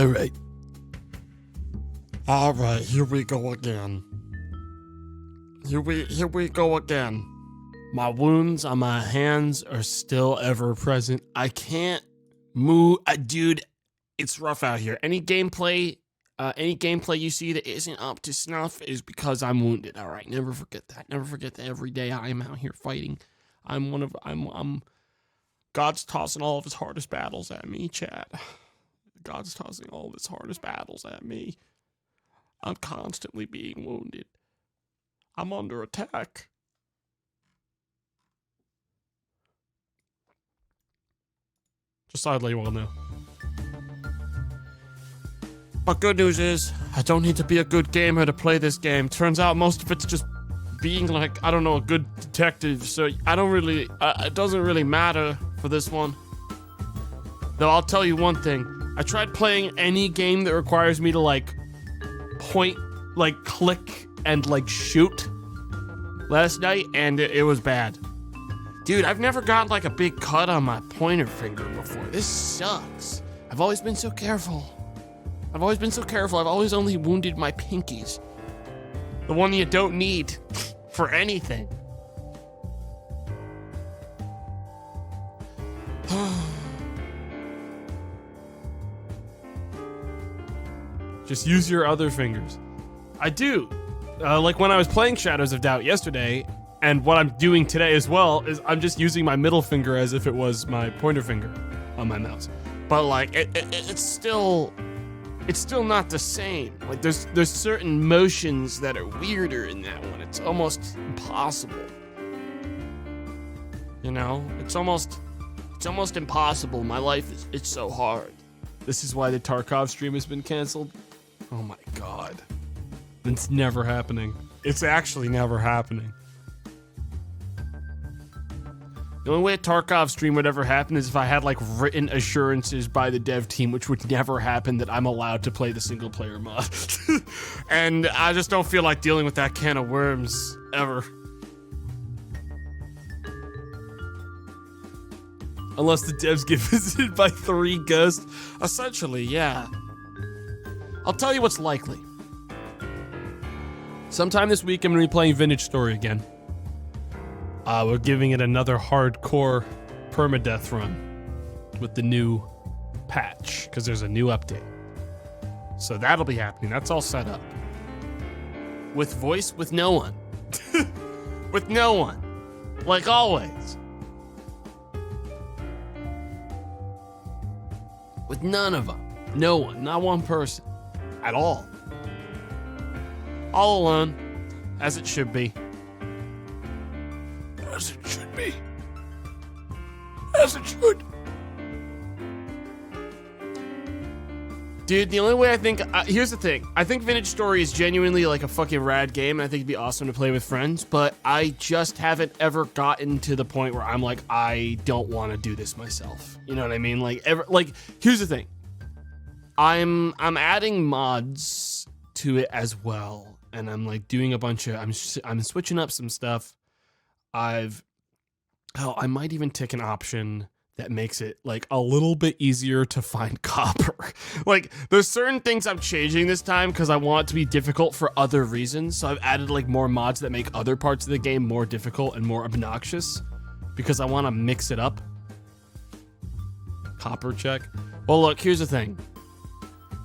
Alright. Alright, here we go again. Here we go again. My wounds on my hands are still ever present. I can't move. Dude, it's rough out here. Any gameplay you see that isn't up to snuff is because I'm wounded. Alright, never forget that. Never forget that every day I am out here fighting. God's tossing all of his hardest battles at me, chat. God's tossing all of his hardest battles at me. I'm constantly being wounded. I'm under attack. Just thought I'd let you all know. But good news is, I don't need to be a good gamer to play this game. Turns out most of it's just being like, I don't know, a good detective. So I don't really, it doesn't really matter for this one. Though I'll tell you one thing. I tried playing any game that requires me to like point, like click and like shoot last night, and it was bad. Dude, I've never gotten like a big cut on my pointer finger before. This sucks. I've always been so careful. I've always only wounded my pinkies. The one you don't need for anything. Just use your other fingers. I do. Like when I was playing Shadows of Doubt yesterday, and what I'm doing today as well is I'm just using my middle finger as if it was my pointer finger on my mouse. But like it's still not the same. Like there's certain motions that are weirder in that one. It's almost impossible. You know, it's almost impossible. My life it's so hard. This is why the Tarkov stream has been canceled. Oh my god. It's never happening. It's actually never happening. The only way a Tarkov stream would ever happen is if I had like written assurances by the dev team, which would never happen, that I'm allowed to play the single player mod. And I just don't feel like dealing with that can of worms ever. Unless the devs get visited by 3 ghosts. Essentially, yeah. I'll tell you what's likely. Sometime this week, I'm going to be playing Vintage Story again. We're giving it another hardcore permadeath run with the new patch, because there's a new update. So that'll be happening. That's all set up. With voice, with no one. With no one. Like always. With none of them. No one. Not one person. At all. All alone. As it should be. As it should be. As it should. Dude, the only way I think... here's the thing. I think Vintage Story is genuinely like a fucking rad game. And I think it'd be awesome to play with friends. But I just haven't ever gotten to the point where I'm like, I don't want to do this myself. You know what I mean? Like, here's the thing. I'm adding mods to it as well. And I'm like doing a bunch of... I'm switching up some stuff. I might even take an option that makes it like a little bit easier to find copper. Like there's certain things I'm changing this time because I want it to be difficult for other reasons. So I've added like more mods that make other parts of the game more difficult and more obnoxious because I want to mix it up. Copper check. Well, look, here's the thing.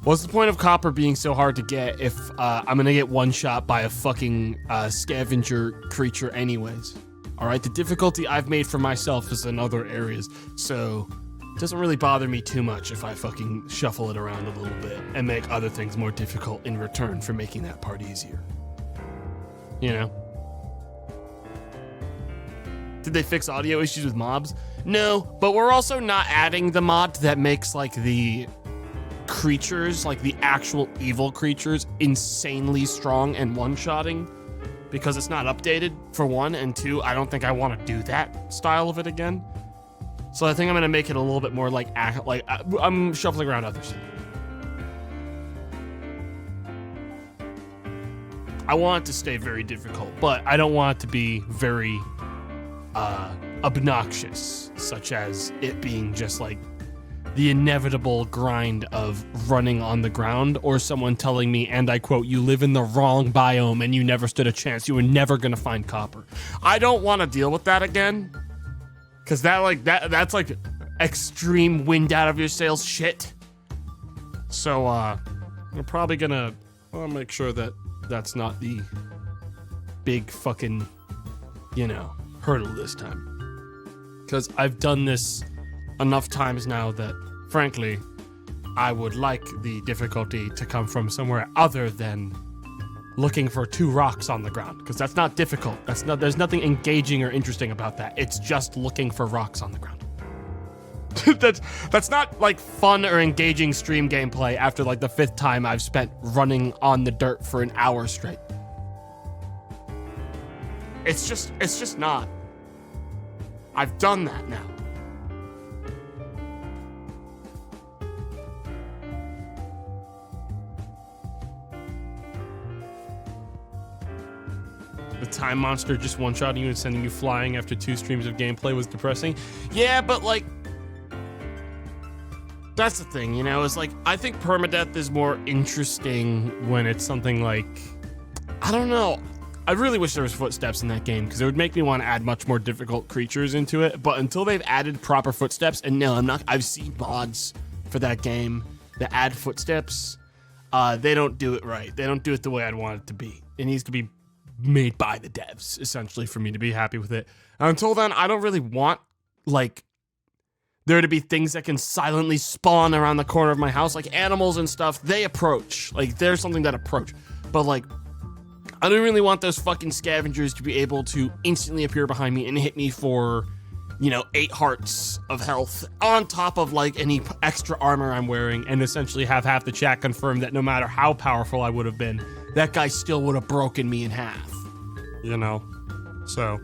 What's the point of copper being so hard to get if I'm gonna get one shot by a fucking scavenger creature anyways? All right, the difficulty I've made for myself is in other areas, so it doesn't really bother me too much if I fucking shuffle it around a little bit and make other things more difficult in return for making that part easier. You know? Did they fix audio issues with mobs? No, but we're also not adding the mod that makes like the creatures, like the actual evil creatures, insanely strong and one-shotting. Because it's not updated, for one, and two, I don't think I want to do that style of it again. So I think I'm going to make it a little bit more like I'm shuffling around others. I want it to stay very difficult, but I don't want it to be very obnoxious, such as it being just like the inevitable grind of running on the ground, or someone telling me, and I quote, "You live in the wrong biome and you never stood a chance. You were never gonna find copper." I don't want to deal with that again, because that's like extreme wind out of your sails shit. So I'm probably gonna make sure that that's not the big fucking, hurdle this time. Because I've done this enough times now that, frankly, I would like the difficulty to come from somewhere other than looking for 2 rocks on the ground. Because that's not difficult. There's nothing engaging or interesting about that. It's just looking for rocks on the ground. That's not like fun or engaging stream gameplay after like the 5th time I've spent running on the dirt for an hour straight. It's just not. I've done that now. The time monster just one-shotting you and sending you flying after 2 streams of gameplay was depressing. Yeah, but like, that's the thing, is like, I think permadeath is more interesting when it's something like, I don't know. I really wish there was footsteps in that game, because it would make me want to add much more difficult creatures into it. But until they've added proper footsteps, and no, I've seen mods for that game that add footsteps. They don't do it right. They don't do it the way I'd want it to be. It needs to be made by the devs, essentially, for me to be happy with it. Until then, I don't really want, like, there to be things that can silently spawn around the corner of my house, like animals and stuff. They approach. Like, there's something that approach. But, like, I don't really want those fucking scavengers to be able to instantly appear behind me and hit me for, 8 hearts of health on top of, like, any extra armor I'm wearing, and essentially have half the chat confirm that no matter how powerful I would have been, that guy still would have broken me in half. So.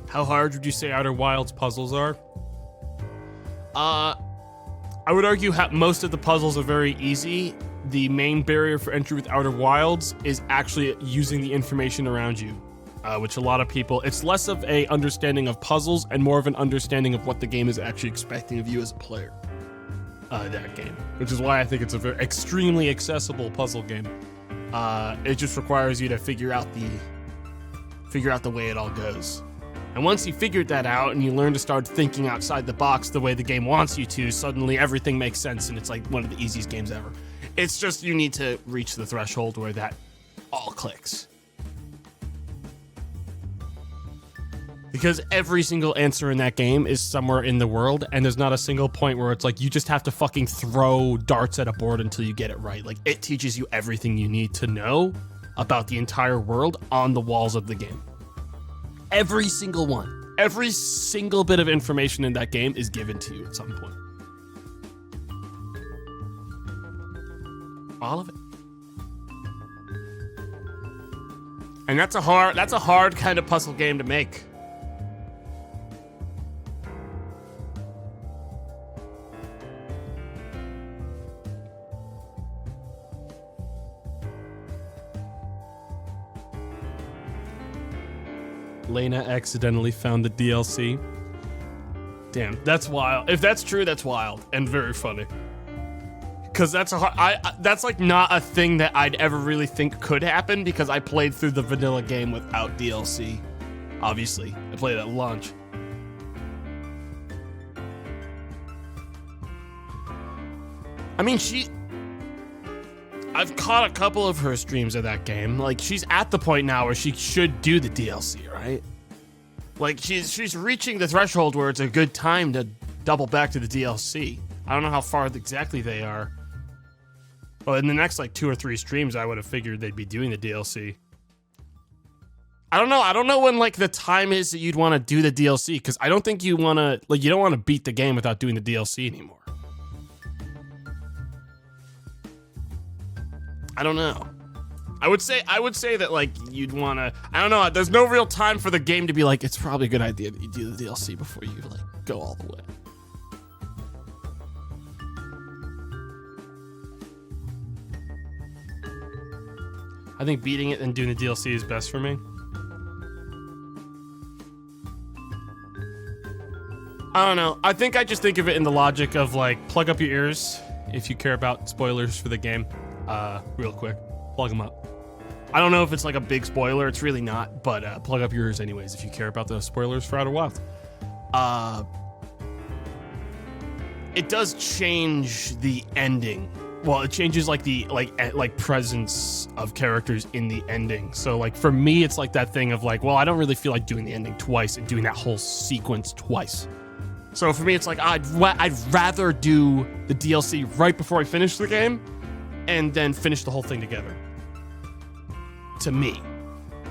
How hard would you say Outer Wilds puzzles are? I would argue most of the puzzles are very easy. The main barrier for entry with Outer Wilds is actually using the information around you, which a lot of people, it's less of a understanding of puzzles and more of an understanding of what the game is actually expecting of you as a player. That game, which is why I think it's a very extremely accessible puzzle game. It just requires you to figure out the way it all goes. And once you figured that out and you learn to start thinking outside the box the way the game wants you to, suddenly everything makes sense and it's like one of the easiest games ever. It's just you need to reach the threshold where that all clicks. Because every single answer in that game is somewhere in the world, and there's not a single point where it's like you just have to fucking throw darts at a board until you get it right. Like, it teaches you everything you need to know about the entire world on the walls of the game. Every single one. Every single bit of information in that game is given to you at some point. All of it. And that's a hard kind of puzzle game to make. Lena accidentally found the DLC. Damn, that's wild. If that's true, that's wild and very funny. Because that's that's like not a thing that I'd ever really think could happen, because I played through the vanilla game without DLC. Obviously, I played at launch. I mean, I've caught a couple of her streams of that game. Like, she's at the point now where she should do the DLC, right? Like, she's reaching the threshold where it's a good time to double back to the DLC. I don't know how far exactly they are. Well, in the next, like, 2 or 3 streams, I would have figured they'd be doing the DLC. I don't know. I don't know when, like, the time is that you'd want to do the DLC, because I don't think you want to, like, you don't want to beat the game without doing the DLC anymore. I don't know. I would say that, like, you'd want to, I don't know, there's no real time for the game to be like, it's probably a good idea that you do the DLC before you, like, go all the way. I think beating it and doing the DLC is best for me. I don't know. I think I just think of it in the logic of like, plug up your ears if you care about spoilers for the game. Real quick, plug them up. I don't know if it's like a big spoiler. It's really not, but plug up your ears anyways if you care about the spoilers for Outer Wilds. It does change the ending. Well, it changes like the like presence of characters in the ending. So like for me, it's like that thing of like, well, I don't really feel like doing the ending twice and doing that whole sequence twice. So for me, it's like I'd rather do the DLC right before I finish the game, and then finish the whole thing together. To me,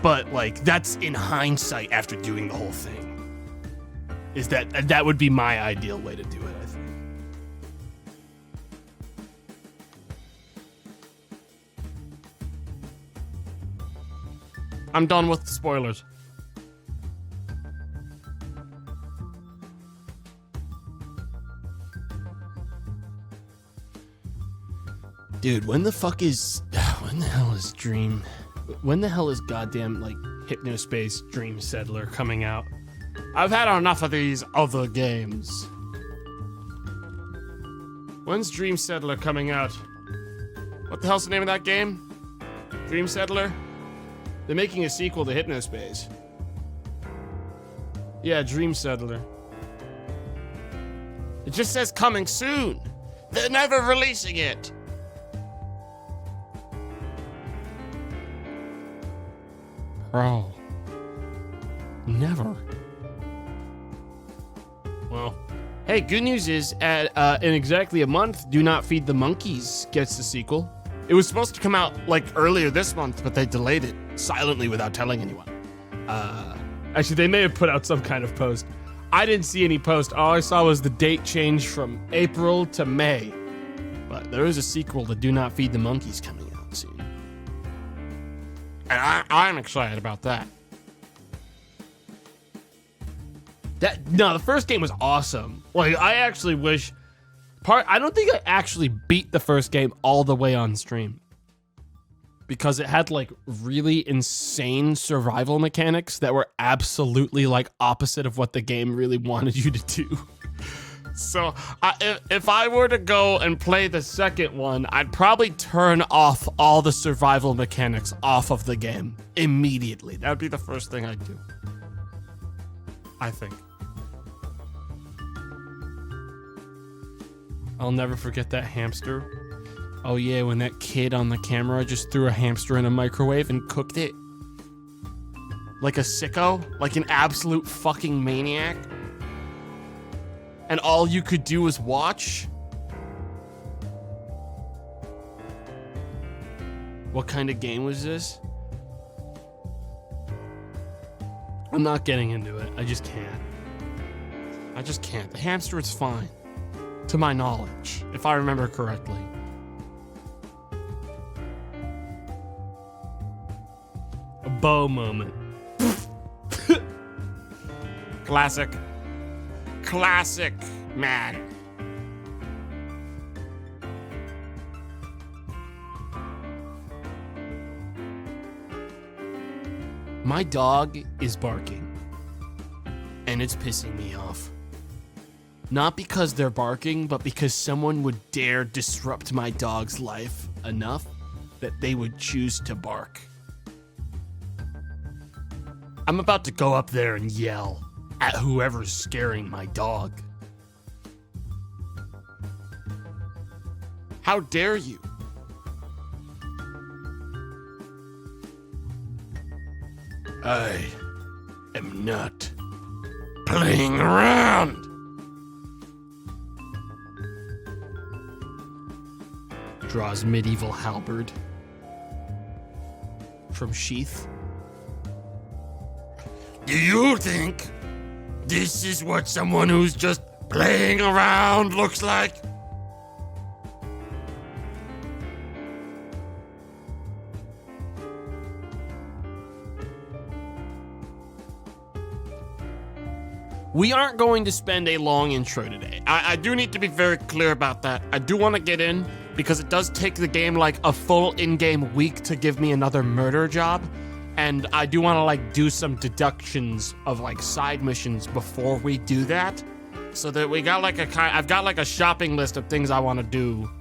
but like that's in hindsight after doing the whole thing. Is that would be my ideal way to do it, I think. I'm done with the spoilers. Dude, when the hell is Dream? When the hell is goddamn, like, Hypnospace Dream Settler coming out? I've had enough of these other games. When's Dream Settler coming out? What the hell's the name of that game? Dream Settler? They're making a sequel to Hypnospace. Yeah, Dream Settler. It just says coming soon. They're never releasing it. Bro. Never. Well, hey, good news is in exactly a month, Do Not Feed the Monkeys gets the sequel. It was supposed to come out like earlier this month, but they delayed it silently without telling anyone. Actually, they may have put out some kind of post. I didn't see any post. All I saw was the date change from April to May. But there is a sequel to Do Not Feed the Monkeys coming out soon. And I'm excited about that. No, the first game was awesome. Like, I actually wish... I don't think I actually beat the first game all the way on stream. Because it had, like, really insane survival mechanics that were absolutely, like, opposite of what the game really wanted you to do. So, if I were to go and play the second one, I'd probably turn off all the survival mechanics off of the game immediately. That would be the first thing I'd do. I think. I'll never forget that hamster. Oh yeah, when that kid on the camera just threw a hamster in a microwave and cooked it. Like a sicko? Like an absolute fucking maniac? And all you could do was watch? What kind of game was this? I'm not getting into it. I just can't. I just can't. The hamster is fine. To my knowledge, if I remember correctly. A bow moment. Classic. Classic, man. My dog is barking, and it's pissing me off. Not because they're barking, but because someone would dare disrupt my dog's life enough that they would choose to bark. I'm about to go up there and yell at whoever's scaring my dog. How dare you? I am not playing around. Draws medieval halberd from sheath. Do you think this is what someone who's just playing around looks like? We aren't going to spend a long intro today. I do need to be very clear about that. I do want to get in because it does take the game like a full in-game week to give me another murder job. And I do want to like do some deductions of like side missions before we do that, so that we got like I've got like a shopping list of things I want to do.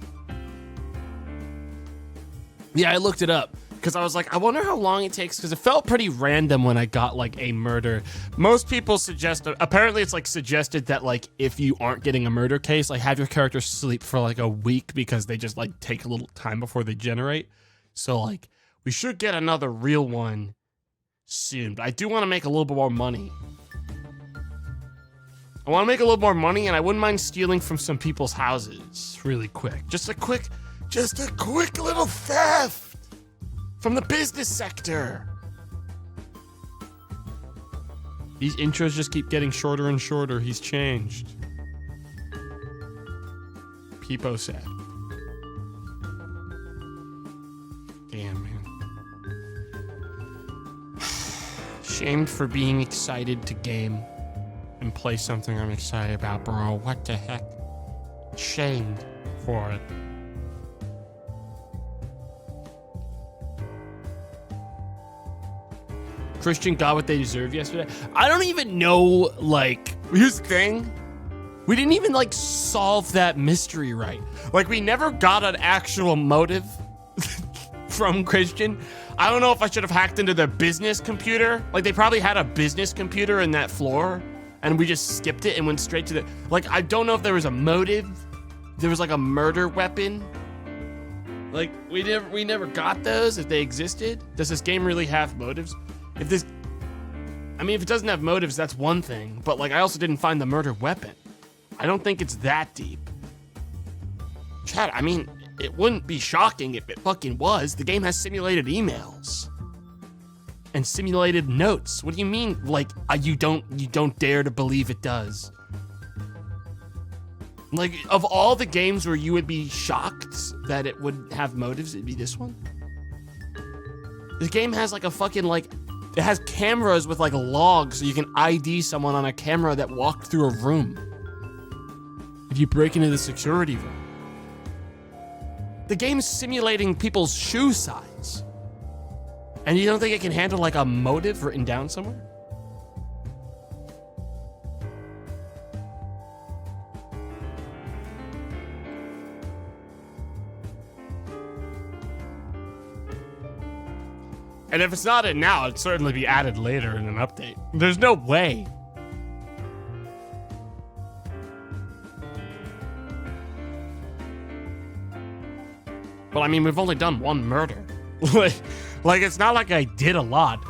Yeah, I looked it up because I was like, I wonder how long it takes, because it felt pretty random when I got like a murder. Most people suggest, apparently it's like suggested that like if you aren't getting a murder case, like have your character sleep for like a week, because they just like take a little time before they generate. So like we should get another real one soon, but I do want to make a little bit more money. I want to make a little more money, and I wouldn't mind stealing from some people's houses really quick. Just a quick little theft from the business sector. These intros just keep getting shorter and shorter. He's changed. Peepo said. Damn, man. Shamed for being excited to game and play something I'm excited about, bro. What the heck? Shamed for it. Christian got what they deserved yesterday. I don't even know, like, here's the thing. We didn't even, like, solve that mystery right. Like, we never got an actual motive from Christian. I don't know if I should have hacked into their business computer. Like, they probably had a business computer in that floor, and we just skipped it and went straight to the... Like, I don't know if there was a motive. There was, like, a murder weapon. Like, we never got those, if they existed. Does this game really have motives? If it doesn't have motives, that's one thing. But, like, I also didn't find the murder weapon. I don't think it's that deep. Chat, I mean, it wouldn't be shocking if it fucking was. The game has simulated emails. And simulated notes. What do you mean, like, you don't dare to believe it does? Like, of all the games where you would be shocked that it would have motives, it'd be this one? This game has, like, a fucking, like... It has cameras with like logs, so you can ID someone on a camera that walked through a room. If you break into the security room. The game's simulating people's shoe size. And you don't think it can handle like a motive written down somewhere? And if it's not in now, it'd certainly be added later in an update. There's no way. Well, I mean, we've only done one murder. like, it's not like I did a lot.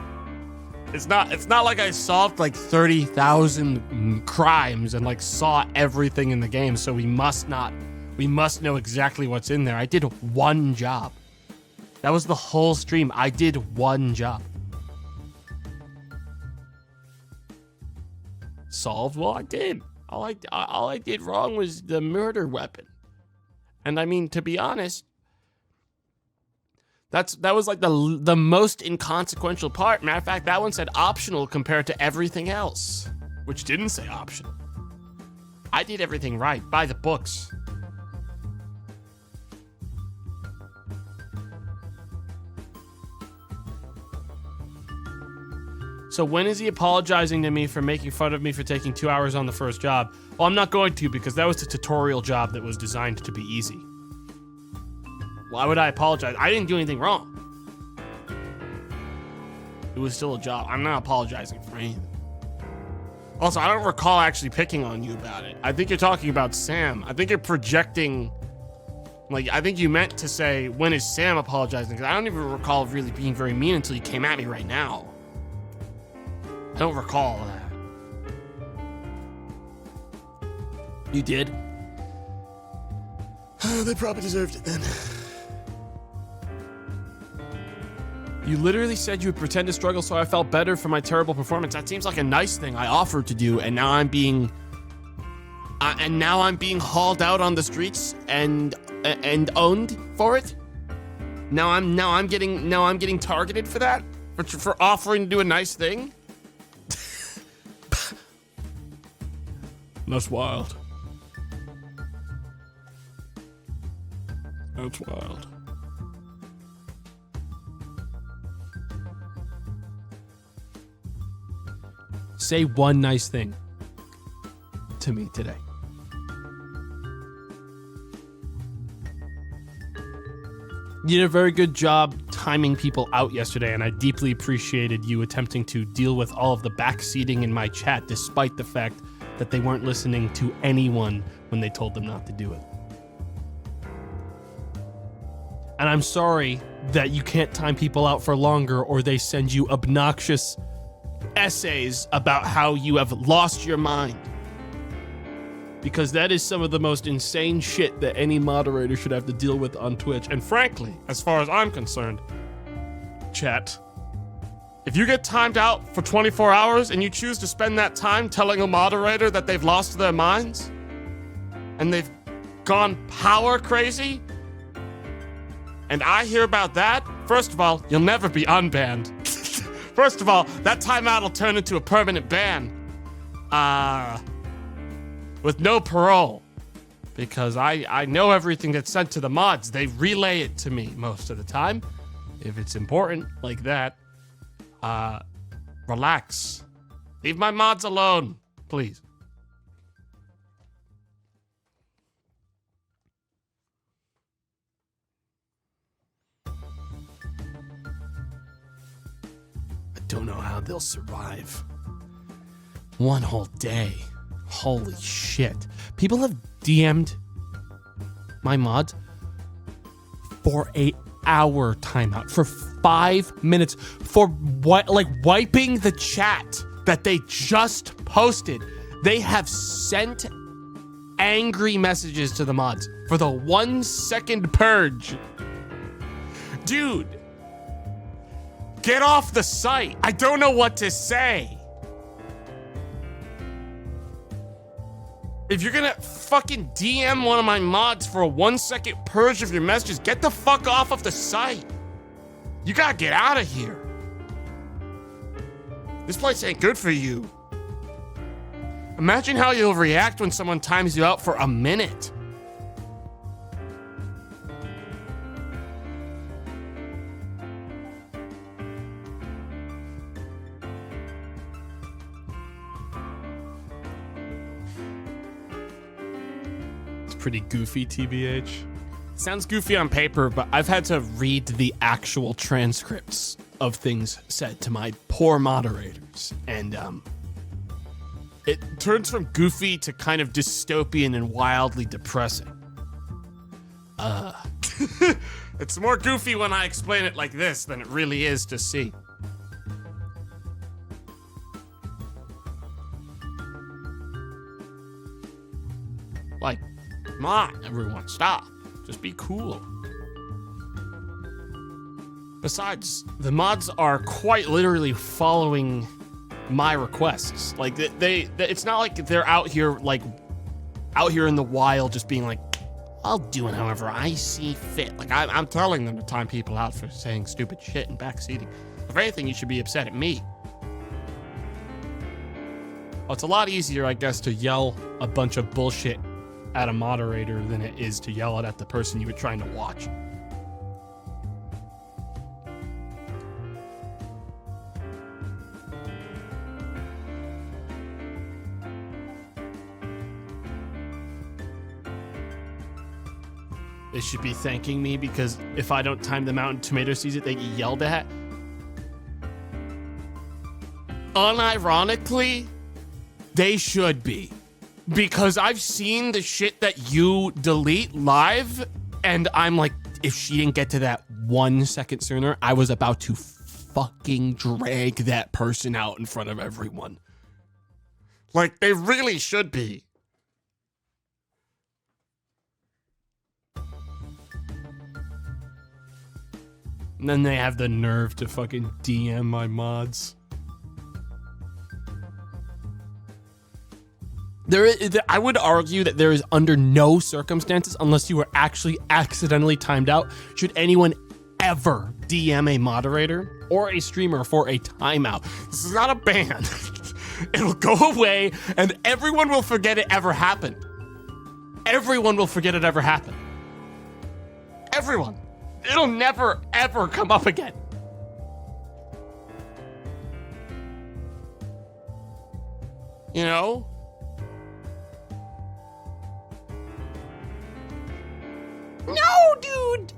It's not like I solved like 30,000 crimes and like saw everything in the game, so we must know exactly what's in there. I did one job. That was the whole stream. I did one job. Solved? Well, I did. All I did wrong was the murder weapon. And I mean, to be honest, that was like the most inconsequential part. Matter of fact, that one said optional compared to everything else, which didn't say optional. I did everything right, by the books. So when is he apologizing to me for making fun of me for taking 2 hours on the first job? Well, I'm not going to, because that was the tutorial job that was designed to be easy. Why would I apologize? I didn't do anything wrong. It was still a job. I'm not apologizing for anything. Also, I don't recall actually picking on you about it. I think you're talking about Sam. I think you're projecting... Like, I think you meant to say, when is Sam apologizing? Because I don't even recall really being very mean until you came at me right now. I don't recall that. You did? They probably deserved it then. You literally said you would pretend to struggle, so I felt better for my terrible performance. That seems like a nice thing I offered to do, and now I'm being hauled out on the streets and owned for it. Now I'm getting targeted for that, for offering to do a nice thing. That's wild. That's wild. Say one nice thing to me today. You did a very good job timing people out yesterday, and I deeply appreciated you attempting to deal with all of the backseating in my chat, despite the fact that they weren't listening to anyone when they told them not to do it. And I'm sorry that you can't time people out for longer, or they send you obnoxious essays about how you have lost your mind. Because that is some of the most insane shit that any moderator should have to deal with on Twitch. And frankly, as far as I'm concerned, chat, if you get timed out for 24 hours and you choose to spend that time telling a moderator that they've lost their minds and they've gone power crazy, and I hear about that, first of all, you'll never be unbanned. First of all, that timeout will turn into a permanent ban. With no parole. Because I know everything that's sent to the mods. They relay it to me most of the time. If it's important like that, relax. Leave my mods alone, please. I don't know how they'll survive. One whole day. Holy shit. People have DM'd my mods for an hour timeout, for 5 minutes, for what, like wiping the chat that they just posted. They have sent angry messages to the mods for the 1 second purge. Dude, get off the site. I don't know what to say. If you're gonna fucking DM one of my mods for a 1 second purge of your messages, get the fuck off of the site. You gotta get out of here. This place ain't good for you. Imagine how you'll react when someone times you out for a minute. Pretty goofy, TBH. Sounds goofy on paper, but I've had to read the actual transcripts of things said to my poor moderators, and it turns from goofy to kind of dystopian and wildly depressing. It's more goofy when I explain it like this than it really is to see. Like, come on, everyone, stop. Just be cool. Besides, the mods are quite literally following my requests. Like, it's not like they're out here in the wild just being like, I'll do it however I see fit. Like, I'm telling them to time people out for saying stupid shit and backseating. If anything, you should be upset at me. Well, it's a lot easier, I guess, to yell a bunch of bullshit at a moderator than it is to yell it at the person you were trying to watch. They should be thanking me because if I don't time them out in tomato season, they get yelled at. Unironically, they should be. Because I've seen the shit that you delete live, and I'm like, if she didn't get to that 1 second sooner, I was about to fucking drag that person out in front of everyone. Like, they really should be. And then they have the nerve to fucking DM my mods. I would argue that there is under no circumstances, unless you were actually accidentally timed out, should anyone ever DM a moderator or a streamer for a timeout. This is not a ban. It'll go away and everyone will forget it ever happened. Everyone will forget it ever happened. Everyone. It'll never, ever come up again. You know? No, dude!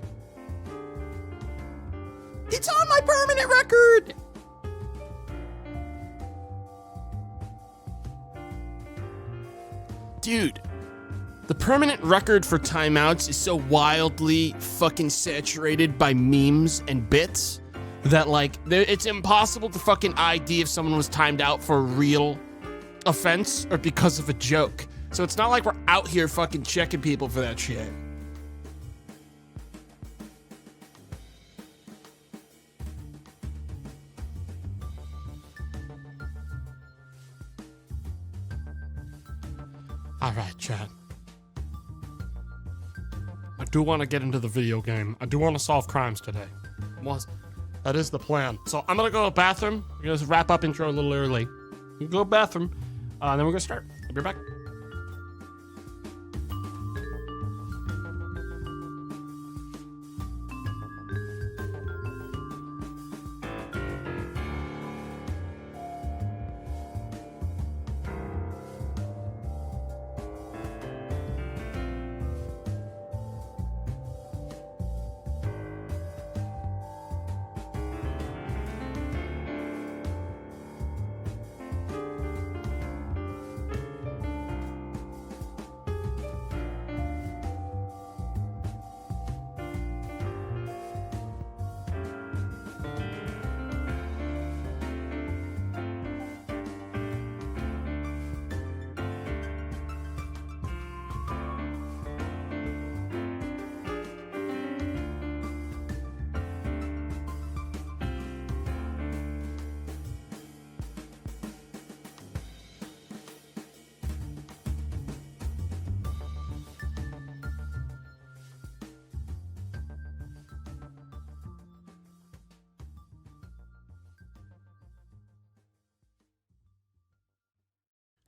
It's on my permanent record! Dude, the permanent record for timeouts is so wildly fucking saturated by memes and bits that, like, it's impossible to fucking ID if someone was timed out for a real offense or because of a joke. So it's not like we're out here fucking checking people for that shit. All right, Chad. I do want to get into the video game. I do want to solve crimes today. That is the plan. So I'm gonna go to the bathroom. We're gonna wrap up intro a little early. You go to the bathroom, and then we're gonna start. I'll be back.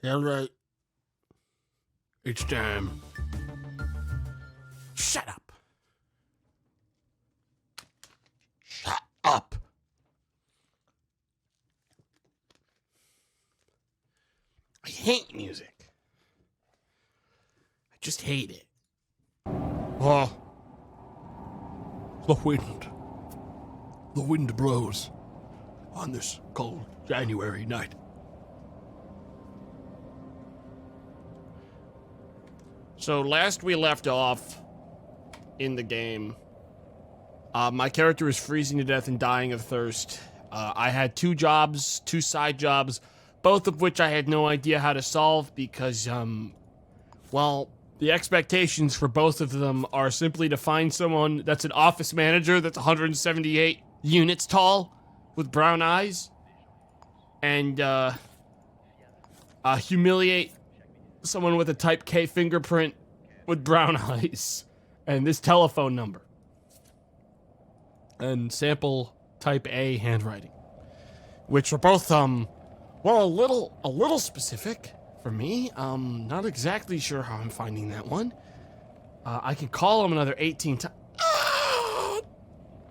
Yeah, right. It's time. Shut up. Shut up. I hate music. I just hate it. Oh. The wind. The wind blows on this cold January night. So last we left off in the game, my character was freezing to death and dying of thirst. I had two side jobs, both of which I had no idea how to solve because, well, the expectations for both of them are simply to find someone that's an office manager that's 178 units tall with brown eyes and humiliate someone with a type K fingerprint with brown eyes and this telephone number and sample type A handwriting, which are both well, a little specific for me. Not exactly sure how I'm finding that one. I can call him another 18 times.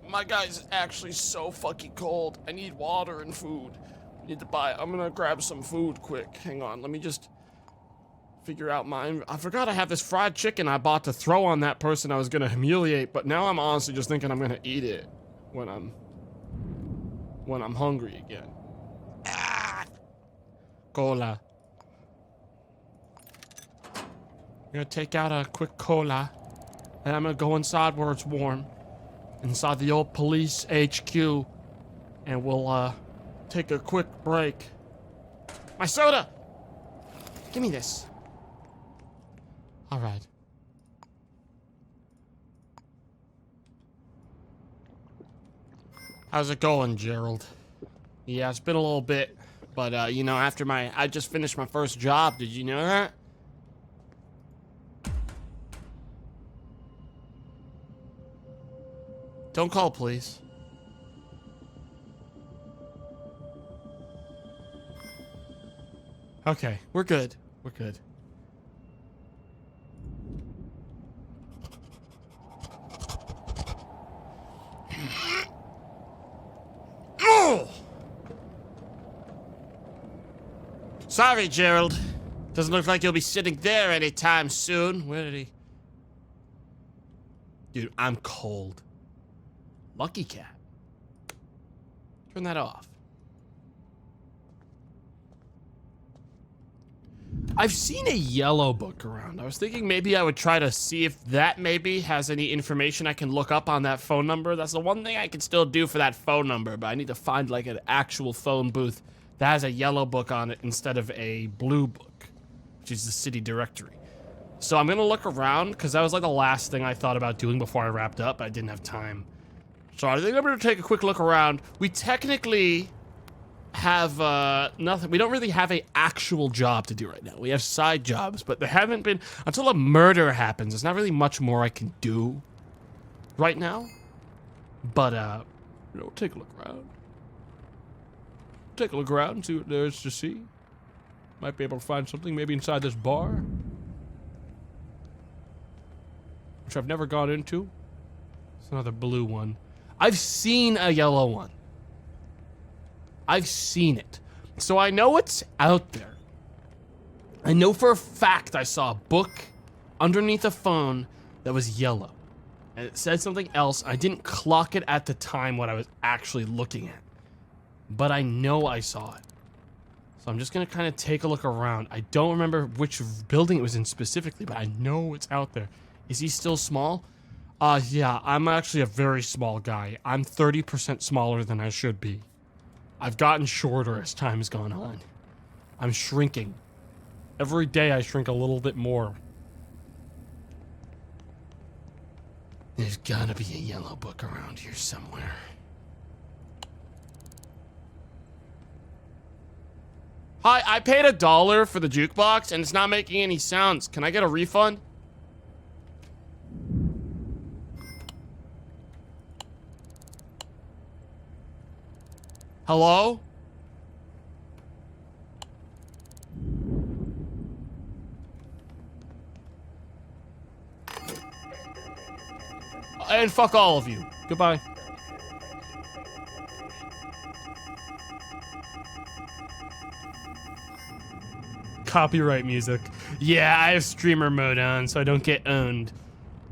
My guy's actually so fucking cold. I need water and food. I need to buy. I'm gonna grab some food quick. Hang on, let me just figure out mine. I forgot I have this fried chicken I bought to throw on that person I was gonna humiliate, but now I'm honestly just thinking I'm gonna eat it when I'm hungry again. Cola. I'm gonna take out a quick cola, and I'm gonna go inside where it's warm, inside the old police HQ, and we'll take a quick break. My soda! Give me this. All right. How's it going, Gerald? Yeah, it's been a little bit, but you know, I just finished my first job. Did you know that? Don't call, please. Okay, we're good. We're good. Sorry, Gerald. Doesn't look like you'll be sitting there anytime soon. Where did he... Dude, I'm cold. Lucky cat. Turn that off. I've seen a yellow book around. I was thinking maybe I would try to see if that maybe has any information I can look up on that phone number. That's the one thing I can still do for that phone number, but I need to find like an actual phone booth that has a yellow book on it instead of a blue book, which is the city directory. So I'm gonna look around because that was like the last thing I thought about doing before I wrapped up. I didn't have time. So I think I'm gonna take a quick look around. We technically have nothing. We don't really have a actual job to do right now. We have side jobs, but there haven't been, until a murder happens, there's not really much more I can do right now. But you know, take a look around. Take a look around and see what there is to see. Might be able to find something maybe inside this bar, which I've never gone into. It's another blue one. I've seen a yellow one. I've seen it. So I know it's out there. I know for a fact I saw a book underneath a phone that was yellow. And it said something else. I didn't clock it at the time what I was actually looking at. But I know I saw it. So I'm just gonna kind of take a look around. I don't remember which building it was in specifically, but I know it's out there. Is he still small? Yeah, I'm actually a very small guy. I'm 30% smaller than I should be. I've gotten shorter as time has gone on. I'm shrinking. Every day I shrink a little bit more. There's gotta be a yellow book around here somewhere. Hi, I paid $1 for the jukebox and it's not making any sounds. Can I get a refund? Hello? And fuck all of you. Goodbye. Copyright music. Yeah, I have streamer mode on, so I don't get owned.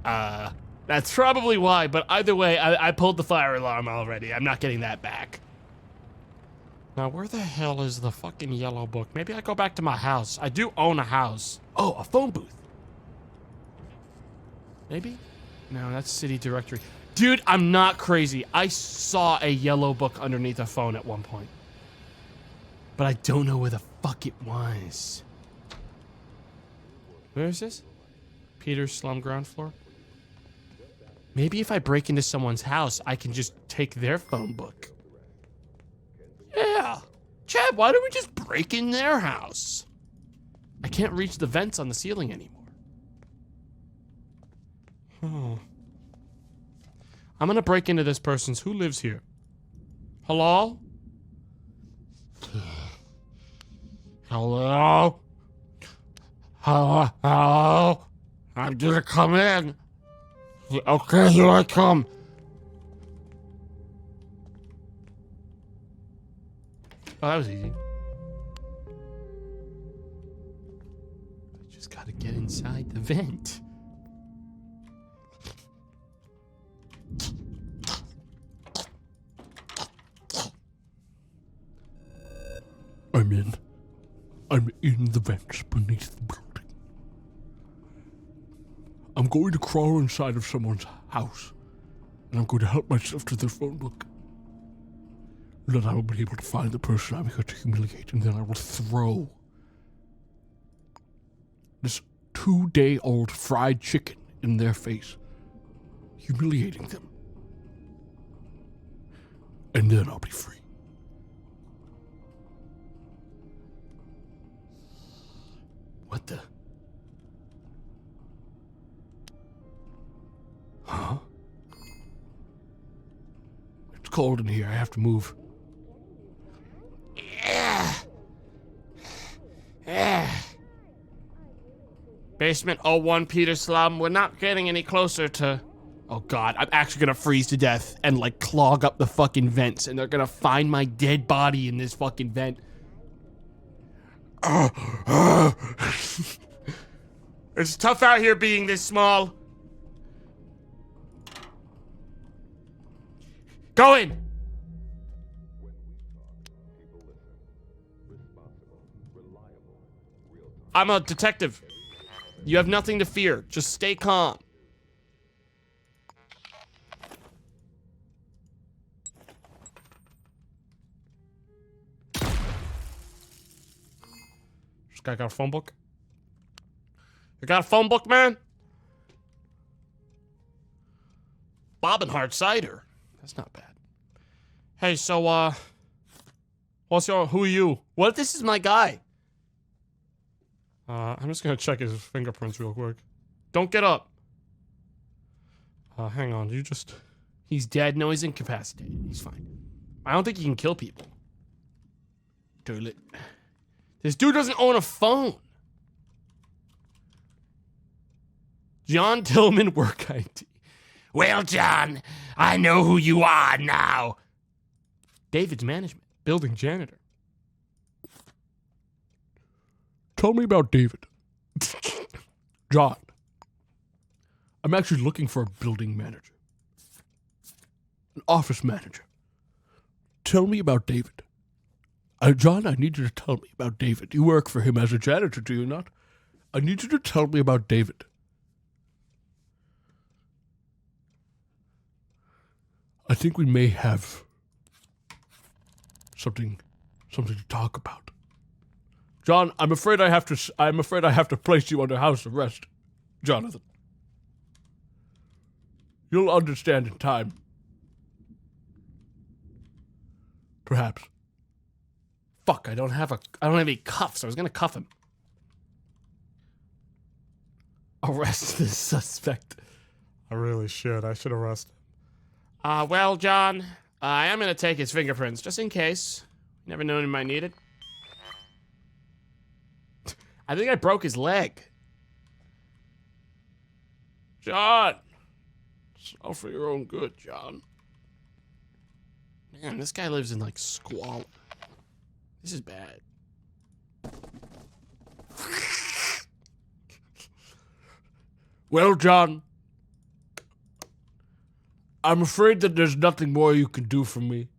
That's probably why, but either way, I pulled the fire alarm already. I'm not getting that back. Now, where the hell is the fucking yellow book? Maybe I go back to my house. I do own a house. Oh, a phone booth. Maybe? No, that's city directory. Dude, I'm not crazy. I saw a yellow book underneath a phone at one point. But I don't know where the fuck it was. Where is this? Peter's slum ground floor? Maybe if I break into someone's house, I can just take their phone book. Yeah. Chad, why don't we just break in their house? I can't reach the vents on the ceiling anymore. Oh. I'm gonna break into this person's. Who lives here? Hello? Hello? Hello? I'm gonna come in. Okay, here I come. Oh, that was easy. I just gotta get inside the vent. I'm in the vents beneath the building. I'm going to crawl inside of someone's house, and I'm going to help myself to their phone book. Then I will be able to find the person I'm here to humiliate, and then I will throw this 2-day-old fried chicken in their face, humiliating them. And then I'll be free. What the? Huh? It's cold in here. I have to move. Basement 01 Peter Slum. We're not getting any closer to... Oh god, I'm actually gonna freeze to death and like clog up the fucking vents and they're gonna find my dead body in this fucking vent. It's tough out here being this small. Go in. I'm a detective. You have nothing to fear. Just stay calm. This guy got a phone book? You got a phone book, man? Bob and Hard cider. That's not bad. Hey, so, who are you? What if this is my guy? I'm just gonna check his fingerprints real quick. Don't get up. Hang on, he's dead? No, he's incapacitated. He's fine. I don't think he can kill people. Toilet. This dude doesn't own a phone. John Tillman work ID. Well, John, I know who you are now. David's management, building janitor. Tell me about David. John, I'm actually looking for a building manager. An office manager. Tell me about David. John, I need you to tell me about David. You work for him as a janitor, do you not? I need you to tell me about David. I think we may have something to talk about. John, I'm afraid I have to place you under house arrest, Jonathan. You'll understand in time. Perhaps. Fuck, I don't have any cuffs. I was gonna cuff him. Arrest this suspect. I really should. I should arrest him. Well, John, I am gonna take his fingerprints, just in case. Never known he might need it. I think I broke his leg. John! It's all for your own good, John. Man, this guy lives in, like, squalor. This is bad. Well, John, I'm afraid that there's nothing more you can do for me.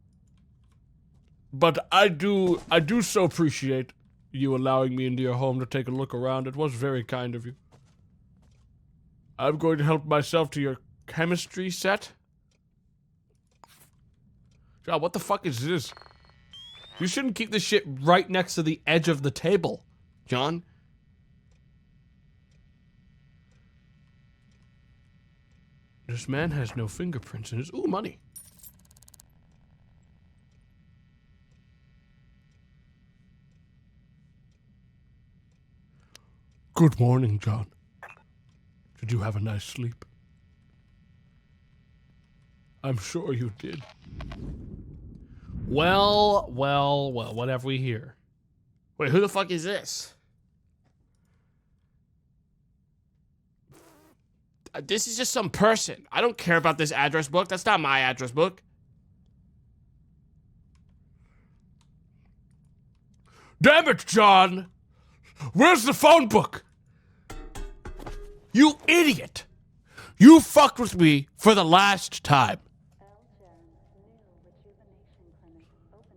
But I do so appreciate you allowing me into your home to take a look around. It was very kind of you. I'm going to help myself to your chemistry set. John, what the fuck is this? You shouldn't keep this shit right next to the edge of the table, John. This man has no fingerprints in his... Ooh, money. Good morning, John. Did you have a nice sleep? I'm sure you did. Well, what have we here? Wait, who the fuck is this? This is just some person. I don't care about this address book. That's not my address book. Damn it, John! Where's the phone book? You idiot! You fucked with me for the last time.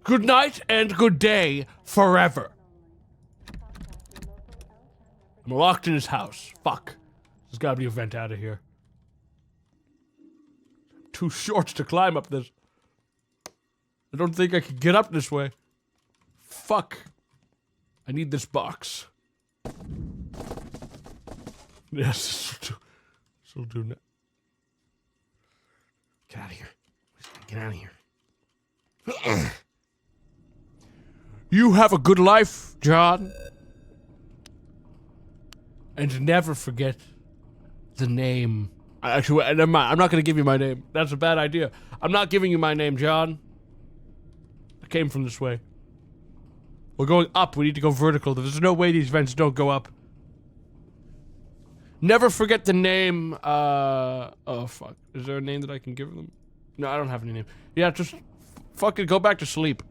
Good night and good day forever. I'm locked in his house. Fuck. There's gotta be a vent out of here. I'm too short to climb up this. I don't think I can get up this way. Fuck. I need this box. Yes, this'll do now. Get out of here. Get out of here. You have a good life, John. And never forget the name. Actually, never mind. I'm not going to give you my name. That's a bad idea. I'm not giving you my name, John. I came from this way. We're going up. We need to go vertical. There's no way these vents don't go up. Never forget the name. Oh, fuck. Is there a name that I can give them? No, I don't have any name. Yeah, just fucking go back to sleep.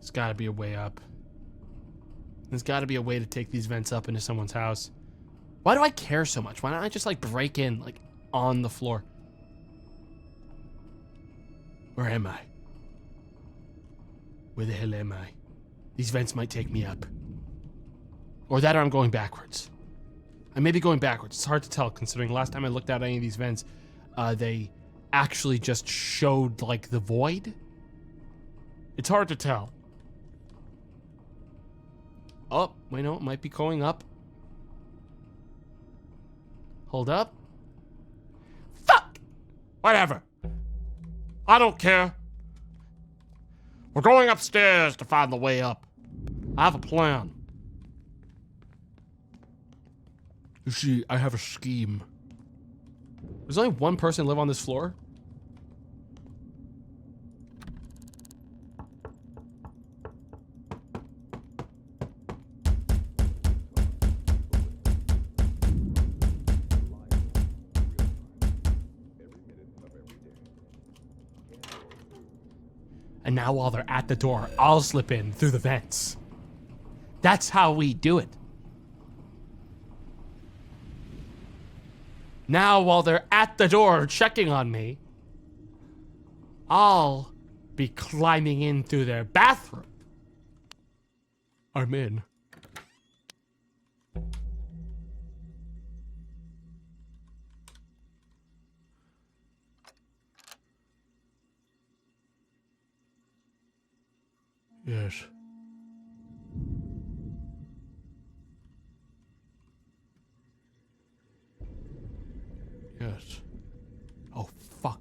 There's gotta be a way up. There's gotta be a way to take these vents up into someone's house. Why do I care so much? Why don't I just like break in like on the floor? Where am I? Where the hell am I? These vents might take me up. Or that or I'm going backwards. I may be going backwards. It's hard to tell considering last time I looked at any of these vents, they actually just showed like the void. It's hard to tell. Oh, wait, no, it might be going up. Hold up. Fuck! Whatever. I don't care. We're going upstairs to find the way up. I have a plan. You see, I have a scheme. There's only one person live on this floor? And now while they're at the door, I'll slip in through the vents. That's how we do it. Now while they're at the door checking on me, I'll be climbing in through their bathroom. I'm in. Yes. Yes. Oh, fuck.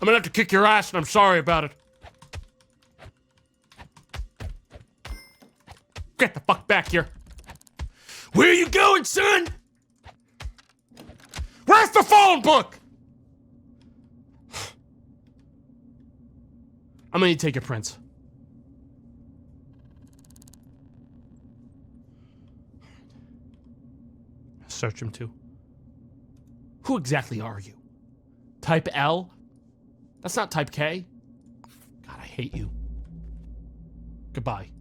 I'm gonna have to kick your ass, and I'm sorry about it. Get the fuck back here. Where are you going, son? Where's the phone book? I'm gonna need to take your prints. Search him too. Who exactly are you? Type L? That's not type K. God, I hate you. Goodbye.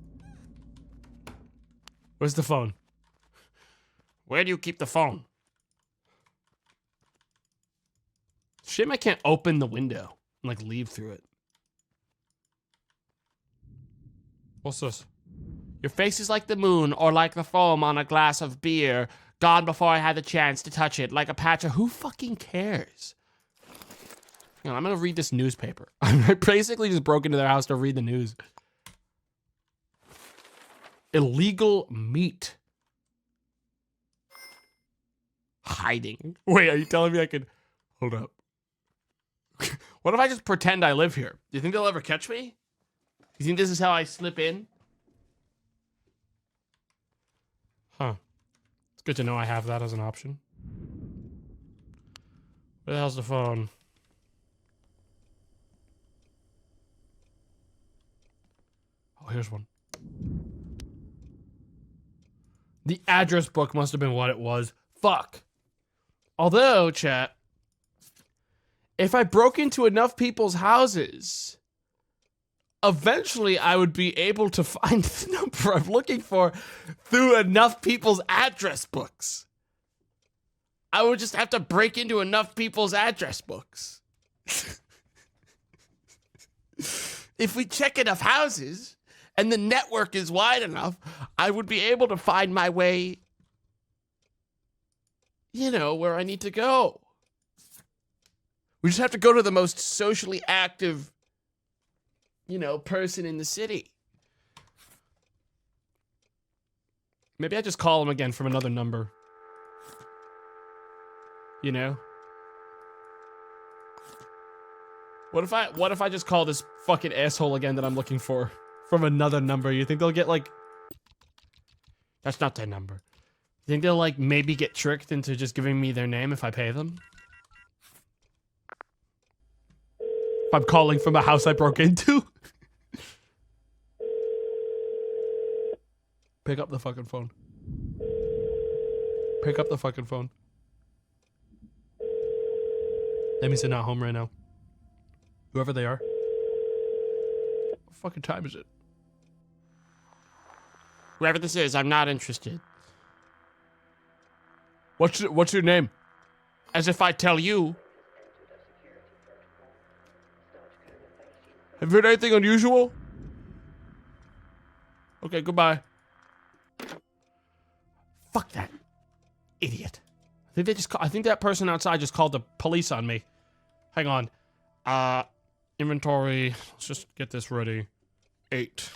Where's the phone? Where do you keep the phone? Shame I can't open the window and like leave through it. What's this? Your face is like the moon or like the foam on a glass of beer. Gone before I had the chance to touch it. Like a patch of who fucking cares? Hang on, I'm gonna read this newspaper. I basically just broke into their house to read the news. Illegal meat. Hiding. Wait, are you telling me I could... Hold up. What if I just pretend I live here? Do you think they'll ever catch me? You think this is how I slip in? Huh. It's good to know I have that as an option. Where the hell's the phone? Oh, here's one. The address book must have been what it was. Fuck. Although, chat, if I broke into enough people's houses, eventually I would be able to find the number I'm looking for through enough people's address books. I would just have to break into enough people's address books. If we check enough houses and the network is wide enough, I would be able to find my way, you know, where I need to go. We just have to go to the most socially active, you know, person in the city. Maybe I just call him again from another number. You know? What if I just call this fucking asshole again that I'm looking for from another number? You think they'll get like... That's not their number. You think they'll like maybe get tricked into just giving me their name if I pay them? If I'm calling from a house I broke into? Pick up the fucking phone. Pick up the fucking phone. That means they're not home right now. Whoever they are. What fucking time is it? Whoever this is, I'm not interested. What's your name? As if I tell you. Have you heard anything unusual? Okay, goodbye. Fuck that. Idiot. I think that person outside just called the police on me. Hang on. Inventory. Let's just get this ready. 8.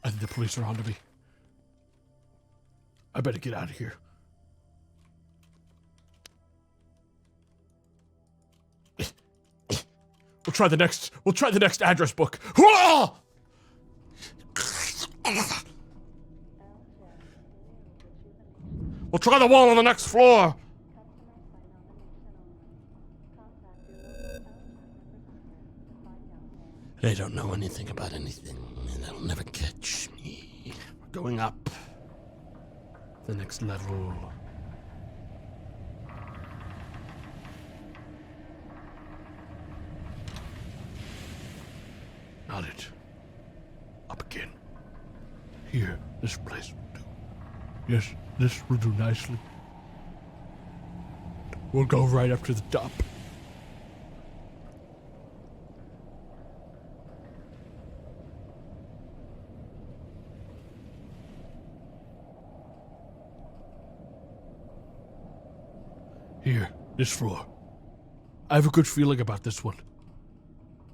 I think the police are onto me. I better get out of here. We'll try the next address book. We'll try the wall on the next floor. They don't know anything about anything, and they'll never catch me. We're going up. The next level. Not it. Up again. Here, this place will do. Yes, this will do nicely. We'll go right up to the top. Here, this floor. I have a good feeling about this one.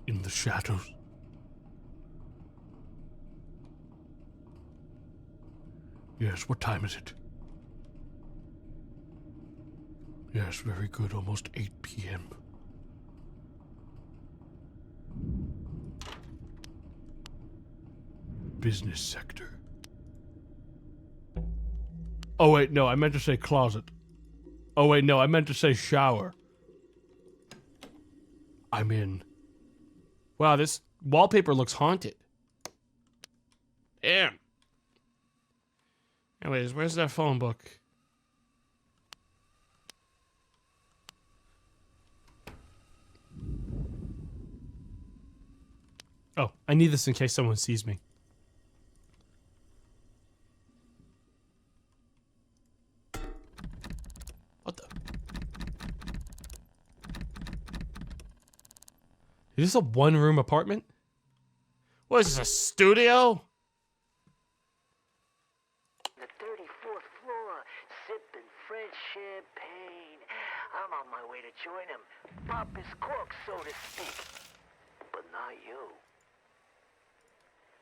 In the shadows. Yes, what time is it? Yes, very good, almost 8 p.m. Business sector. Oh wait, no, I meant to say closet. Oh wait, no, I meant to say shower. I'm in. Wow, this wallpaper looks haunted. Damn. Anyways, where's that phone book? Oh, I need this in case someone sees me. What the? Is this a one-room apartment? What is this, a studio? The 34th floor, sipping French champagne. I'm on my way to join him. Pop his cork, so to speak. But not you.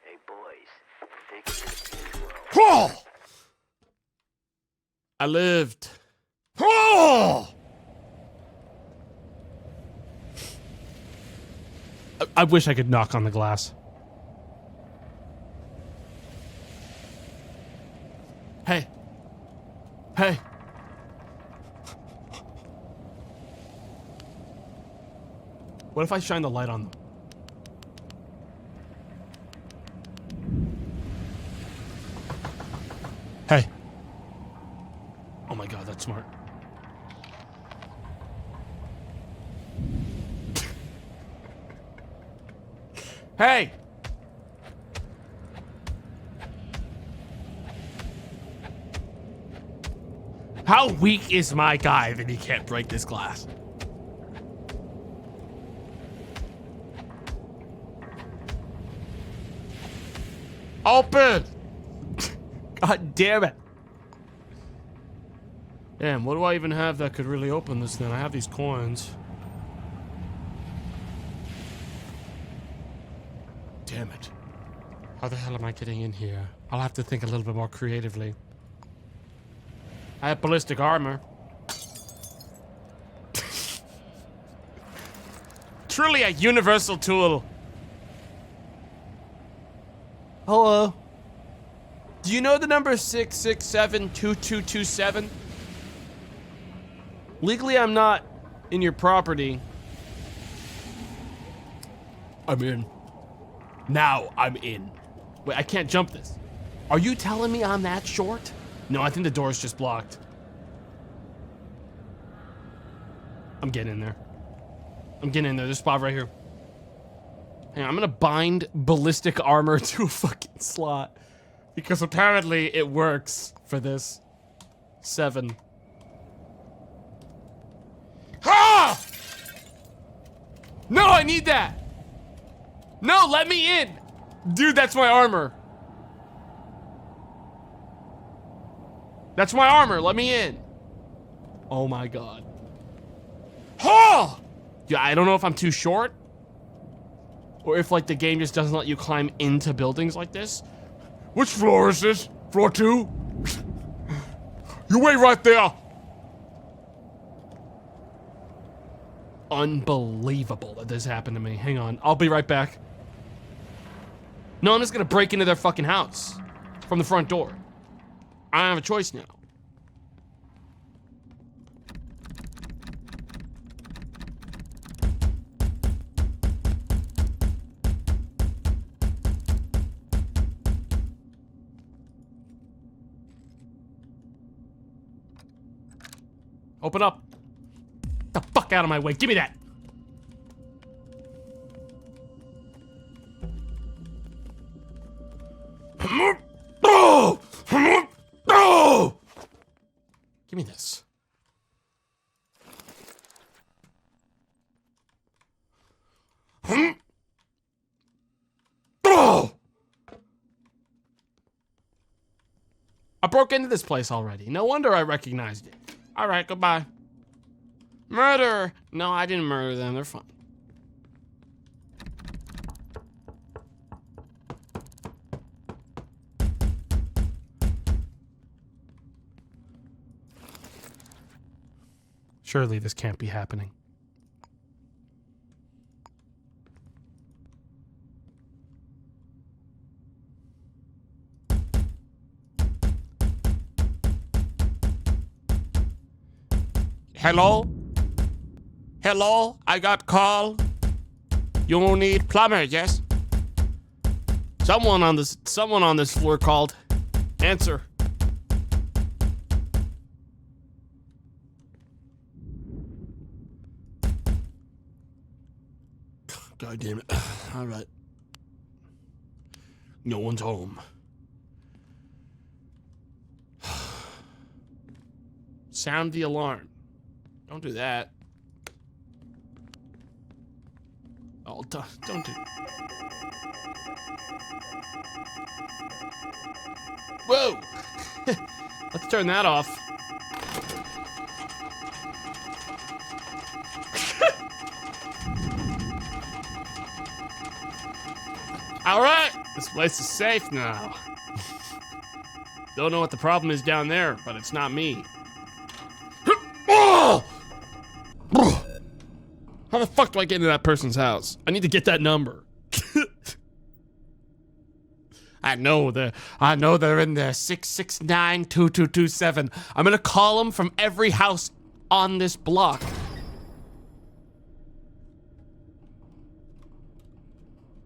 Hey, boys. Fix it well. I lived. Oh! I wish I could knock on the glass. Hey. Hey. What if I shine the light on them? Hey. Oh my god, that's smart. Hey! How weak is my guy that he can't break this glass? Open! God damn it. Damn, what do I even have that could really open this then? I have these coins. Damn it. How the hell am I getting in here? I'll have to think a little bit more creatively. I have ballistic armor. Truly a universal tool. Hello. Do you know the number 667-2227? Legally, I'm not in your property. I'm in. Now I'm in. Wait, I can't jump this. Are you telling me I'm that short? No, I think the door's just blocked. I'm getting in there. I'm getting in there. There's a spot right here. Hang on, I'm gonna bind ballistic armor to a fucking slot. Because apparently it works for this. 7. Ah! No, I need that! No, let me in! Dude, that's my armor. That's my armor, let me in. Oh my god. Oh! Yeah, I don't know if I'm too short. Or if like the game just doesn't let you climb into buildings like this. Which floor is this? Floor 2? You wait right there! Unbelievable that this happened to me. Hang on, I'll be right back. No, I'm just gonna break into their fucking house. From the front door. I don't have a choice now. Open up. Get the fuck out of my way. Give me that. Give me this. I broke into this place already. No wonder I recognized it. All right, goodbye. Murder! No, I didn't murder them. They're fine. Surely this can't be happening. Hello? Hello? I got call. You need plumber, yes? Someone on this floor called. Answer. God damn it. All right. No one's home. Sound the alarm. Don't do that. Oh, don't do. Whoa! Let's turn that off. All right, this place is safe now. Don't know what the problem is down there, but it's not me. How the fuck do I get into that person's house? I need to get that number. I know they're in there. 669-2227. I'm gonna call them from every house on this block.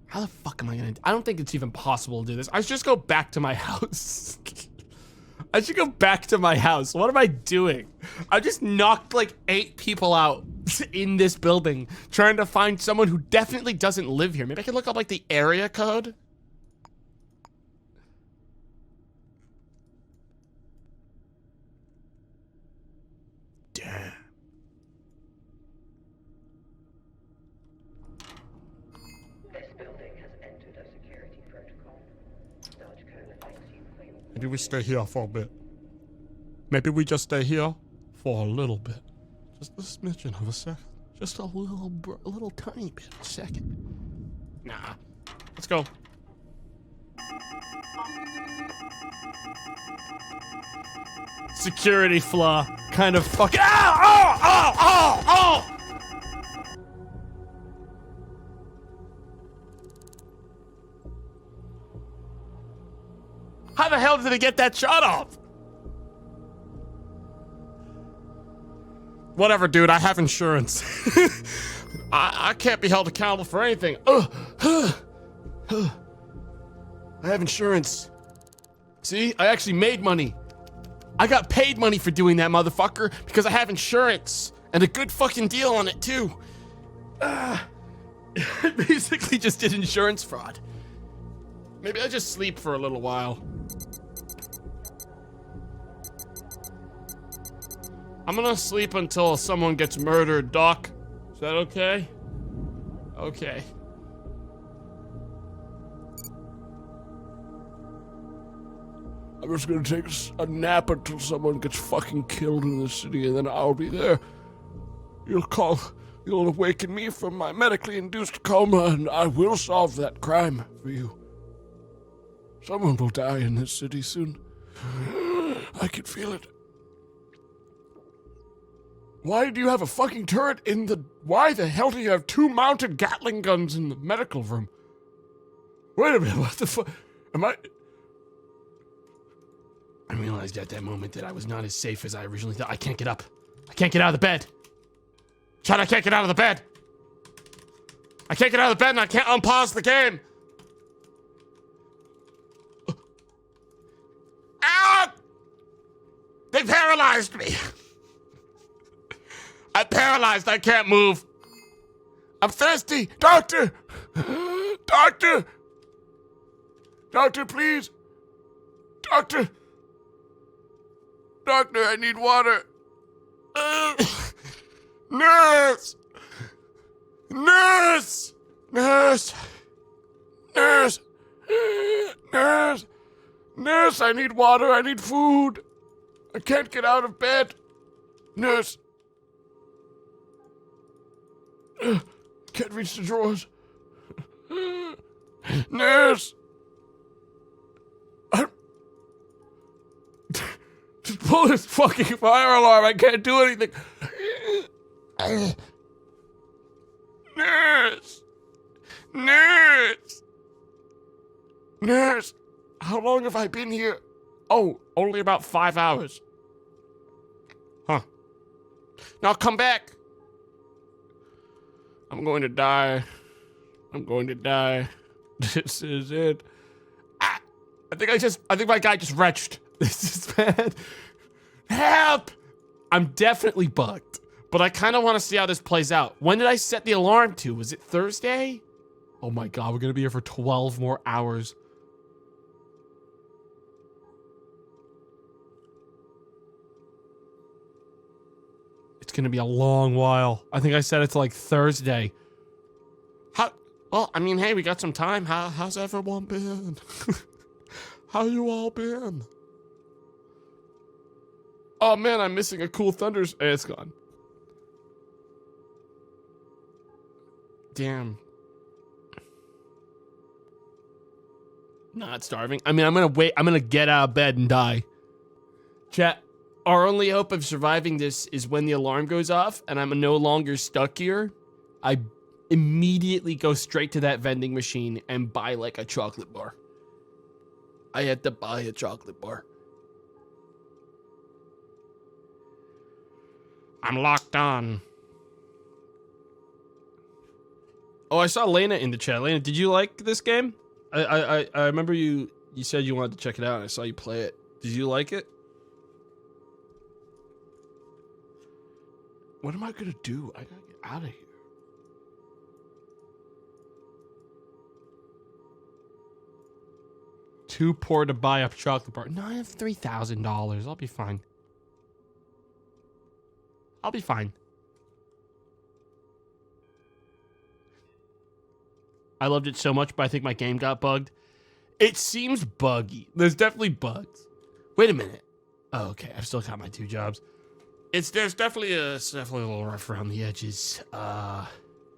How the fuck am I gonna? I don't think it's even possible to do this. I should just go back to my house. I should go back to my house. What am I doing? I just knocked like 8 people out in this building trying to find someone who definitely doesn't live here. Maybe I can look up like the area code. Damn. This building has entered a security protocol. Dodge code thanks you for your... Maybe we stay here for a bit. Maybe we just stay here for a little bit. Just a smidgen of a second. Just a little tiny bit of a second. Nah. Let's go. Security flaw. Kind of fucking. Ow! Oh! Oh! Oh! Oh! How the hell did it get that shot off? Whatever, dude. I have insurance. I can't be held accountable for anything. I have insurance. See, I actually made money. I got paid money for doing that, motherfucker, because I have insurance and a good fucking deal on it too. Basically just did insurance fraud. Maybe I just sleep for a little while. I'm gonna sleep until someone gets murdered, Doc. Is that okay? Okay. I'm just gonna take a nap until someone gets fucking killed in the city, and then I'll be there. You'll awaken me from my medically induced coma, and I will solve that crime for you. Someone will die in this city soon. I can feel it. Why do you have a fucking turret in the... Why the hell do you have 2 mounted Gatling guns in the medical room? Wait a minute, what the fuck? I realized at that moment that I was not as safe as I originally thought. I can't get up. I can't get out of the bed. Chad, I can't get out of the bed. I can't get out of the bed and I can't unpause the game. Ah! They paralyzed me. I'm paralyzed. I can't move. I'm thirsty. Doctor! Doctor! Doctor, please. Doctor! Doctor, I need water. Nurse! Nurse! Nurse! Nurse! Nurse! Nurse, I need water. I need food. I can't get out of bed. Nurse! Can't reach the drawers. Nurse! Just pull this fucking fire alarm. I can't do anything. Nurse! Nurse! Nurse! How long have I been here? Oh, only about 5 hours. Huh. Now come back. I'm going to die. I'm going to die. This is it. I think my guy just retched. This is bad. Help! I'm definitely bugged, but I kind of want to see how this plays out. When did I set the alarm to? Was it Thursday? Oh my God, we're going to be here for 12 more hours. It's going to be a long while. I think I set it to like Thursday. Well, I mean, hey, we got some time. How's everyone been? How you all been? Oh man, I'm missing a cool thunders. Hey, it's gone. Damn. Not starving. I mean, I'm gonna wait. I'm gonna get out of bed and die. Chat. Our only hope of surviving this is when the alarm goes off and I'm no longer stuck here. I immediately go straight to that vending machine and buy like a chocolate bar. I had to buy a chocolate bar. I'm locked on. Oh, I saw Lena in the chat. Lena, did you like this game? I remember you said you wanted to check it out and I saw you play it. Did you like it? What am I gonna do? I gotta get out of here. Too poor to buy a chocolate bar. No, I have $3,000. I'll be fine. I'll be fine. I loved it so much, but I think my game got bugged. It seems buggy. There's definitely bugs. Wait a minute. Oh, okay. I've still got my 2 jobs. There's definitely a little rough around the edges.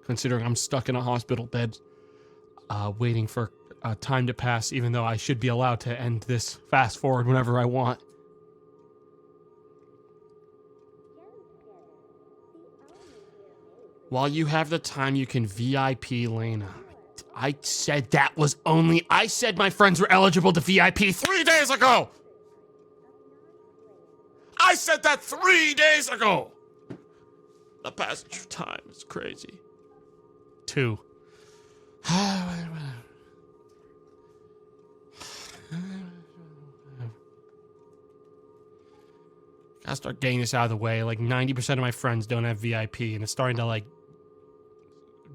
Considering I'm stuck in a hospital bed, waiting for time to pass, even though I should be allowed to end this fast forward whenever I want. While you have the time, you can VIP Lena. I said that was only... I said my friends were eligible to VIP 3 days ago! I said that 3 days ago! The passage of time is crazy. 2. I start getting this out of the way. Like 90% of my friends don't have VIP, and it's starting to like.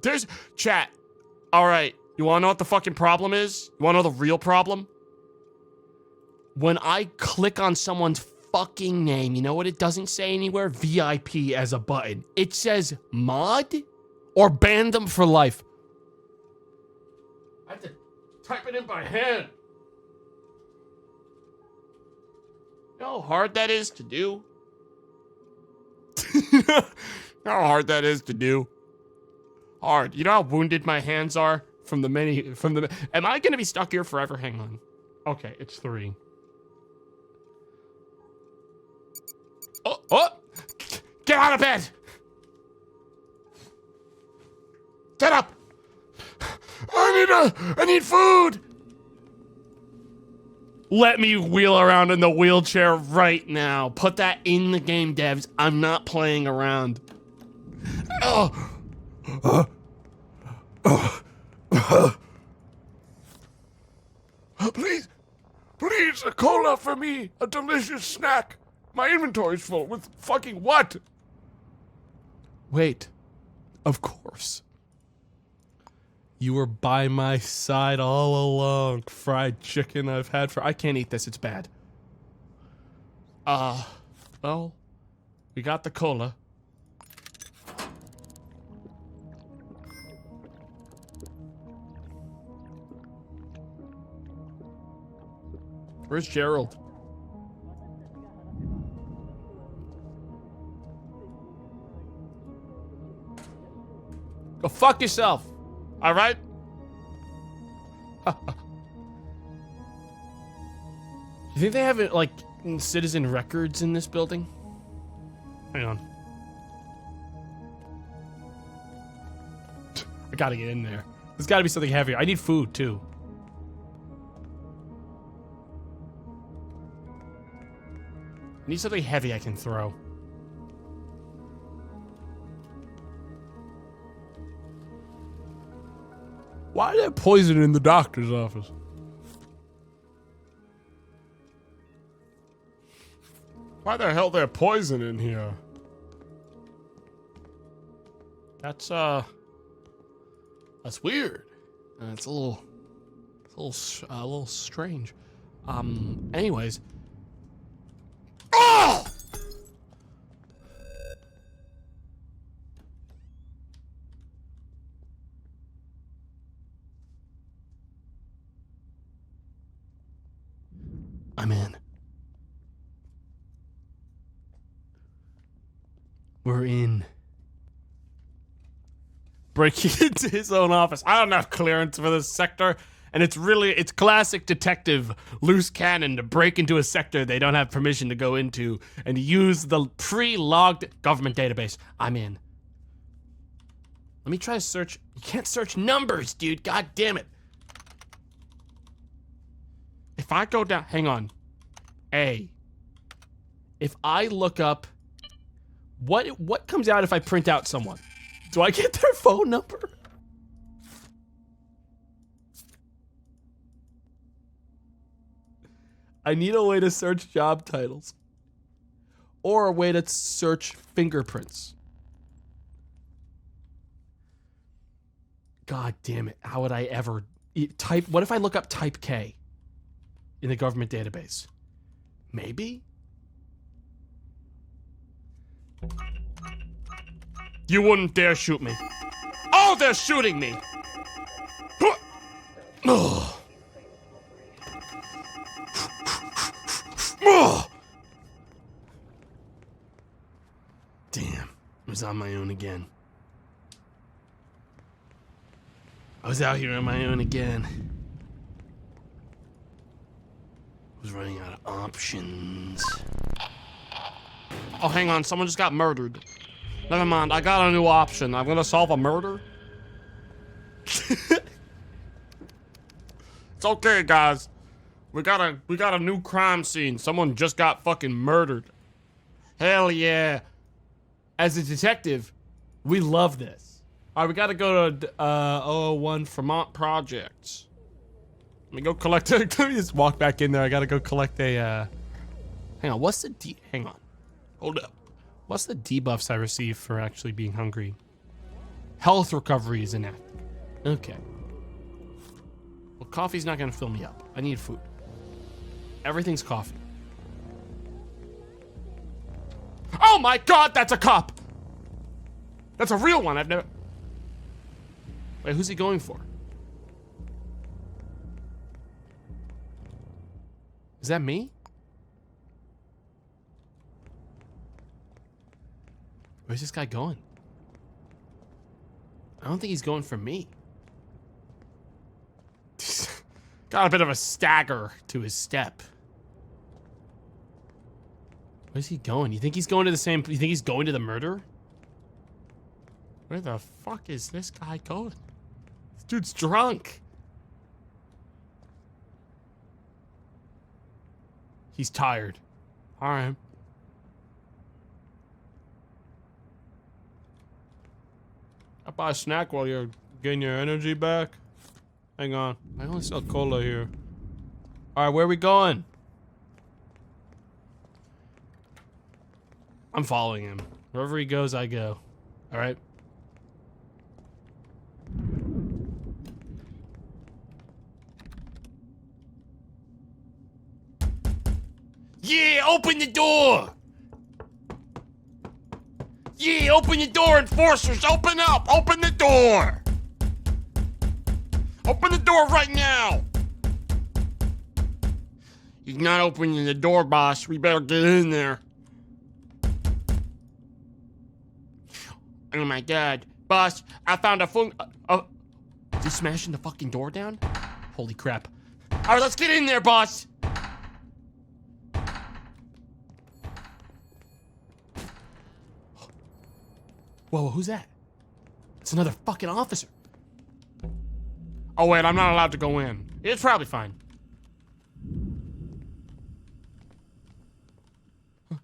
There's chat. All right, you want to know what the fucking problem is? You want to know the real problem? When I click on someone's fucking name, you know what it doesn't say anywhere? VIP as a button. It says mod or ban them for life. I have to type it in by hand. You know how hard that is to do? You know how hard that is to do? Hard. You know how wounded my hands are from the many, am I gonna be stuck here forever? Hang on. Okay, it's 3. Oh! Get out of bed! Get up! I need food! Let me wheel around in the wheelchair right now. Put that in the game, devs. I'm not playing around. Please, a cola for me. A delicious snack. My inventory's full with fucking what? Wait. Of course. You were by my side all along. Fried chicken I've had for... I can't eat this, it's bad. Well, we got the cola. Where's Gerald? Go fuck yourself. All right? You think they have like citizen records in this building? Hang on. I gotta get in there. There's gotta be something heavier. I need food too. I need something heavy I can throw. Why is there poison in the doctor's office? Why the hell there poison in here? That's weird. It's a little strange. Anyways. Oh! I'm in. We're in. Breaking into his own office. I don't have clearance for this sector, and it's classic detective loose cannon to break into a sector they don't have permission to go into and use the pre-logged government database. I'm in. Let me try to search. You can't search numbers, dude. God damn it. If I go down, hang on. If I look up, what comes out if I print out someone? Do I get their phone number? I need a way to search job titles. Or a way to search fingerprints. God damn it. How would I ever type? What if I look up type K in the government database? Maybe? You wouldn't dare shoot me. Oh, they're shooting me! Oh. Oh. Damn, I was on my own again. I was out here on my own again. I was running out of options. Oh, hang on, someone just got murdered. Never mind, I got a new option. I'm gonna solve a murder. It's okay, guys. We got a new crime scene. Someone just got fucking murdered. Hell yeah. As a detective, we love this. All right, we gotta go to 001 Vermont Projects. Let me go collect let me just walk back in there. I gotta go collect a, hang on, what's the hang on. Hold up. What's the debuffs I receive for actually being hungry? Health recovery is inactive. Okay. Well, coffee's not gonna fill me up. I need food. Everything's coffee. Oh my god, that's a cop! That's a real one, I've never... Wait, who's he going for? Is that me? Where's this guy going? I don't think he's going for me. Got a bit of a stagger to his step. Where's he going? You think he's going to the same... You think he's going to the murder? Where the fuck is this guy going? This dude's drunk. He's tired. Alright. I'll buy a snack while you're getting your energy back. Hang on. I only sell cola here. Alright, where are we going? I'm following him. Wherever he goes, I go. Alright? Yeah, open the door! Yeah, open the door, enforcers! Open up! Open the door! Open the door right now! He's not opening the door, boss. We better get in there. Oh my god. Boss, I found a phone... is he smashing the fucking door down? Holy crap. Alright, let's get in there, boss! Whoa, who's that? It's another fucking officer. Oh wait, I'm not allowed to go in. It's probably fine. Huh.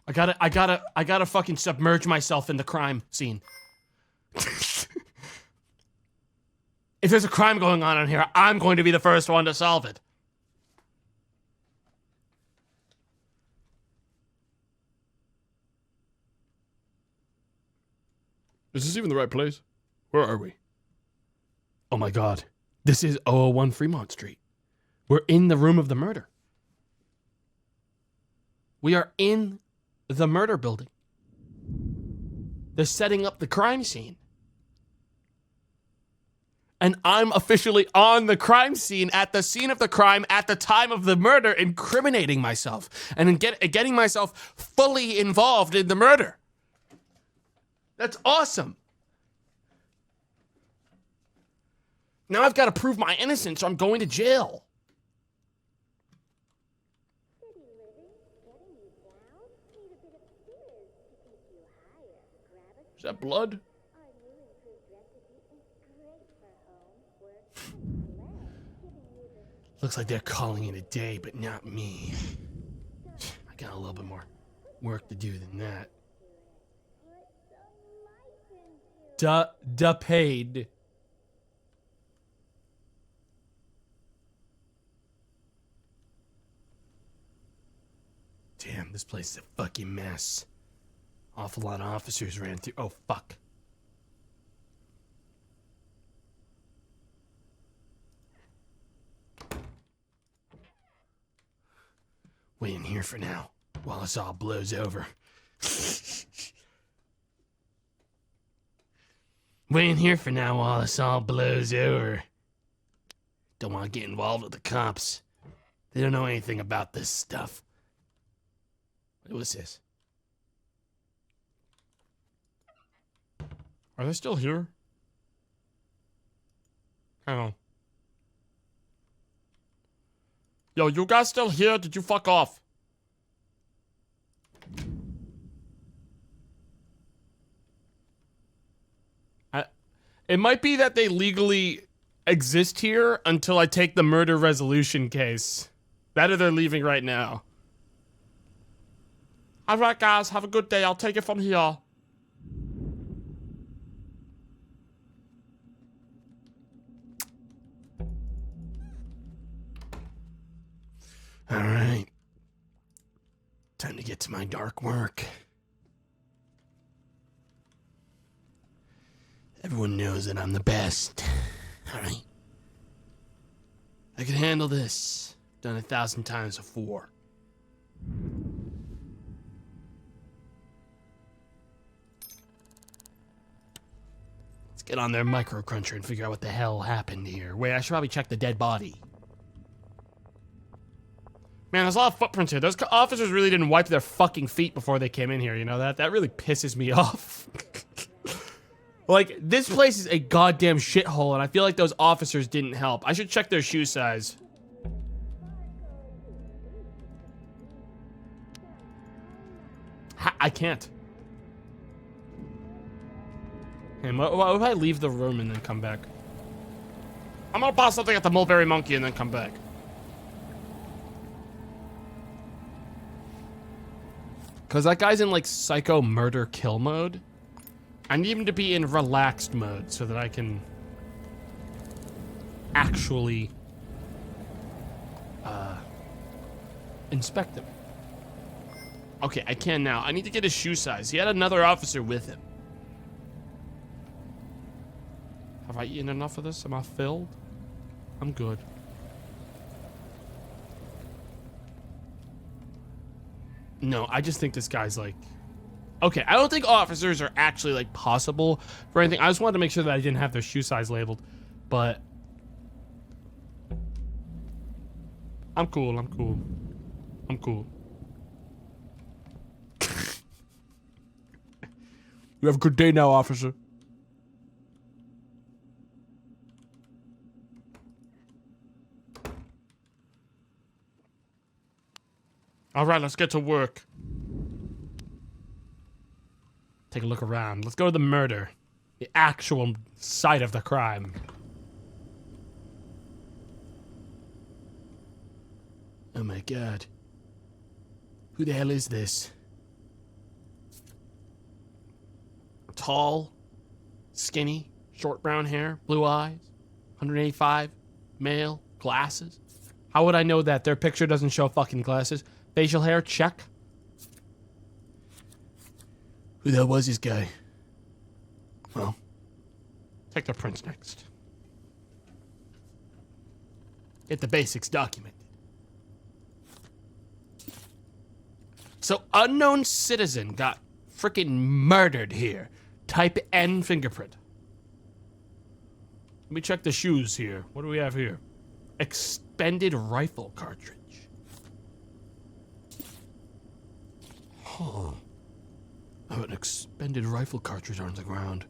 I gotta fucking submerge myself in the crime scene. If there's a crime going on in here, I'm going to be the first one to solve it. Is this even the right place? Where are we? Oh my god. This is 001 Fremont Street. We're in the room of the murder. We are in the murder building. They're setting up the crime scene. And I'm officially on the crime scene, at the scene of the crime, at the time of the murder, incriminating myself and getting myself fully involved in the murder. That's awesome. Now I've got to prove my innocence or I'm going to jail. Is that blood? Looks like they're calling it a day, but not me. I got a little bit more work to do than that. Paid. Damn, this place is a fucking mess. Awful lot of officers ran through. Oh, fuck. Wait in here for now, while this all blows over. Wait in here for now while this all blows over. Don't want to get involved with the cops. They don't know anything about this stuff. What's this? Are they still here? Hang on. Yo, you guys still here? Did you fuck off? It might be that they legally exist here until I take the murder resolution case. That or they're leaving right now. Alright guys, have a good day. I'll take it from here. It's my dark work. Everyone knows that I'm the best. Alright? I can handle this. Done 1,000 times before. Let's get on their micro cruncher and figure out what the hell happened here. Wait, I should probably check the dead body. Man, there's a lot of footprints here. Those officers really didn't wipe their fucking feet before they came in here, you know that? That really pisses me off. Like, this place is a goddamn shithole, and I feel like those officers didn't help. I should check their shoe size. I can't. And what if I leave the room and then come back? I'm gonna pass something at the mulberry monkey and then come back. Cause that guy's in like psycho murder kill mode. I need him to be in relaxed mode so that I can actually inspect him. Okay, I can now. I need to get his shoe size. He had another officer with him. Have I eaten enough of this? Am I filled? I'm good. No, I just think this guy's like... Okay, I don't think officers are actually like possible for anything. I just wanted to make sure that I didn't have their shoe size labeled. But... I'm cool, I'm cool. I'm cool. You have a good day now, officer. All right, let's get to work. Take a look around. Let's go to the murder. The actual site of the crime. Oh my god. Who the hell is this? Tall, skinny, short brown hair, blue eyes, 185, male, glasses. How would I know that? Their picture doesn't show fucking glasses. Facial hair, check. Who the hell was this guy? Well, take the prints next. Get the basics documented. So, unknown citizen got freaking murdered here. Type N fingerprint. Let me check the shoes here. What do we have here? Expended rifle cartridge. Huh. I have an expended rifle cartridge on the ground.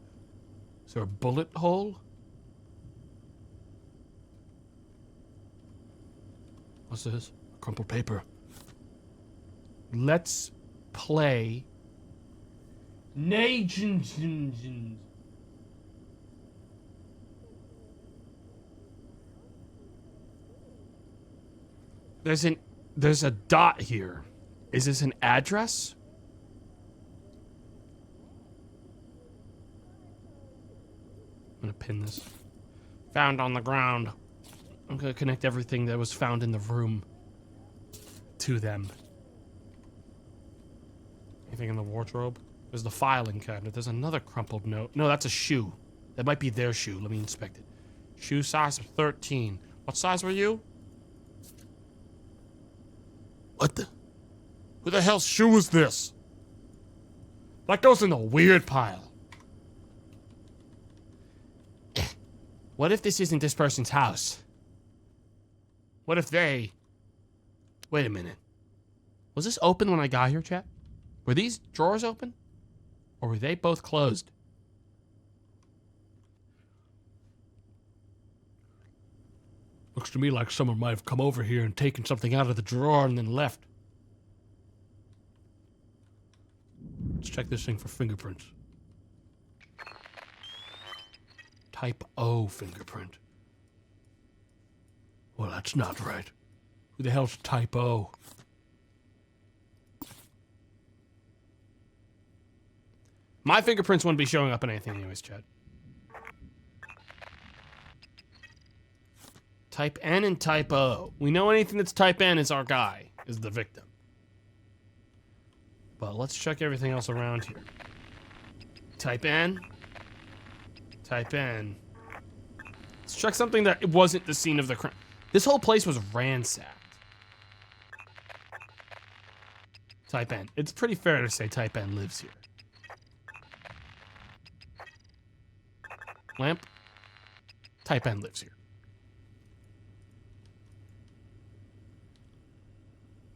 Is there a bullet hole? What's this? Crumpled paper. Let's play Nations. There's a dot here. Is this an address? I'm gonna pin this. Found on the ground. I'm gonna connect everything that was found in the room to them. Anything in the wardrobe? There's the filing cabinet. There's another crumpled note. No, that's a shoe. That might be their shoe. Let me inspect it. Shoe size of 13. What size were you? What the? Who the hell's shoe is this? That goes in the weird pile. What if this isn't this person's house? What if they... Wait a minute. Was this open when I got here, chat? Were these drawers open? Or were they both closed? Looks to me like someone might have come over here and taken something out of the drawer and then left. Let's check this thing for fingerprints. Type O fingerprint. Well, that's not right. Who the hell's type O? My fingerprints wouldn't be showing up in anything anyways, Chad. Type N and type O. We know anything that's type N is our guy, is the victim. But let's check everything else around here. Type N. Type N. Let's check something that wasn't the scene of the crime. This whole place was ransacked. Type N. It's pretty fair to say Type N lives here. Lamp. Type N lives here.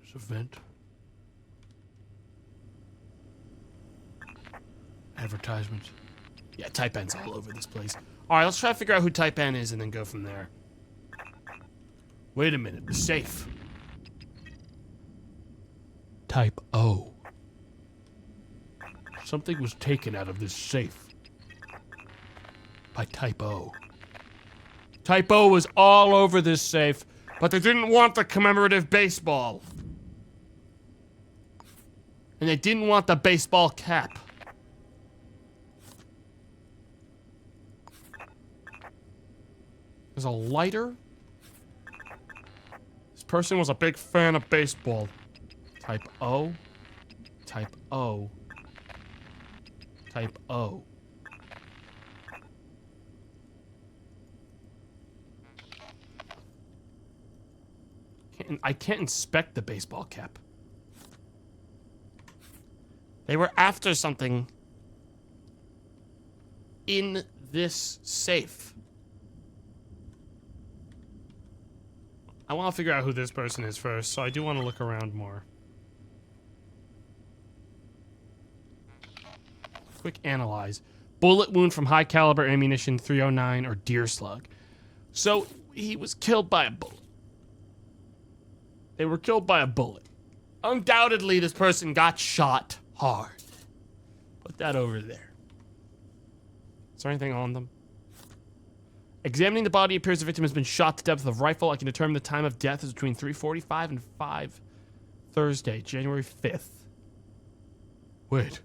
There's a vent. Advertisements. Yeah, Type N's all over this place. Alright, let's try to figure out who Type N is and then go from there. Wait a minute, the safe. Type O. Something was taken out of this safe. By Type O. Type O was all over this safe, but they didn't want the commemorative baseball. And they didn't want the baseball cap. There's a lighter. This person was a big fan of baseball. Type O. Type O. Type O. I can't inspect the baseball cap. They were after something in this safe. I want to figure out who this person is first, so I do want to look around more. Quick analyze. Bullet wound from high caliber ammunition 309 or deer slug. So he was killed by a bullet. They were killed by a bullet. Undoubtedly, this person got shot hard. Put that over there. Is there anything on them? Examining the body, appears the victim has been shot to death with a rifle. I can determine the time of death is between 3:45 and 5 Thursday, January 5th. Wait.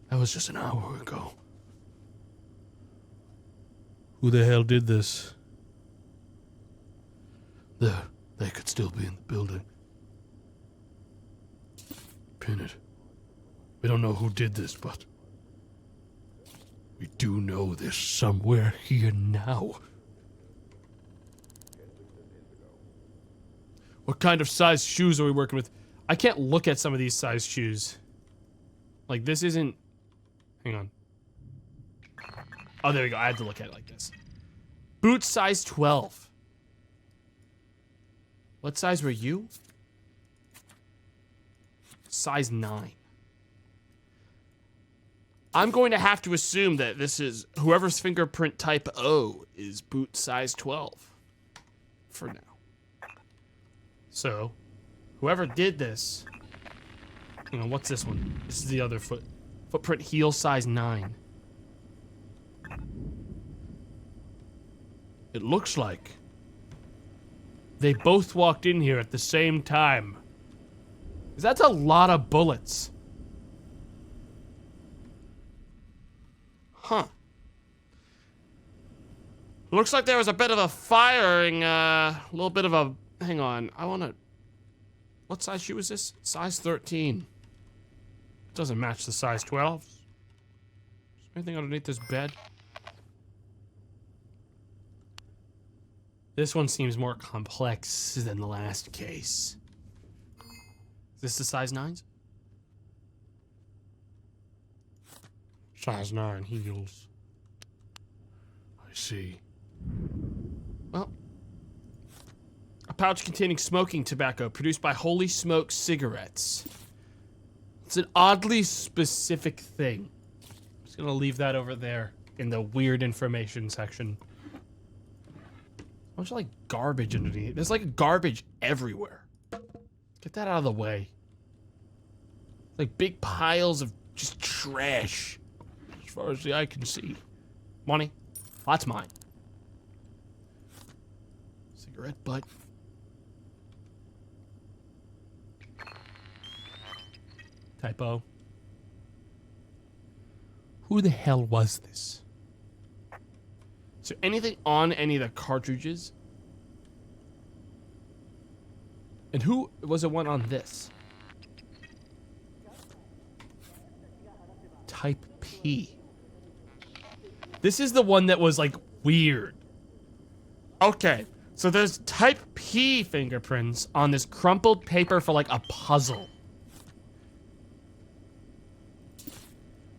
That was just an hour ago. Who the hell did this? There, they could still be in the building. Pin it. We don't know who did this, but we do know there's somewhere here now. What kind of size shoes are we working with? I can't look at some of these size shoes. Like, this isn't... Hang on. Oh, there we go. I had to look at it like this. Boot size 12. What size were you? Size 9. I'm going to have to assume that this is whoever's fingerprint type O is boot size 12 for now. So, whoever did this, hang on, what's this one? This is the other footprint heel size 9. It looks like they both walked in here at the same time. 'Cause that's a lot of bullets. Huh. Looks like there was a bit of a firing, a little bit of a... Hang on, I wanna... What size shoe is this? Size 13. It doesn't match the size 12. Is there anything underneath this bed? This one seems more complex than the last case. Is this the size 9s? Size 9 heels. I see. Well, a pouch containing smoking tobacco produced by Holy Smoke Cigarettes. It's an oddly specific thing. I'm just gonna leave that over there in the weird information section. A bunch of like garbage underneath. There's like garbage everywhere. Get that out of the way. Like big piles of just trash. As far as the eye can see. Money. That's mine. Cigarette butt. Typo. Who the hell was this? Is there anything on any of the cartridges? And who was the one on this? type P. This is the one that was, like, weird. Okay, so there's type P fingerprints on this crumpled paper for, like, a puzzle.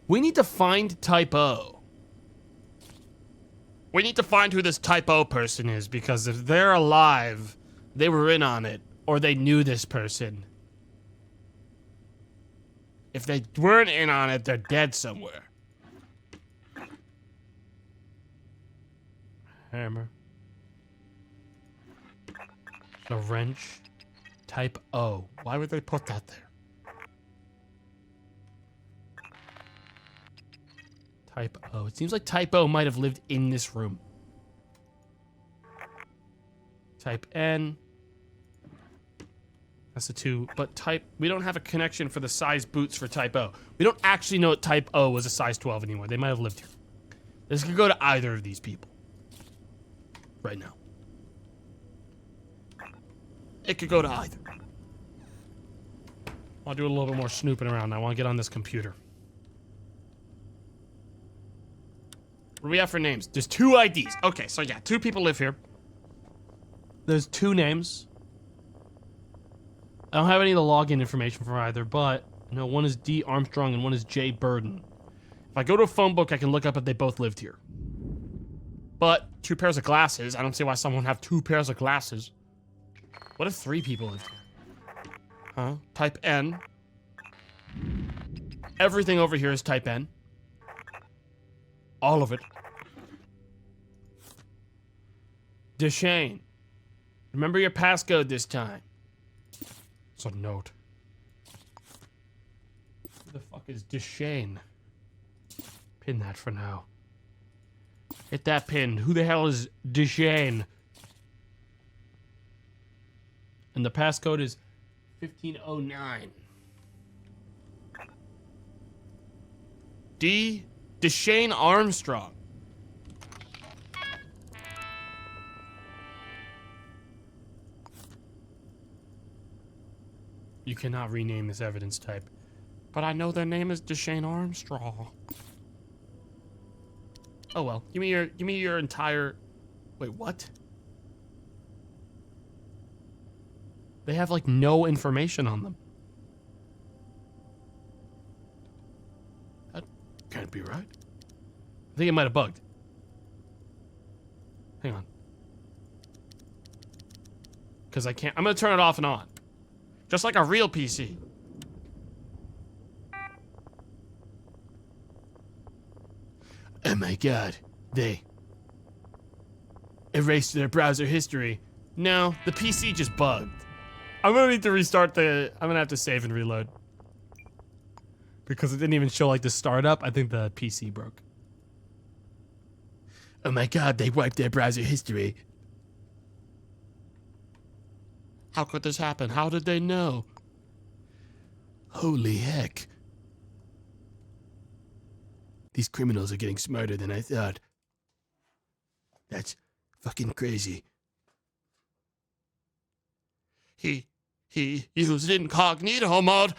We need to find type O. We need to find who this type O person is, because if they're alive, they were in on it, or they knew this person. If they weren't in on it, they're dead somewhere. Hammer. A wrench. Type O. Why would they put that there? Type O. It seems like Type O might have lived in this room. Type N. That's a 2. But we don't have a connection for the size boots for Type O. We don't actually know that Type O was a size 12 anymore. They might have lived here. This could go to either of these people. Right now. It could go to either. I'll do a little bit more snooping around. I want to get on this computer. What do we have for names? There's 2 IDs. Okay, so yeah, 2 people live here. There's 2 names. I don't have any of the login information for either, but no, one is D. Armstrong and one is J. Burden. If I go to a phone book, I can look up if they both lived here. But 2 pairs of glasses. I don't see why someone would have 2 pairs of glasses. What if 3 people lived here? Huh? Type N. Everything over here is type N. All of it. Deshane. Remember your passcode this time. It's a note. Who the fuck is Deshane? Pin that for now. Hit that pin. Who the hell is Deshane? And the passcode is 1509. Deshane Armstrong. You cannot rename this evidence type. But I know their name is Deshane Armstrong. Oh well. Give me your entire... Wait, what? They have, like, no information on them. That can't be right. I think it might have bugged. Hang on. Because I can't... I'm going to turn it off and on. Just like a real PC. Oh my god. They erased their browser history. No, the PC just bugged. I'm gonna need to restart I'm gonna have to save and reload. Because it didn't even show like the startup. I think the PC broke. Oh my god, they wiped their browser history. How could this happen? How did they know? Holy heck. These criminals are getting smarter than I thought. That's fucking crazy. He used incognito mode.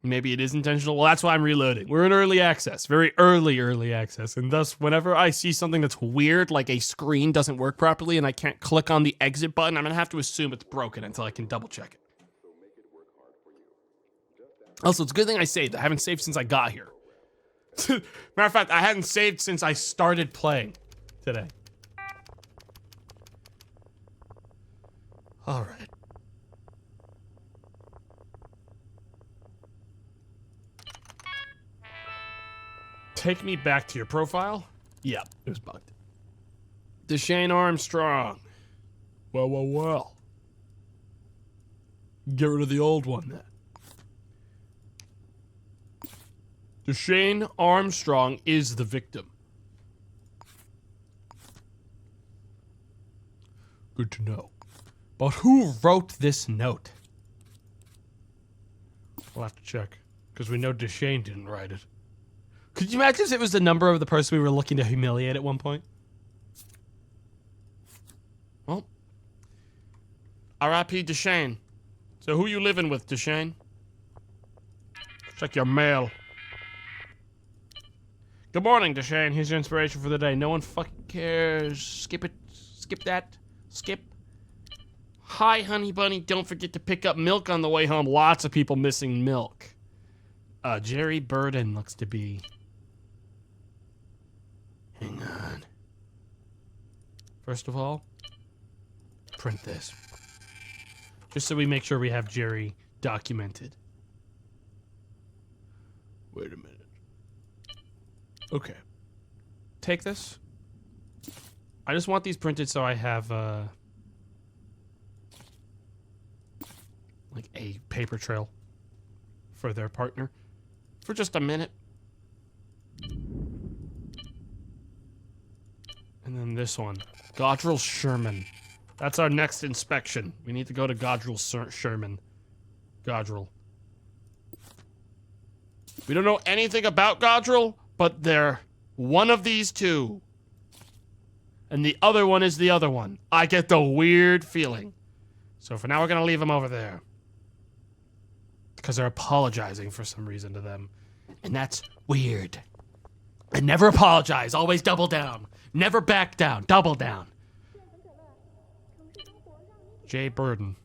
Maybe it is intentional. Well, that's why I'm reloading. We're in early access, very early access. And thus, whenever I see something that's weird, like a screen doesn't work properly and I can't click on the exit button, I'm going to have to assume it's broken until I can double check it. Also, it's a good thing I saved. I haven't saved since I got here. Matter of fact, I hadn't saved since I started playing today. All right. Take me back to your profile. Yeah, it was bugged. Deshane Armstrong. Well. Get rid of the old one then. Deshane Armstrong is the victim. Good to know. But who wrote this note? We'll have to check. Because we know Deshane didn't write it. Could you imagine if it was the number of the person we were looking to humiliate at one point? Well. R.I.P. Deshane. So who you living with, Deshane? Check your mail. Good morning, Deshane. Here's your inspiration for the day. No one fucking cares. Skip it. Skip that. Skip. Hi, honey bunny. Don't forget to pick up milk on the way home. Lots of people missing milk. Jerry Burden looks to be... Hang on. First of all, print this. Just so we make sure we have Jerry documented. Wait a minute. Okay. Take this. I just want these printed so I have, like a paper trail for their partner. For just a minute. And then this one. Godril Sherman. That's our next inspection. We need to go to Godril Sherman. Godril. We don't know anything about Godril, but they're one of these two. And the other one is the other one. I get the weird feeling. So for now, we're going to leave them over there. Because they're apologizing for some reason to them. And that's weird. And never apologize. Always double down. Never back down. Double down. Jay Burden.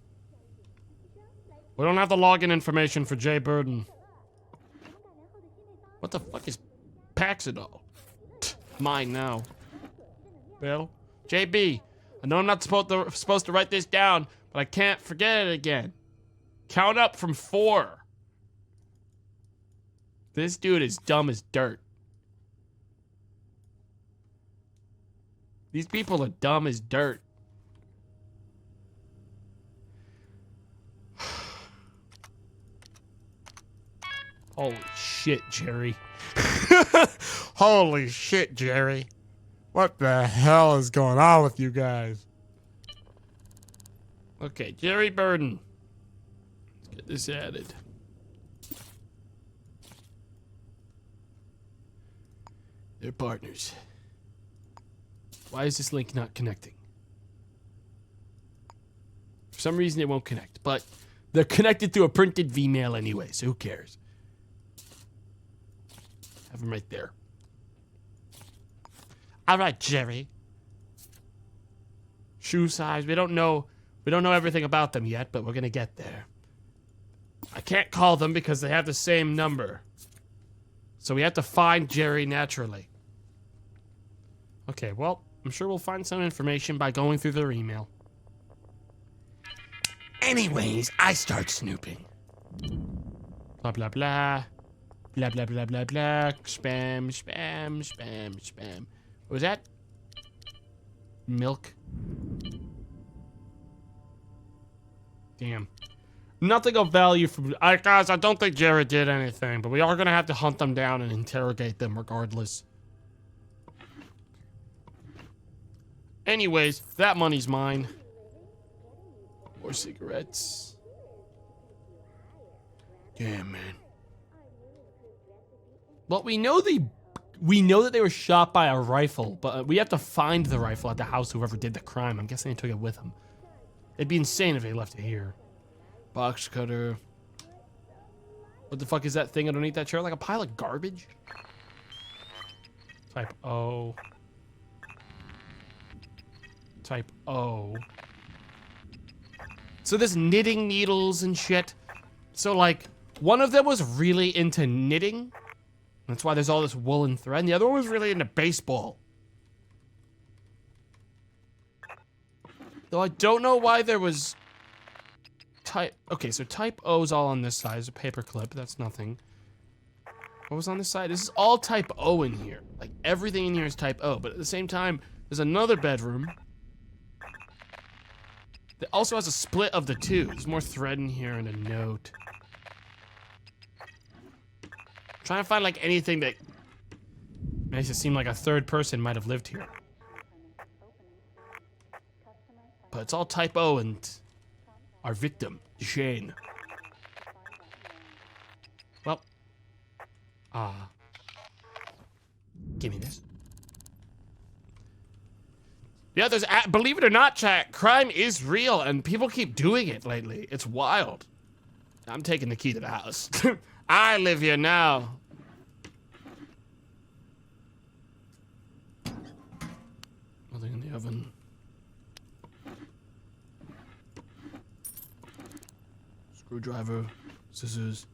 We don't have the login information for Jay Burden. What the fuck is Paxidol? Mine now. Bill? JB. I know I'm not supposed to write this down, but I can't forget it again. Count up from 4. This dude is dumb as dirt. These people are dumb as dirt. Holy shit, Jerry. Holy shit, Jerry. What the hell is going on with you guys? Okay, Jerry Burden. Let's get this added. They're partners. Why is this link not connecting? For some reason it won't connect, but they're connected to a printed Vmail anyway, so who cares? Have them right there. All right, Jerry. Shoe size. We don't know everything about them yet, but we're gonna get there. I can't call them because they have the same number. So we have to find Jerry naturally. Okay, well, I'm sure we'll find some information by going through their email. Anyways, I start snooping. Blah, blah, blah. Blah, blah, blah, blah, blah. Spam, spam, spam, spam. What was that? Milk. Damn. Nothing of value from... guys, I don't think Jared did anything, but we are going to have to hunt them down and interrogate them regardless. Anyways, that money's mine. More cigarettes. Damn, man. Well, we know that they were shot by a rifle, but we have to find the rifle at the house, whoever did the crime. I'm guessing they took it with them. It'd be insane if they left it here. Box cutter. What the fuck is that thing underneath that chair? Like a pile of garbage? Type O. Type O. So there's knitting needles and shit. So like, one of them was really into knitting. That's why there's all this woolen thread. And the other one was really into baseball. Though I don't know why there was type... Okay, so type O is all on this side. There's a paper clip. That's nothing. What was on this side? This is all type O in here. Like, everything in here is type O. But at the same time, there's another bedroom that also has a split of the two. There's more thread in here and a note. Trying to find, like, anything that makes it seem like a third person might have lived here. But it's all type O and our victim, Shane. Well. Give me this. Yeah, believe it or not, chat, crime is real and people keep doing it lately. It's wild. I'm taking the key to the house. I live here now. Nothing in the oven. Screwdriver, scissors,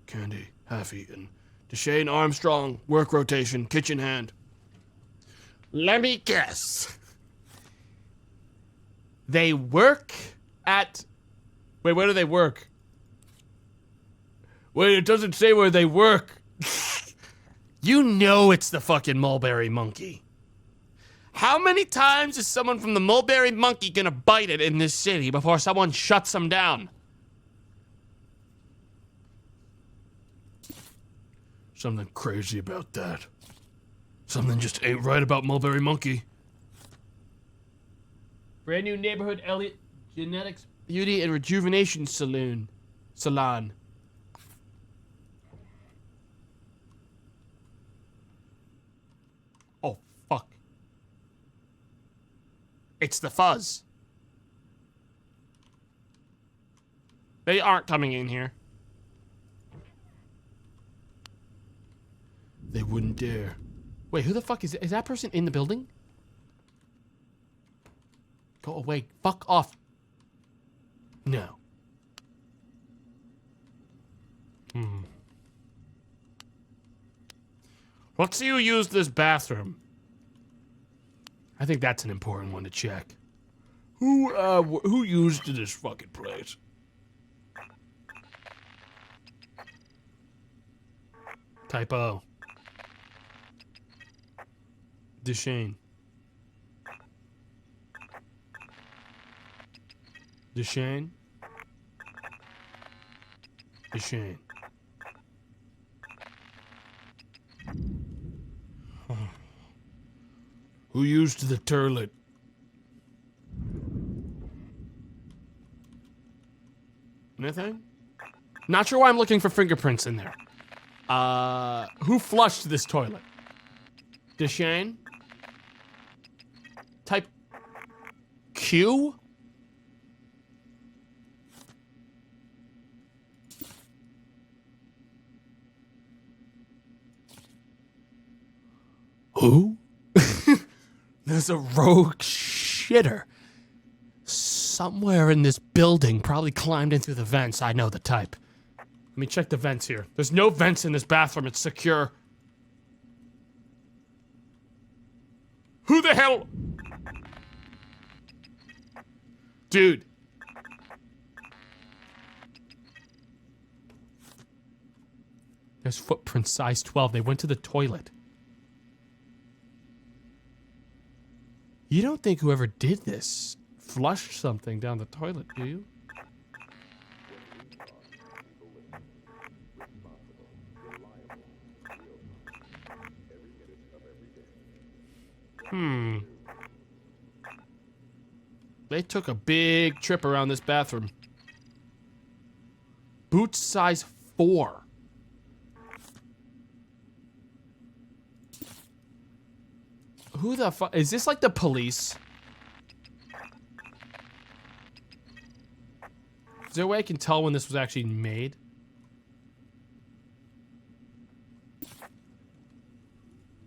candy, half-eaten. DeShane Armstrong, work rotation, kitchen hand. Let me guess. They work at... Wait, where do they work? Wait, it doesn't say where they work. You know it's the fucking Mulberry Monkey. How many times is someone from the Mulberry Monkey gonna bite it in this city before someone shuts them down? Something crazy about that. Something just ain't right about Mulberry Monkey. Brand new neighborhood Elliot Genetics Beauty and Rejuvenation Salon. Oh, fuck. It's the fuzz. They aren't coming in here. They wouldn't dare. Wait, who the fuck is that person in the building? Go away. Fuck off. No. Let's see who used this bathroom. I think that's an important one to check. Who used this fucking place? Typo. DeShane. DeShane. DeShane. Who used the toilet? Anything? Not sure why I'm looking for fingerprints in there. Who flushed this toilet? DeShane? Type Q? Who? There's a rogue shitter. Somewhere in this building, probably climbed in through the vents. I know the type. Let me check the vents here. There's no vents in this bathroom. It's secure. Who the hell? Dude. There's footprints size 12. They went to the toilet. You don't think whoever did this flushed something down the toilet, do you? They took a big trip around this bathroom. Boots size 4. Who the fuck? Is this like the police? Is there a way I can tell when this was actually made?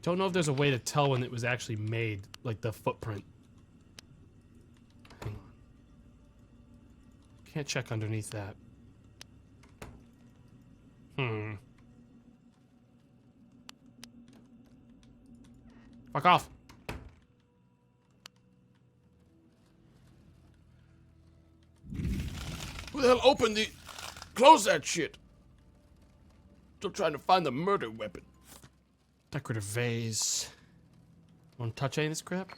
Don't know if there's a way to tell when it was actually made, like the footprint. Hang on. Can't check underneath that. Fuck off. Who the hell opened the... Close that shit. Still trying to find the murder weapon. Decorative vase. Wanna touch any of this crap?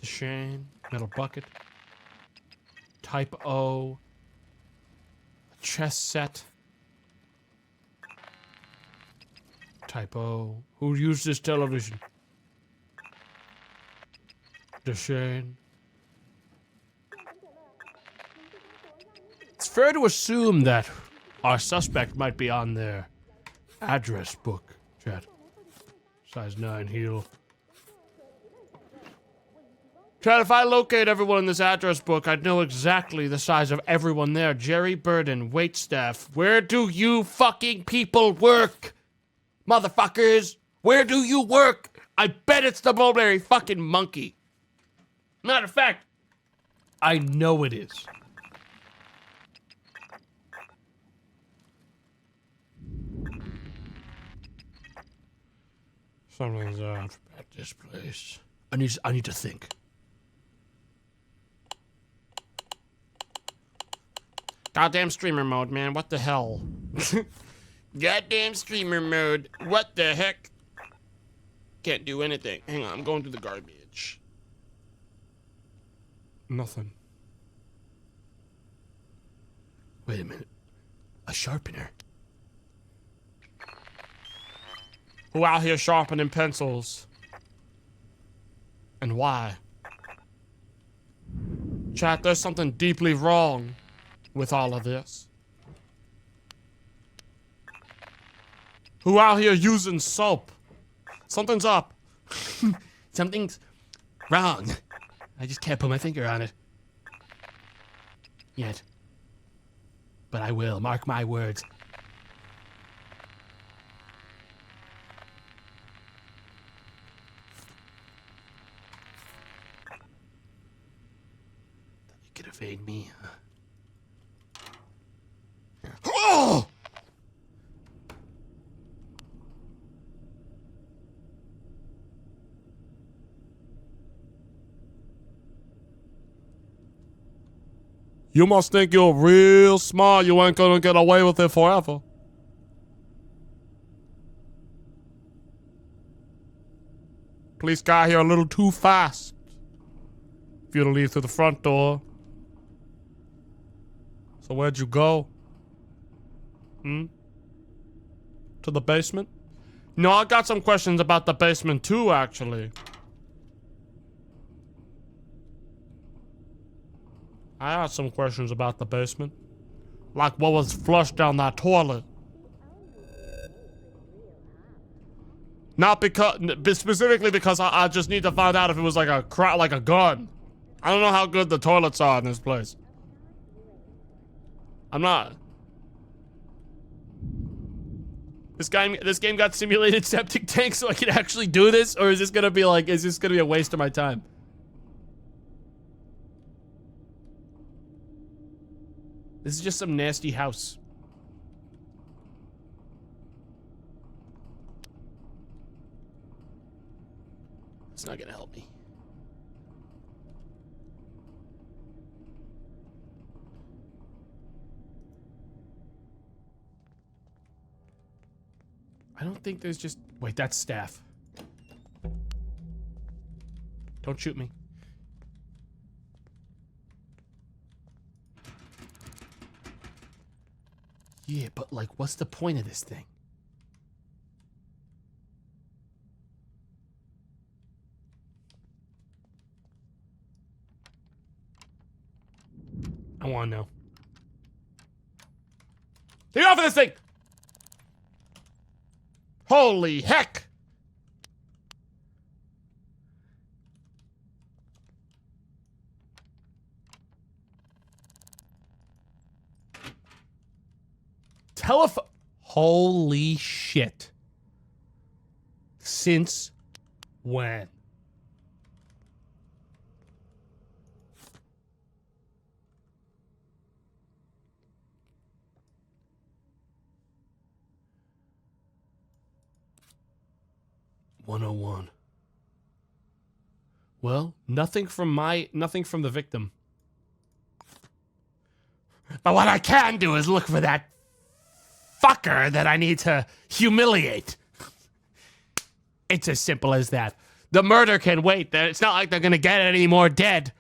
DeShane. Metal bucket. Type O. A chess set. Type O. Who used this television? DeShane. It's fair to assume that our suspect might be on their address book, chat. Size 9 heel. Chad, if I locate everyone in this address book, I'd know exactly the size of everyone there. Jerry Burden, waitstaff. Where do you fucking people work? Motherfuckers, where do you work? I bet it's the Mulberry fucking Monkey. Matter of fact, I know it is. Something's off at this place. I need to think. Goddamn streamer mode, man. What the hell? Goddamn streamer mode. What the heck? Can't do anything. Hang on, I'm going through the garbage. Nothing. Wait a minute. A sharpener. Who out here sharpening pencils? And why? Chat, there's something deeply wrong with all of this. Who out here using soap? Something's up. Something's wrong. I just can't put my finger on it. Yet. But I will, mark my words. Thought you could evade me, huh? Oh! You must think you're real smart. You ain't gonna get away with it forever. Police got here a little too fast. For you to leave through the front door. So where'd you go? To the basement? No, I got some questions about the basement too, actually. I had some questions about the basement. Like what was flushed down that toilet. Not because, specifically because I just need to find out if it was like a gun. I don't know how good the toilets are in this place. I'm not. This game got simulated septic tanks so I can actually do this? Or is this gonna be like, is this gonna be a waste of my time? This is just some nasty house. It's not gonna help me. I don't think there's just... Wait, that's staff. Don't shoot me. Yeah, but like, what's the point of this thing? I want to know. Get off of this thing! Holy heck! Telephone. Holy shit. Since when? "101. Well, nothing from the victim. But what I can do is look for that fucker that I need to humiliate. It's as simple as that. The murder can wait. It's not like they're gonna get any more dead.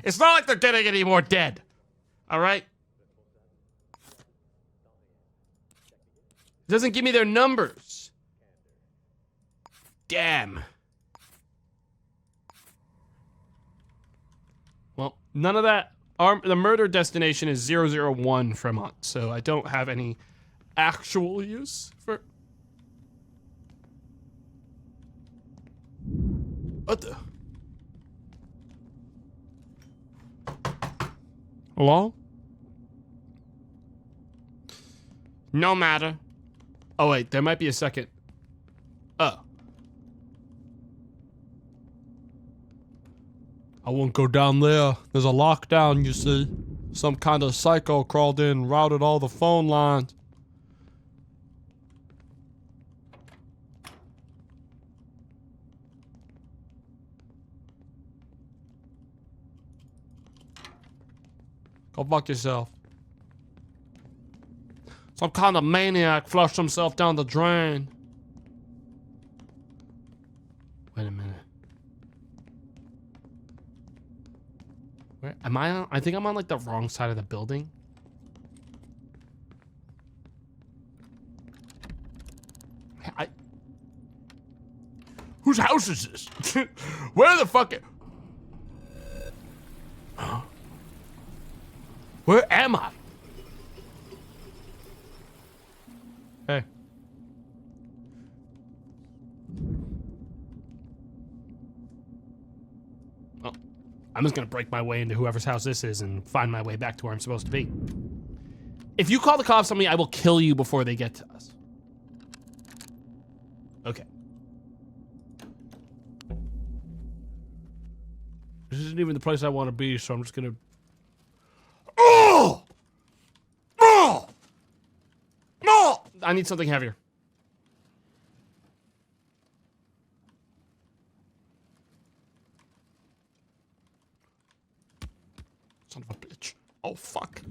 It's not like they're getting any more dead. All right? It doesn't give me their numbers. Damn. Well, none of that. The murder destination is 001 Fremont, so I don't have any actual use for... What the? Hello? No matter. Oh wait, there might be a second. Oh. I won't go down there. There's a lockdown, you see. Some kind of psycho crawled in and routed all the phone lines. Go fuck yourself. Some kind of maniac flushed himself down the drain. Wait a minute. Where am I on? I think I'm on like the wrong side of the building. Whose house is this? Where the fuck? Huh? Where am I? Hey. Oh, I'm just gonna break my way into whoever's house this is and find my way back to where I'm supposed to be. If you call the cops on me, I will kill you before they get to us. Okay. This isn't even the place I want to be, so I'm just gonna... Oh! Oh! Oh! I need something heavier. Son of a bitch. Oh, fuck.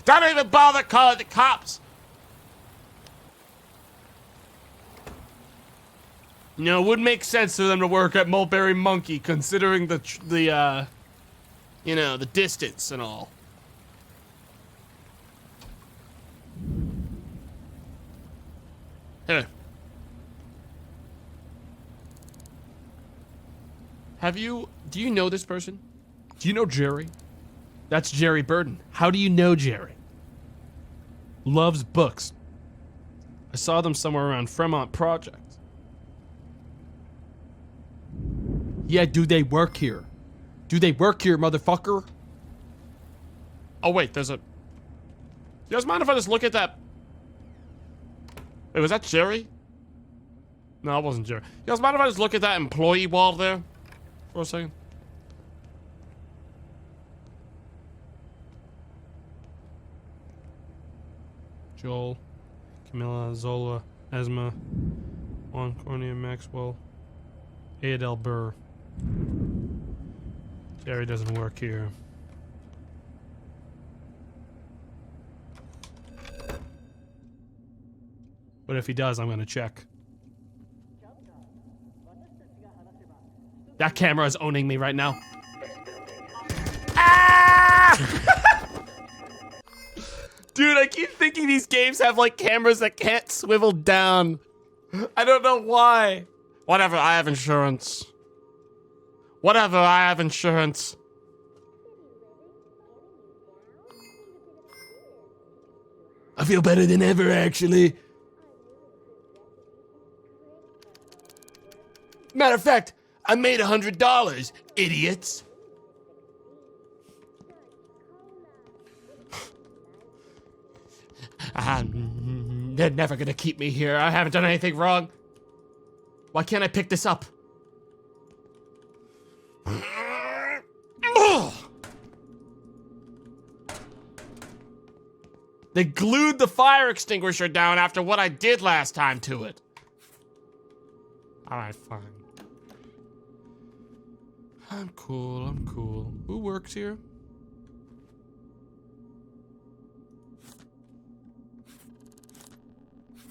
Don't even bother calling the cops. You know, it would make sense for them to work at Mulberry Monkey, considering the you know, the distance and all. Here. Do you know this person? Do you know Jerry? That's Jerry Burden. How do you know Jerry? Loves books. I saw them somewhere around Fremont Project. Yeah, do they work here? Do they work here, motherfucker? Oh, wait, there's a... You guys mind if I just look at that? Wait, was that Jerry? No, it wasn't Jerry. You guys mind if I just look at that employee wall there? For a second. Joel, Camilla, Zola, Esma, Juan Cornea, Maxwell, Adel Burr. Jerry doesn't work here. But if he does, I'm gonna check. That camera is owning me right now. Ah! Dude, I keep thinking these games have like cameras that can't swivel down. I don't know why. Whatever, I have insurance. Whatever, I have insurance. I feel better than ever, actually. Matter of fact, I made $100, idiots. They're never gonna keep me here. I haven't done anything wrong. Why can't I pick this up? They glued the fire extinguisher down after what I did last time to it. Alright, fine. I'm cool, I'm cool. Who works here?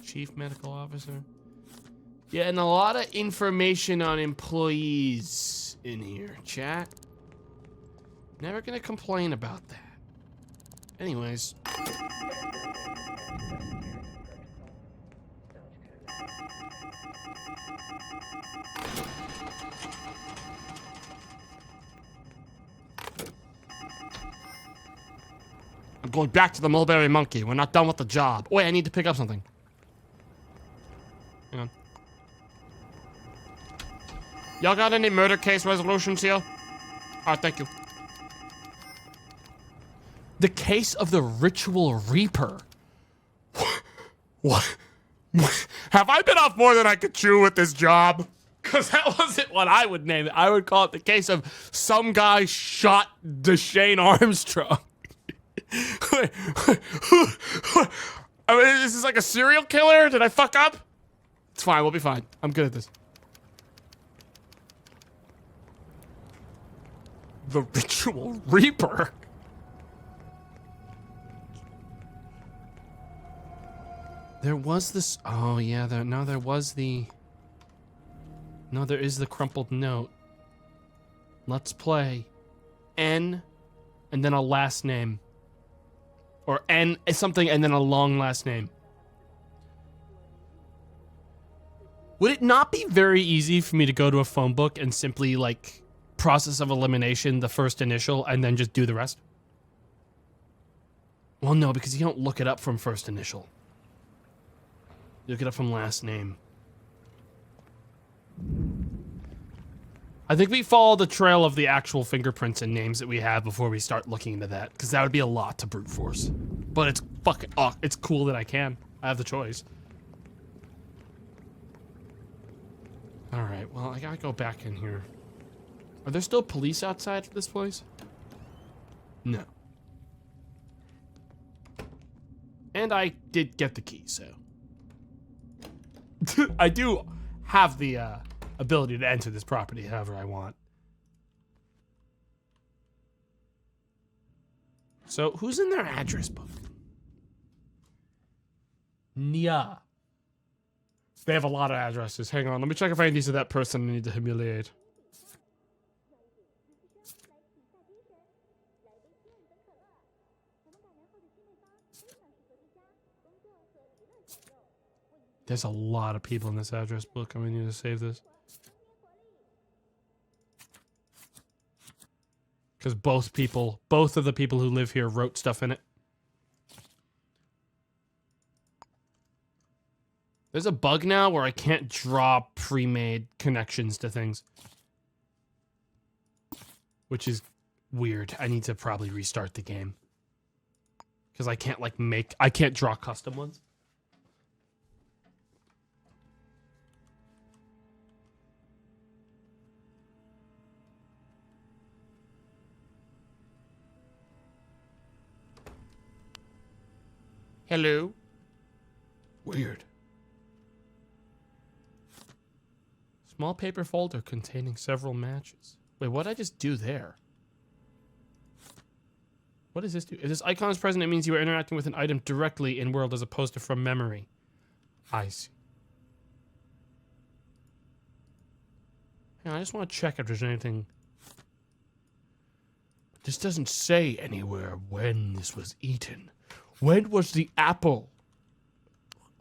Chief Medical Officer. Yeah, and a lot of information on employees in here, chat. Never gonna complain about that. Anyways. going back to the mulberry monkey. We're not done with the job. Wait, I need to pick up something. Hang on. Y'all got any murder case resolutions here? Alright, thank you. The case of the Ritual Reaper. What? Have I been off more than I could chew with this job? Because that wasn't what I would name it. I would call it the case of some guy shot Deshane Armstrong. I mean, is this like a serial killer? Did I fuck up? It's fine, we'll be fine. I'm good at this. The Ritual Reaper? There was this, oh yeah, there was the, no, there is the crumpled note. Let's play N and then a last name. Or N something and then a long last name. Would it not be very easy for me to go to a phone book and simply like process of elimination, the first initial, and then just do the rest? Well, no, because you don't look it up from first initial. You look it up from last name. I think we follow the trail of the actual fingerprints and names that we have before we start looking into that, because that would be a lot to brute force. But it's fucking, oh, it's cool that I can. I have the choice. Alright, well, I gotta go back in here. Are there still police outside this place? No. And I did get the key, so. I do have the ability to enter this property however I want. So, who's in their address book? Nia. They have a lot of addresses. Hang on, let me check if I need to that person I need to humiliate. There's a lot of people in this address book. I'm gonna need to save this. Because both of the people who live here wrote stuff in it. There's a bug now where I can't draw pre-made connections to things. Which is weird. I need to probably restart the game. Because I can't like I can't draw custom ones. Hello? Weird. Small paper folder containing several matches. Wait, what did I just do there? What does this do? If this icon is present, it means you are interacting with an item directly in world as opposed to from memory. I see. Yeah, I just want to check if there's anything. This doesn't say anywhere when this was eaten. When was the apple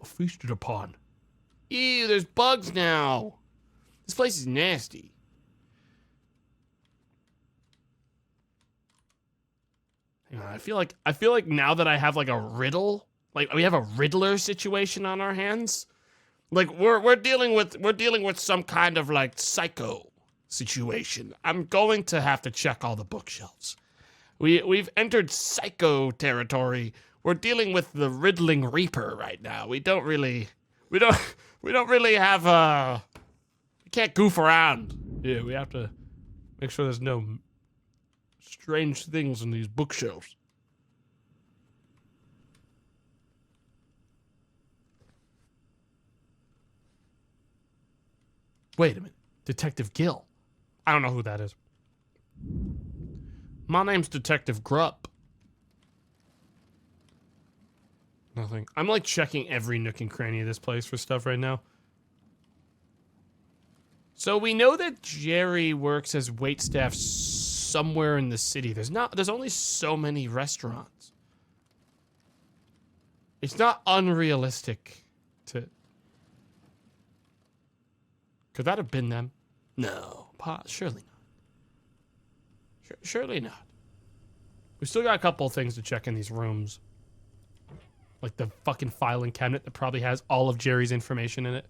feasted upon? Ew, there's bugs now. This place is nasty. Hang on, I feel like now that I have like a riddle, like we have a Riddler situation on our hands. Like we're dealing with some kind of like psycho situation. I'm going to have to check all the bookshelves. We've entered psycho territory. We're dealing with the Riddling Reaper right now. We don't really have we can't goof around. Yeah, we have to make sure there's no strange things in these bookshelves. Wait a minute. Detective Gill. I don't know who that is. My name's Detective Grupp. Nothing. I'm like checking every nook and cranny of this place for stuff right now. So we know that Jerry works as waitstaff somewhere in the city. There's only so many restaurants. It's not unrealistic to... Could that have been them? No, surely not. Surely not. We still got a couple of things to check in these rooms. Like the fucking filing cabinet that probably has all of Jerry's information in it.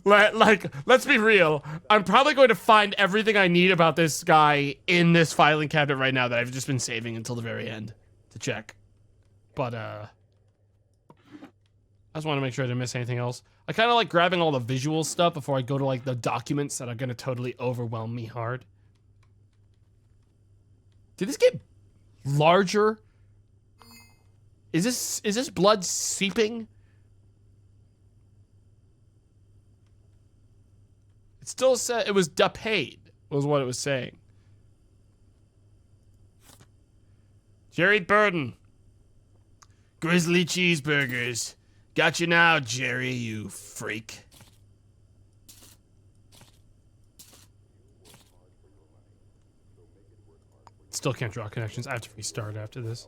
Like, let's be real. I'm probably going to find everything I need about this guy in this filing cabinet right now that I've just been saving until the very end to check. But, I just want to make sure I didn't miss anything else. I kind of like grabbing all the visual stuff before I go to, like, the documents that are going to totally overwhelm me hard. Did this get larger? Is this blood seeping? It still said it was depaid, was what it was saying. Jerry Burden. Grizzly cheeseburgers. Got you now, Jerry, you freak. Still can't draw connections. I have to restart after this.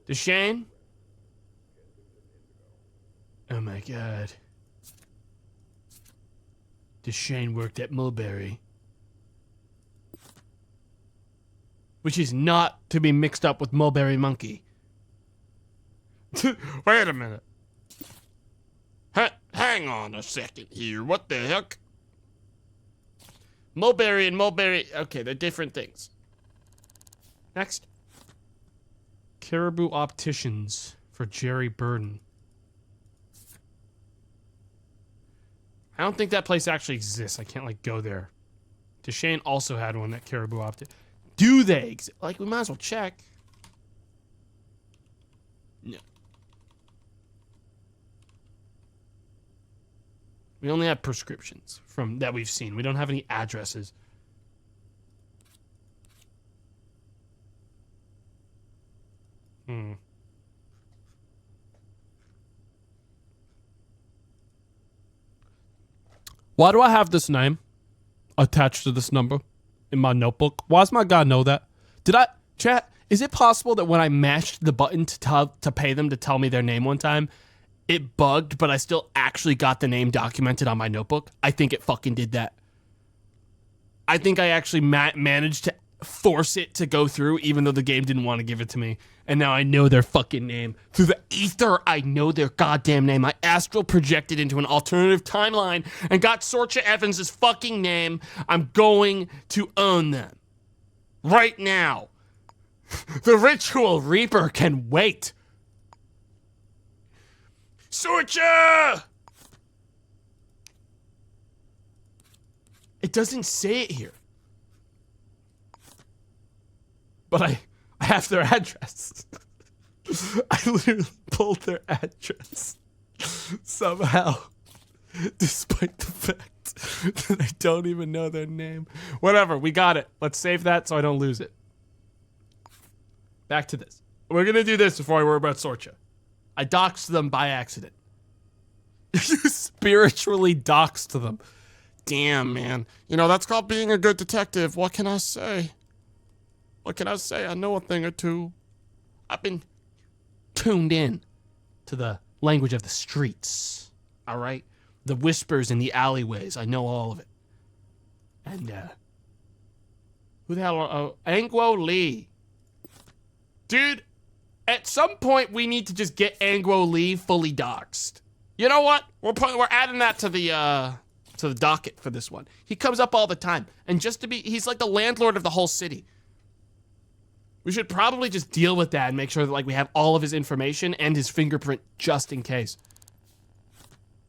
DeShane? Oh my god. DeShane worked at Mulberry. Which is not to be mixed up with Mulberry Monkey. Wait a minute. Hang on a second here. What the heck? Mulberry and Mulberry. Okay, they're different things. Next. Caribou Opticians for Jerry Burden. I don't think that place actually exists. I can't, like, go there. DeShane also had one at Caribou Opticians. Do they exist? Like, we might as well check. No. We only have prescriptions from that we've seen. We don't have any addresses. Why do I have this name attached to this number in my notebook? Why does my guy know that? Chat, is it possible that when I mashed the button to pay them to tell me their name one time, it bugged, but I still actually got the name documented on my notebook? I think it fucking did that. I think I actually managed to force it to go through, even though the game didn't want to give it to me. And now I know their fucking name. Through the ether, I know their goddamn name. I astral projected into an alternative timeline and got Sorcha Evans' fucking name. I'm going to own them. Right now. The Ritual Reaper can wait. Sorcha! It doesn't say it here. But I have their address. I literally pulled their address. Somehow. Despite the fact that I don't even know their name. Whatever, we got it. Let's save that so I don't lose it. Back to this. We're gonna do this before I worry about Sorcha. I doxed them by accident. You spiritually doxed them. Damn, man. You know, that's called being a good detective. What can I say? What can I say? I know a thing or two. I've been tuned in to the language of the streets. All right? The whispers in the alleyways. I know all of it. And, who the hell? Angwo Lee. Dude, at some point we need to just get Angwo Lee fully doxed. You know what? We're adding that to the docket for this one. He comes up all the time. And just to be, he's like the landlord of the whole city. We should probably just deal with that and make sure that, like, we have all of his information and his fingerprint just in case.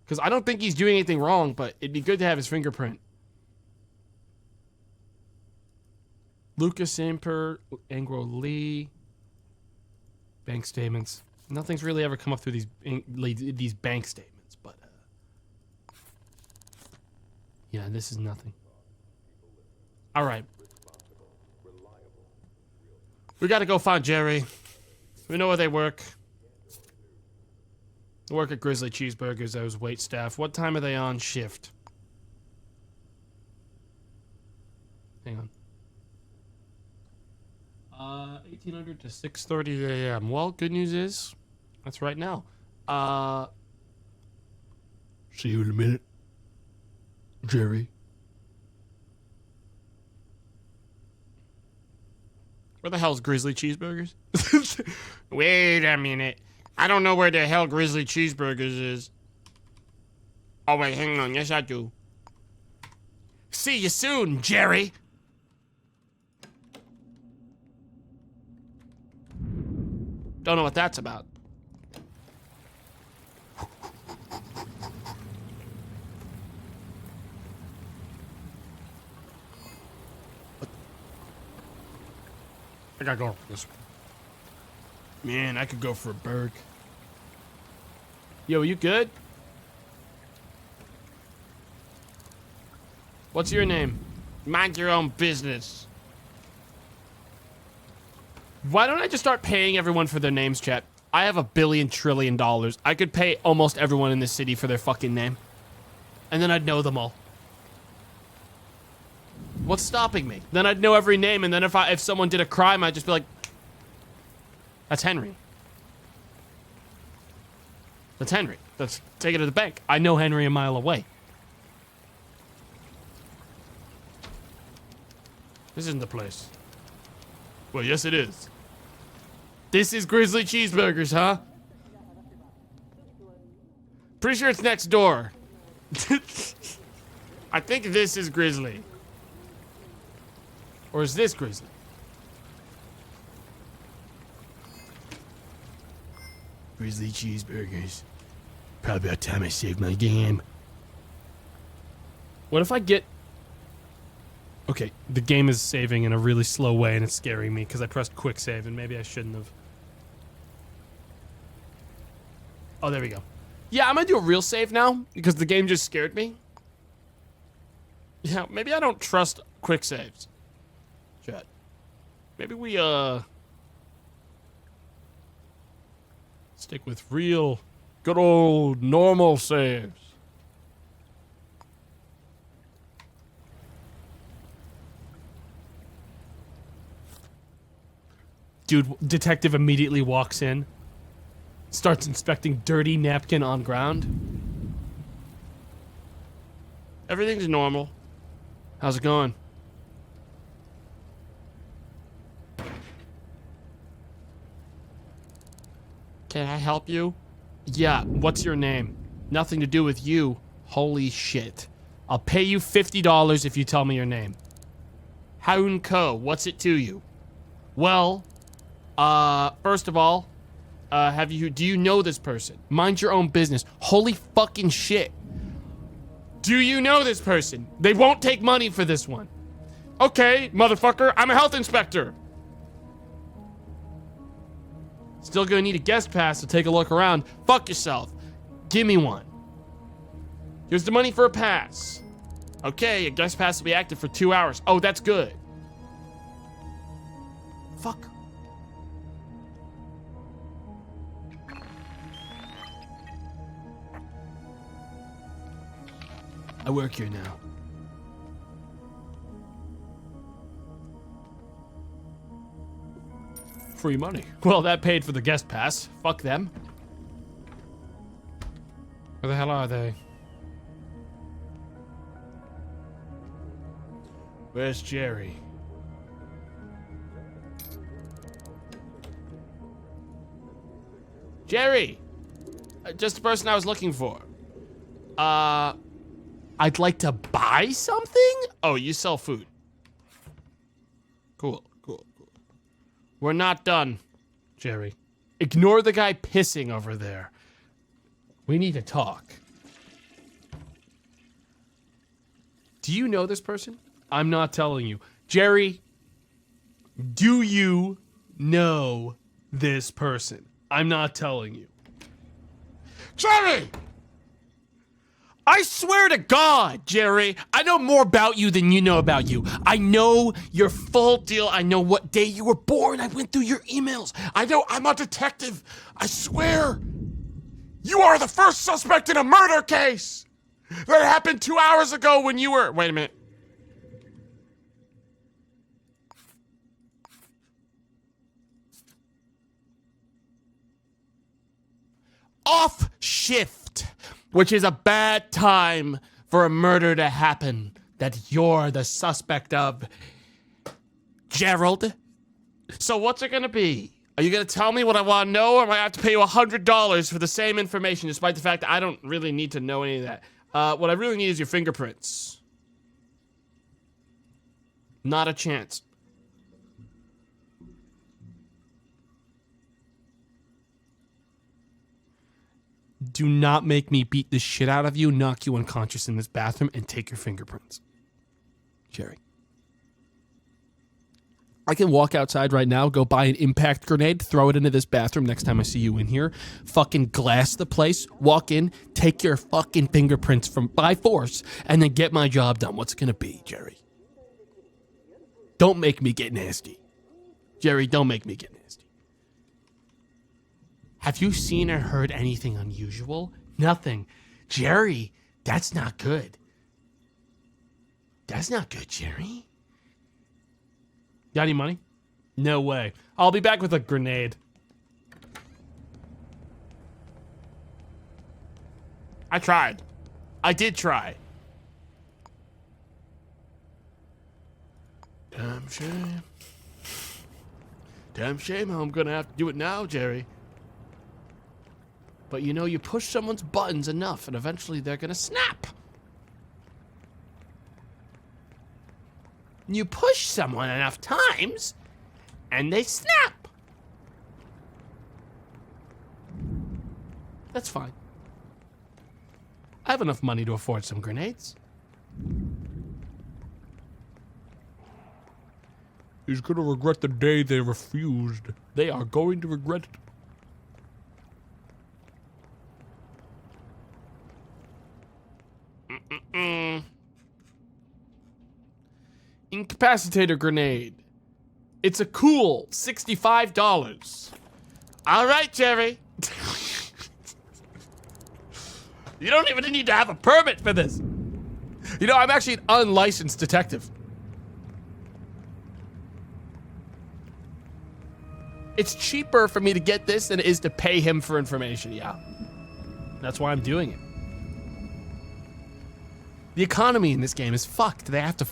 Because I don't think he's doing anything wrong, but it'd be good to have his fingerprint. Lucas Imper, Angro Lee. Bank statements. Nothing's really ever come up through these bank statements, but yeah, this is nothing. All right. We gotta go find Jerry. We know where they work. They work at Grizzly Cheeseburgers, those wait staff. What time are they on shift? Hang on. 1800 to 6:30 a.m. Well, good news is, that's right now. See you in a minute, Jerry. Where the hell's Grizzly Cheeseburgers? Wait a minute. I don't know where the hell Grizzly Cheeseburgers is. Oh, wait, hang on. Yes, I do. See you soon, Jerry. Don't know what that's about. I gotta go for this one. Man, I could go for a burg. Yo, you good? What's your name? Mind your own business. Why don't I just start paying everyone for their names, chat? I have $1 billion trillion. I could pay almost everyone in this city for their fucking name. And then I'd know them all. What's stopping me? Then I'd know every name, and then if someone did a crime, I'd just be like, that's Henry. That's Henry. Let's take it to the bank. I know Henry a mile away. This isn't the place. Well, yes it is. This is Grizzly Cheeseburgers, huh? Pretty sure it's next door. I think this is Grizzly. Or is this Grizzly? Grizzly Cheeseburgers. Probably about time I saved my game. What if I get... Okay, the game is saving in a really slow way and it's scaring me because I pressed quick save and maybe I shouldn't have. Oh, there we go. Yeah, I'm gonna do a real save now because the game just scared me. Yeah, maybe I don't trust quick saves. Chat. Maybe we, stick with real, good old, normal saves. Dude, detective immediately walks in. Starts inspecting dirty napkin on ground. Everything's normal. How's it going? Can I help you? Yeah, what's your name? Nothing to do with you. Holy shit. I'll pay you $50 if you tell me your name. Haun Ko, what's it to you? Well, first of all, do you know this person? Mind your own business. Holy fucking shit. Do you know this person? They won't take money for this one. Okay, motherfucker, I'm a health inspector. Still gonna need a guest pass to take a look around. Fuck yourself. Give me one. Here's the money for a pass. Okay, a guest pass will be active for 2 hours. Oh, that's good. Fuck. I work here now. Free money. Well, that paid for the guest pass. Fuck them. Where the hell are they? Where's Jerry? Jerry! Just the person I was looking for. I'd like to buy something? Oh, you sell food. Cool. We're not done, Jerry. Ignore the guy pissing over there. We need to talk. Do you know this person? I'm not telling you. Jerry, do you know this person? I'm not telling you. Jerry! I swear to God, Jerry, I know more about you than you know about you. I know your full deal. I know what day you were born. I went through your emails. I know I'm a detective. I swear. You are the first suspect in a murder case that happened 2 hours ago when you were... Wait a minute. Off shift. Which is a bad time for a murder to happen that you're the suspect of. Gerald? So what's it gonna be? Are you gonna tell me what I want to know, or am I gonna have to pay you $100 for the same information, despite the fact that I don't really need to know any of that? What I really need is your fingerprints. Not a chance. Do not make me beat the shit out of you, knock you unconscious in this bathroom, and take your fingerprints. Jerry. I can walk outside right now, go buy an impact grenade, throw it into this bathroom next time I see you in here, fucking glass the place, walk in, take your fucking fingerprints by force, and then get my job done. What's it gonna be, Jerry? Don't make me get nasty. Jerry, don't make me get nasty. Have you seen or heard anything unusual? Nothing. Jerry, that's not good. That's not good, Jerry. Got any money? No way. I'll be back with a grenade. I tried. I did try. Damn shame. Damn shame how I'm gonna have to do it now, Jerry. But you know, you push someone's buttons enough and eventually they're gonna snap. You push someone enough times and they snap. That's fine. I have enough money to afford some grenades. He's gonna regret the day they refused. They are going to regret it. Incapacitator grenade. It's a cool $65. All right, Jerry. You don't even need to have a permit for this. You know, I'm actually an unlicensed detective. It's cheaper for me to get this than it is to pay him for information, yeah. That's why I'm doing it. The economy in this game is fucked. They have to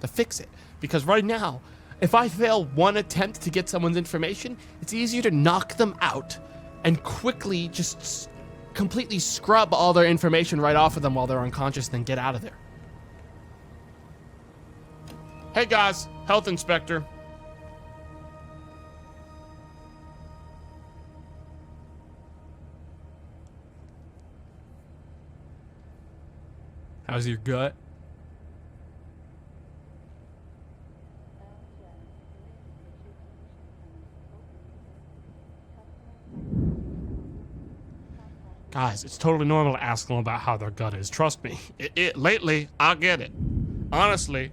fix it. Because right now, if I fail one attempt to get someone's information, it's easier to knock them out and quickly just completely scrub all their information right off of them while they're unconscious, then get out of there. Hey guys, health inspector. How's your gut? Guys, it's totally normal to ask them about how their gut is. Trust me. Lately, I get it. Honestly,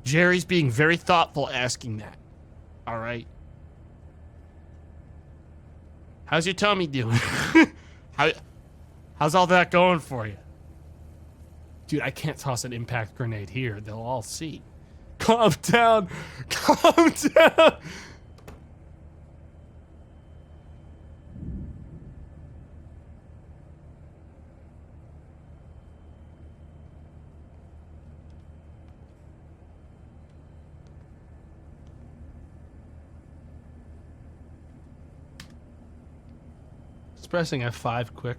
Jerry's being very thoughtful asking that. All right. How's your tummy doing? How's all that going for you? Dude, I can't toss an impact grenade here. They'll all see. Calm down. Calm down. Just pressing F5 quick.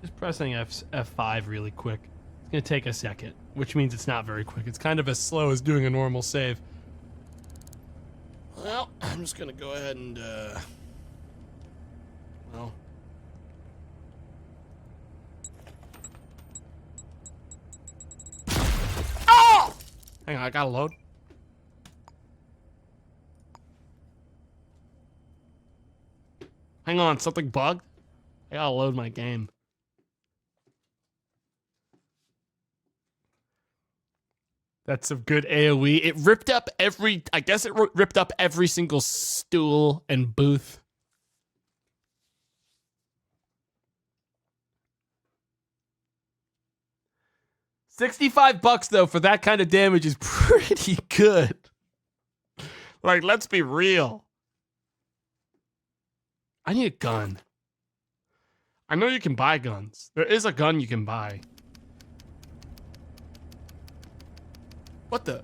Just pressing F5 really quick. It's gonna take a second, which means it's not very quick. It's kind of as slow as doing a normal save. Well, I'm just gonna go ahead and, well. Oh! Hang on, I gotta load. Hang on, something bugged? I gotta load my game. That's some good AoE. It ripped up I guess it ripped up every single stool and booth. $65 though for that kind of damage is pretty good. Like, let's be real. I need a gun. I know you can buy guns. There is a gun you can buy. What the?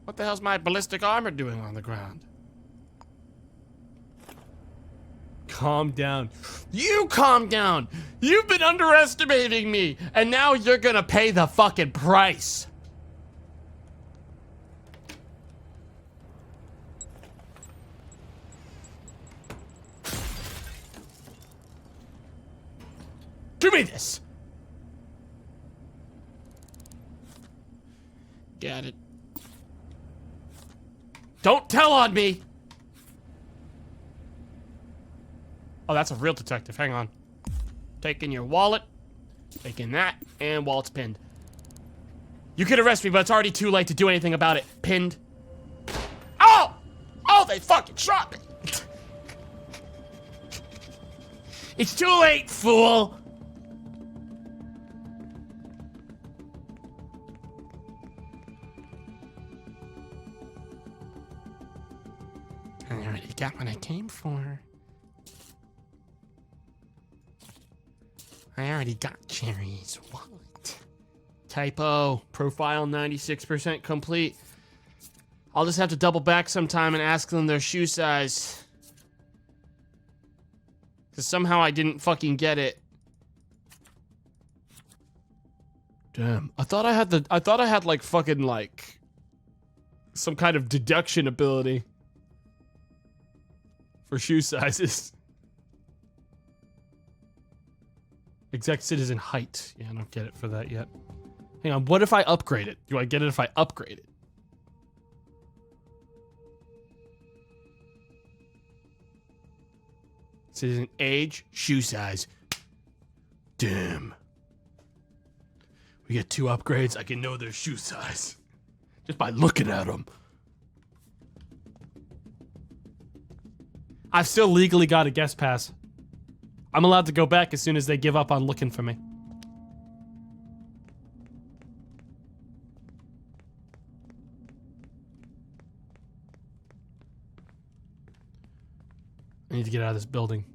What the hell's my ballistic armor doing on the ground? Calm down. You calm down. You've been underestimating me, and now you're gonna pay the fucking price. Give me this. Got it. Don't tell on me. Oh, that's a real detective. Hang on. Taking your wallet. Taking that. And wallet's pinned. You can arrest me, but it's already too late to do anything about it. Pinned. Oh! Oh, they fucking shot me. It's too late, fool. I already got what I came for. I already got Jerry's wallet. Typo. Profile 96% complete. I'll just have to double back sometime and ask them their shoe size. Cause somehow I didn't fucking get it. Damn. I thought I had like fucking like some kind of deduction ability for shoe sizes. Exact citizen height. Yeah, I don't get it for that yet. Hang on, what if I upgrade it? Do I get it if I upgrade it? Citizen age, shoe size. Damn. We get 2 upgrades, I can know their shoe size. Just by looking at them. I've still legally got a guest pass. I'm allowed to go back as soon as they give up on looking for me. I need to get out of this building.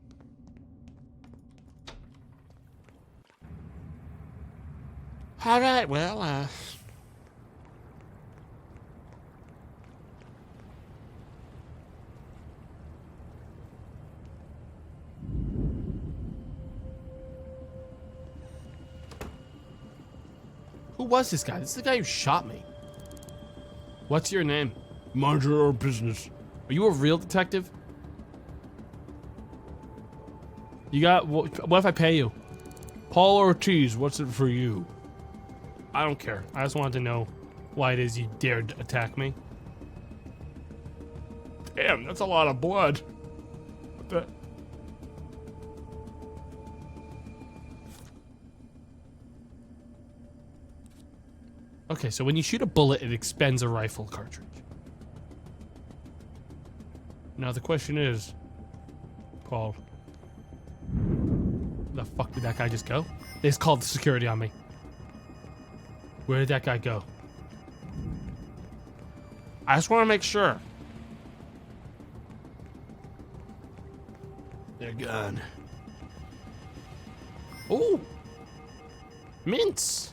All right, well, who was this guy? This is the guy who shot me. What's your name? Mind your own business. Are you a real detective? You got, what if I pay you? Paul Ortiz, what's it for you? I don't care. I just wanted to know why it is you dared attack me. Damn, that's a lot of blood. What the? Okay, so when you shoot a bullet, it expends a rifle cartridge. Now the question is, Paul, where the fuck did that guy just go? They just called security on me. Where did that guy go? I just want to make sure. They're gone. Ooh! Mints!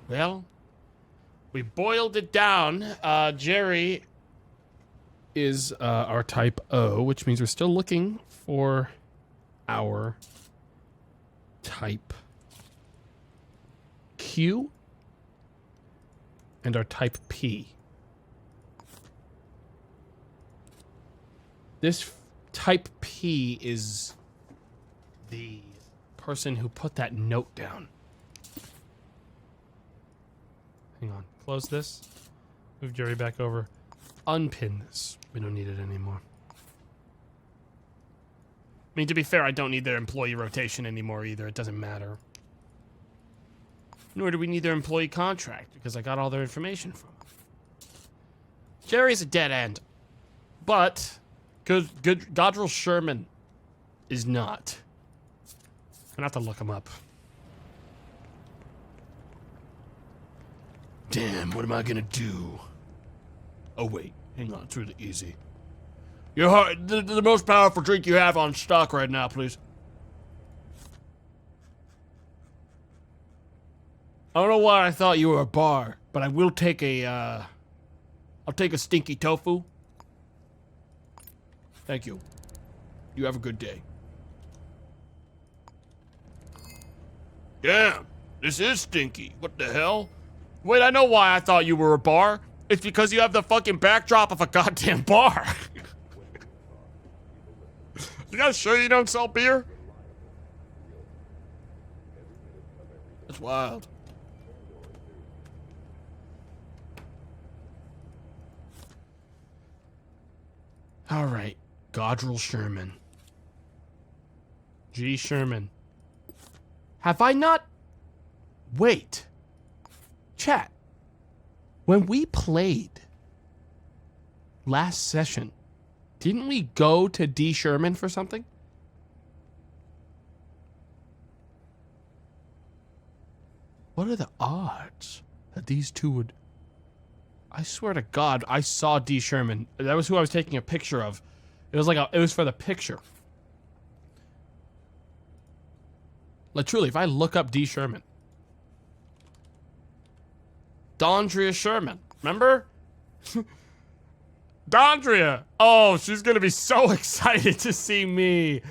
Well, we boiled it down. Jerry is our type O, which means we're still looking for our type Q and our type P. This type P is the person who put that note down. Hang on. Close this. Move Jerry back over. Unpin this. We don't need it anymore. I mean, to be fair, I don't need their employee rotation anymore either. It doesn't matter. Nor do we need their employee contract, because I got all their information from them. Jerry's a dead end. But Godrell Sherman is not. I'm gonna have to look him up. Damn, what am I gonna do? Oh wait, hang on, it's really easy. Your heart, the most powerful drink you have on stock right now, please. I don't know why I thought you were a bar, but I will take a, I'll take a stinky tofu. Thank you. You have a good day. Damn, this is stinky. What the hell? Wait, I know why I thought you were a bar. It's because you have the fucking backdrop of a goddamn bar. You guys sure you don't sell beer? That's wild. All right, Godrel Sherman. G. Sherman. Have I not... Wait. Chat. When we played last session, didn't we go to D. Sherman for something? What are the odds that these two would... I swear to God, I saw D. Sherman. That was who I was taking a picture of. It was like it was for the picture. Like truly, if I look up D. Sherman. Dondria Sherman. Remember? Dondria! Oh, she's gonna be so excited to see me.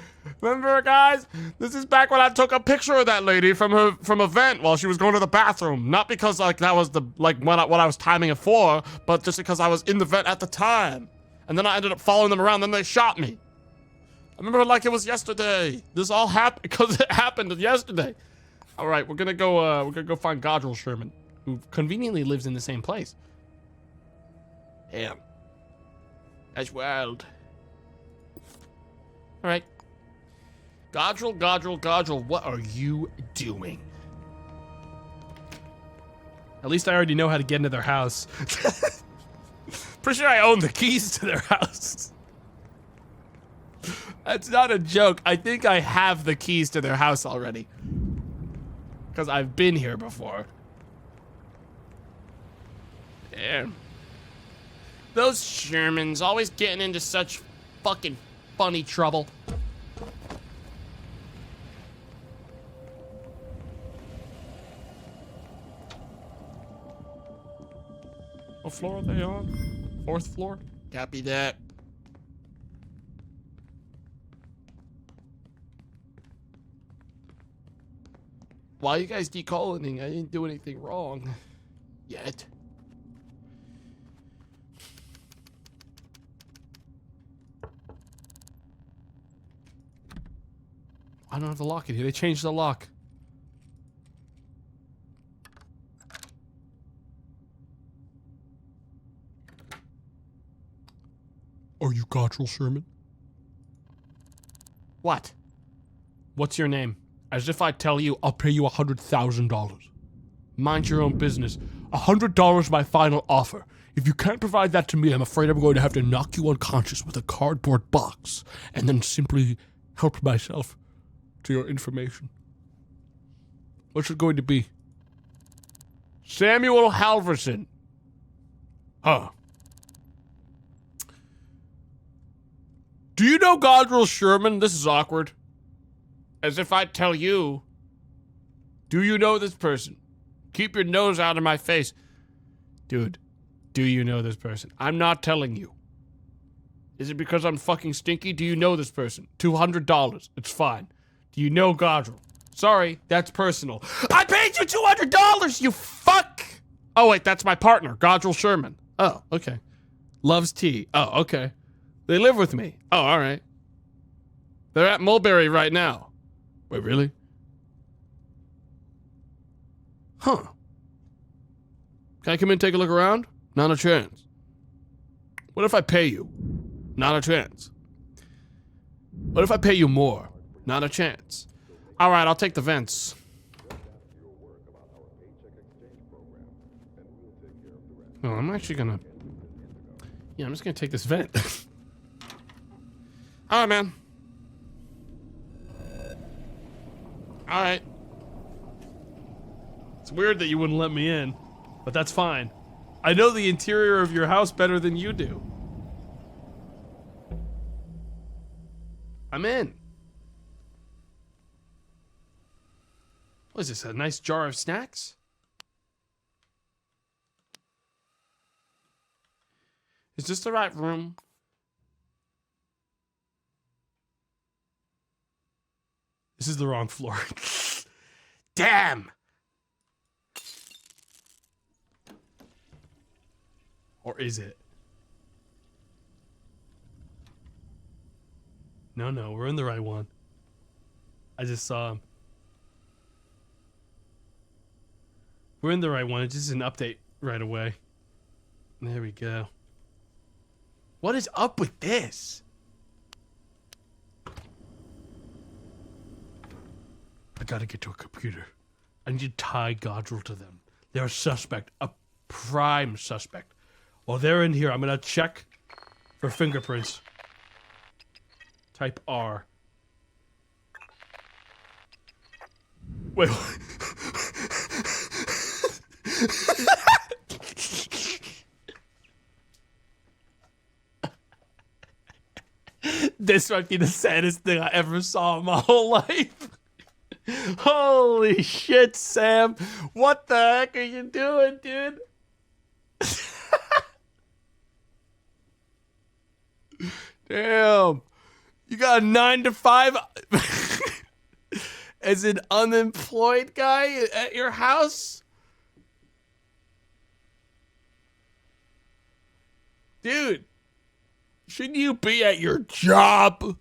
Remember, guys? This is back when I took a picture of that lady from a vent while she was going to the bathroom. Not because like that was the what I was timing it for, but just because I was in the vent at the time. And then I ended up following them around. Then they shot me. I remember like it was yesterday. This all happened because it happened yesterday. All right, we're gonna go find Godrel Sherman, who conveniently lives in the same place. Damn. That's wild. All right. Godrel, what are you doing? At least I already know how to get into their house. Pretty sure I own the keys to their house. That's not a joke. I think I have the keys to their house already. Because I've been here before. Damn. Those Shermans always getting into such fucking funny trouble. What floor are they on? 4th floor? Copy that. Why are you guys decoloning? I didn't do anything wrong. Yet. I don't have the lock in here. They changed the lock. Are you Godrel Sherman? What? What's your name? As if I tell you, I'll pay you $100,000. Mind your own business. $100 my final offer. If you can't provide that to me, I'm afraid I'm going to have to knock you unconscious with a cardboard box and then simply help myself to your information. What's it going to be? Samuel Halverson. Huh. Do you know Godrel Sherman? This is awkward. As if I tell you. Do you know this person? Keep your nose out of my face. Dude, do you know this person? I'm not telling you. Is it because I'm fucking stinky? Do you know this person? $200. It's fine. Do you know Godrel? Sorry, that's personal. I paid you $200, you fuck! Oh, wait, that's my partner, Godrel Sherman. Oh, okay. Loves tea. Oh, okay. They live with me. Oh, all right. They're at Mulberry right now. Wait, really? Huh. Can I come in and take a look around? Not a chance. What if I pay you? Not a chance. What if I pay you more? Not a chance. All right, I'll take the vents. Oh, I'm actually gonna... Yeah, I'm just gonna take this vent. All right, man. All right. It's weird that you wouldn't let me in, but that's fine. I know the interior of your house better than you do. I'm in. What is this, a nice jar of snacks? Is this the right room? This is the wrong floor. Damn! Or is it? No, we're in the right one. I just saw him. We're in the right one. It's just an update right away. There we go. What is up with this? I gotta get to a computer. I need to tie Godrill to them. They're a suspect. A prime suspect. While they're in here, I'm gonna check for fingerprints. Type R. Wait. This might be the saddest thing I ever saw in my whole life. Holy shit, Sam. What the heck are you doing, dude? Damn. You got a 9 to 5 as an unemployed guy at your house? Dude, shouldn't you be at your job?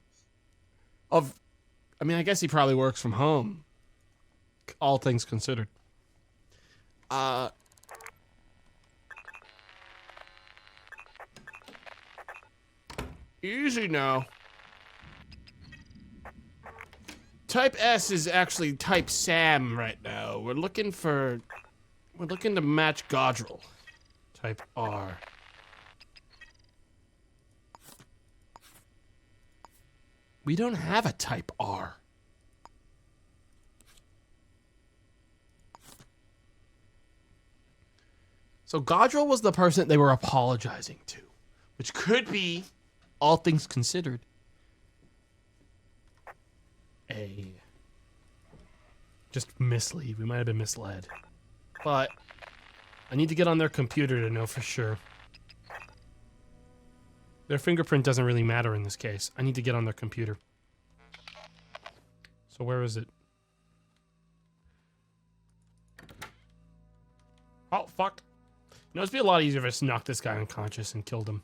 I mean, I guess he probably works from home. All things considered. Easy now. Type S is actually type Sam right now. We're looking to match Godrill. Type R. We don't have a type R. So Godrill was the person they were apologizing to, which could be, all things considered, just mislead. We might have been misled. But I need to get on their computer to know for sure. Their fingerprint doesn't really matter in this case. I need to get on their computer. So where is it? Oh, fuck. You know, it'd be a lot easier if I just knocked this guy unconscious and killed him.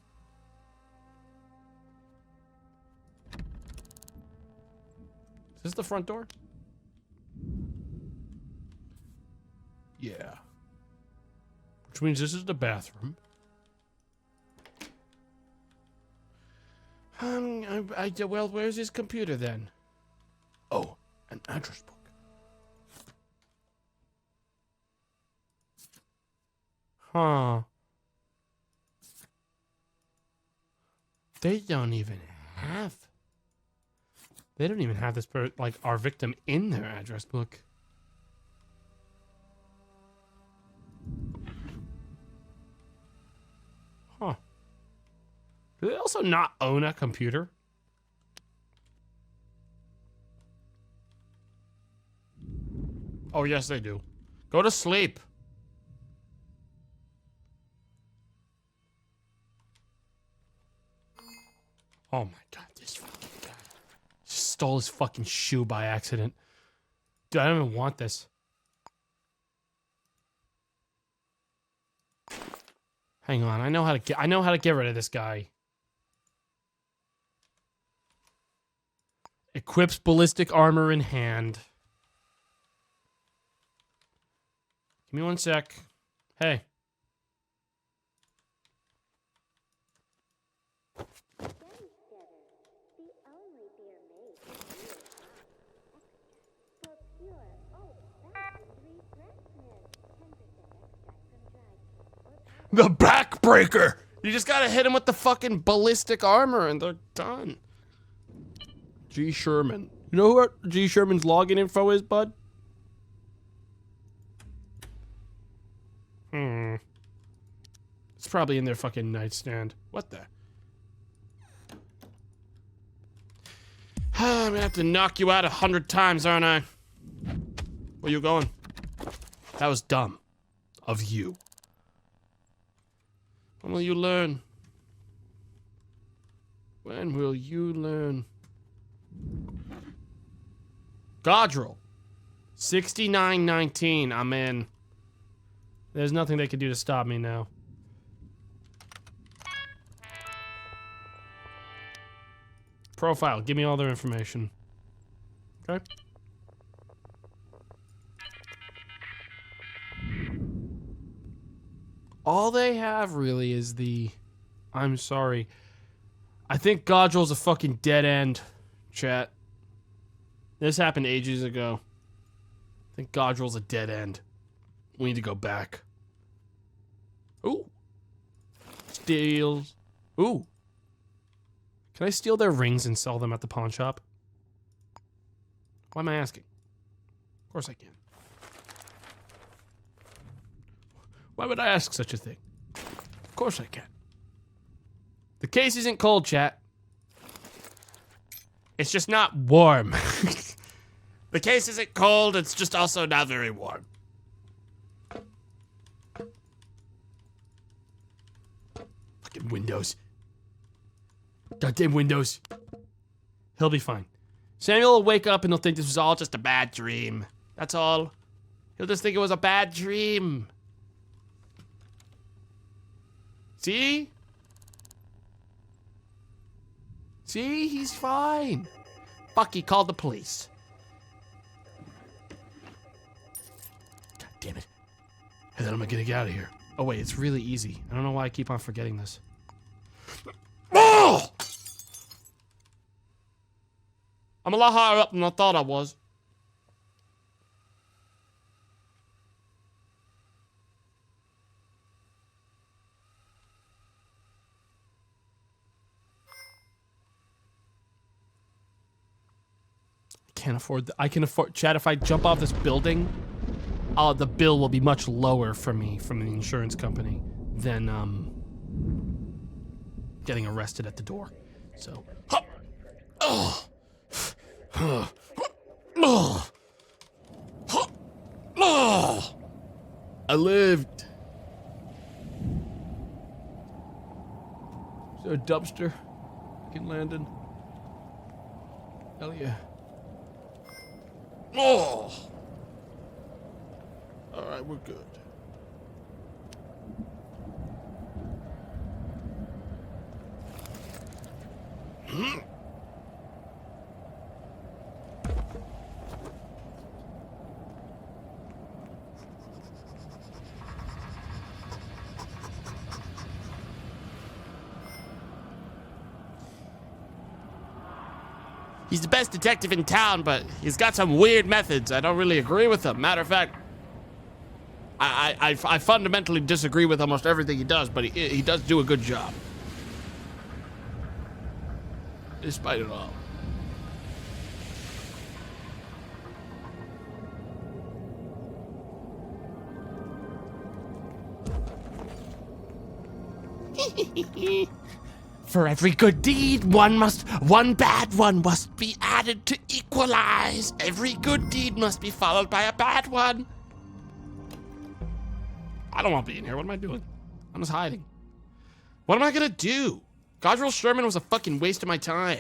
Is this the front door? Yeah. Which means this is the bathroom. Well, where's his computer then? Oh, an address book. Huh. They don't even have this like our victim in their address book. Huh. Do they also not own a computer? Oh, yes, they do. Go to sleep. Oh my god, this fucking guy. Just stole his fucking shoe by accident. Dude, I don't even want this. Hang on, I know how to get rid of this guy. Equips ballistic armor in hand. Give me one sec. Hey. The backbreaker! You just gotta hit him with the fucking ballistic armor and they're done. G. Sherman. You know what G. Sherman's login info is, bud? It's probably in their fucking nightstand. What the? I'm gonna have to knock you out 100 times, aren't I? Where you going? That was dumb. Of you. When will you learn? When will you learn? Godrill. 6919. I'm in. There's nothing they can do to stop me now. Profile. Give me all their information. Okay. All they have really is the... I'm sorry. I think Godrill's a fucking dead end, chat. This happened ages ago. I think Godrill's a dead end. We need to go back. Ooh. Steals. Ooh. Can I steal their rings and sell them at the pawn shop? Why am I asking? Of course I can. Why would I ask such a thing? Of course I can. The case isn't cold, chat. It's just not warm. The case isn't cold, it's just also not very warm. Fucking Windows. Goddamn Windows. He'll be fine. Samuel will wake up and he'll think this was all just a bad dream. That's all. He'll just think it was a bad dream. See? See? He's fine. Bucky called the police. God damn it. How the hell am I gonna get out of here? Oh wait, it's really easy. I don't know why I keep on forgetting this. Oh! I'm a lot higher up than I thought I was. Can't afford I can afford, Chad, if I jump off this building, the bill will be much lower for me from the insurance company than getting arrested at the door. So, oh. I lived. Is there a dumpster in Landon? Hell yeah. Oh! Alright, we're good. He's the best detective in town, but he's got some weird methods. I don't really agree with him. Matter of fact, I fundamentally disagree with almost everything he does, but he does do a good job. Despite it all. For every good deed, one bad one must be added to equalize. Every good deed must be followed by a bad one. I don't want to be in here. What am I doing? I'm just hiding. What am I gonna do? Godrill Sherman was a fucking waste of my time.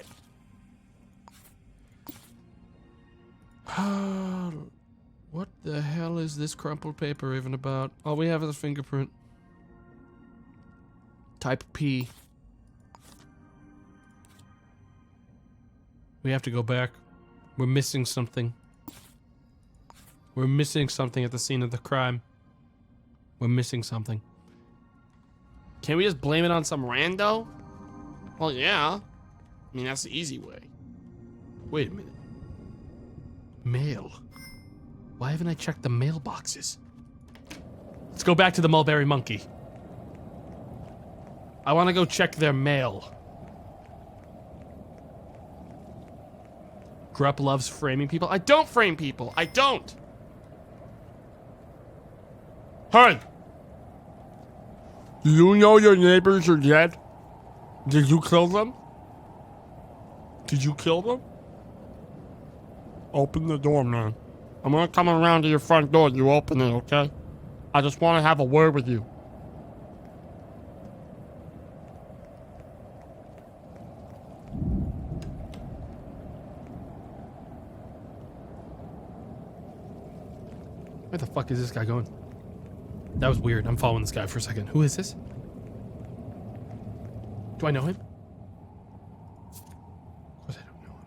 What the hell is this crumpled paper even about? All we have is a fingerprint. Type P. We have to go back. We're missing something. We're missing something at the scene of the crime. We're missing something. Can we just blame it on some rando? Well, yeah. I mean, that's the easy way. Wait a minute. Mail. Why haven't I checked the mailboxes? Let's go back to the Mulberry Monkey. I want to go check their mail. Grupp loves framing people. I don't frame people. I don't. Hey! Do you know your neighbors are dead? Did you kill them? Did you kill them? Open the door, man. I'm gonna come around to your front door. You open it, okay? I just want to have a word with you. Where the fuck is this guy going? That was weird. I'm following this guy for a second. Who is this? Do I know him? Of course I don't know him.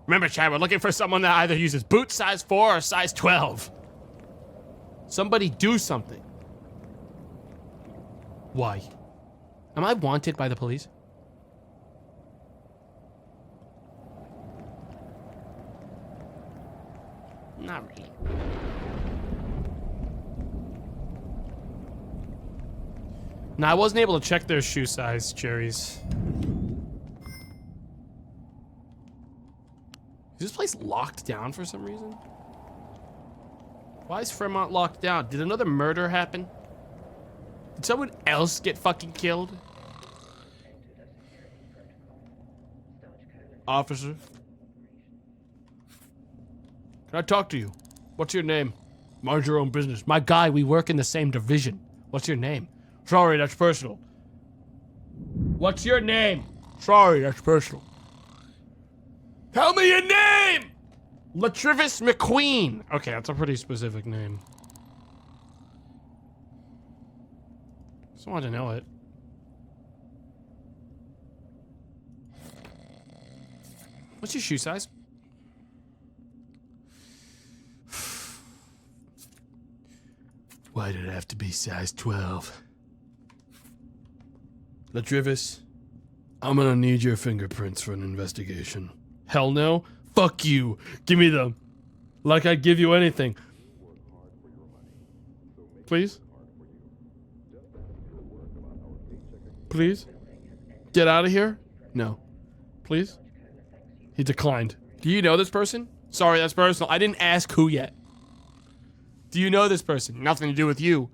Remember, Chad, we're looking for someone that either uses boot size 4 or size 12. Somebody do something. Why? Am I wanted by the police? Not really. No, I wasn't able to check their shoe size, Cherries. Is this place locked down for some reason? Why is Fremont locked down? Did another murder happen? Did someone else get fucking killed? Officer? Can I talk to you? What's your name? Mind your own business. My guy, we work in the same division. What's your name? Sorry, that's personal. What's your name? Sorry, that's personal. Tell me your name! Latrivis McQueen. Okay, that's a pretty specific name. Just wanted to know it. What's your shoe size? Why did it have to be size 12? Latrivis, I'm gonna need your fingerprints for an investigation. Hell no. Fuck you. Give me them. Like I'd give you anything. Please? Please? Get out of here? No. Please? He declined. Do you know this person? Sorry, that's personal. I didn't ask who yet. Do you know this person? Nothing to do with you.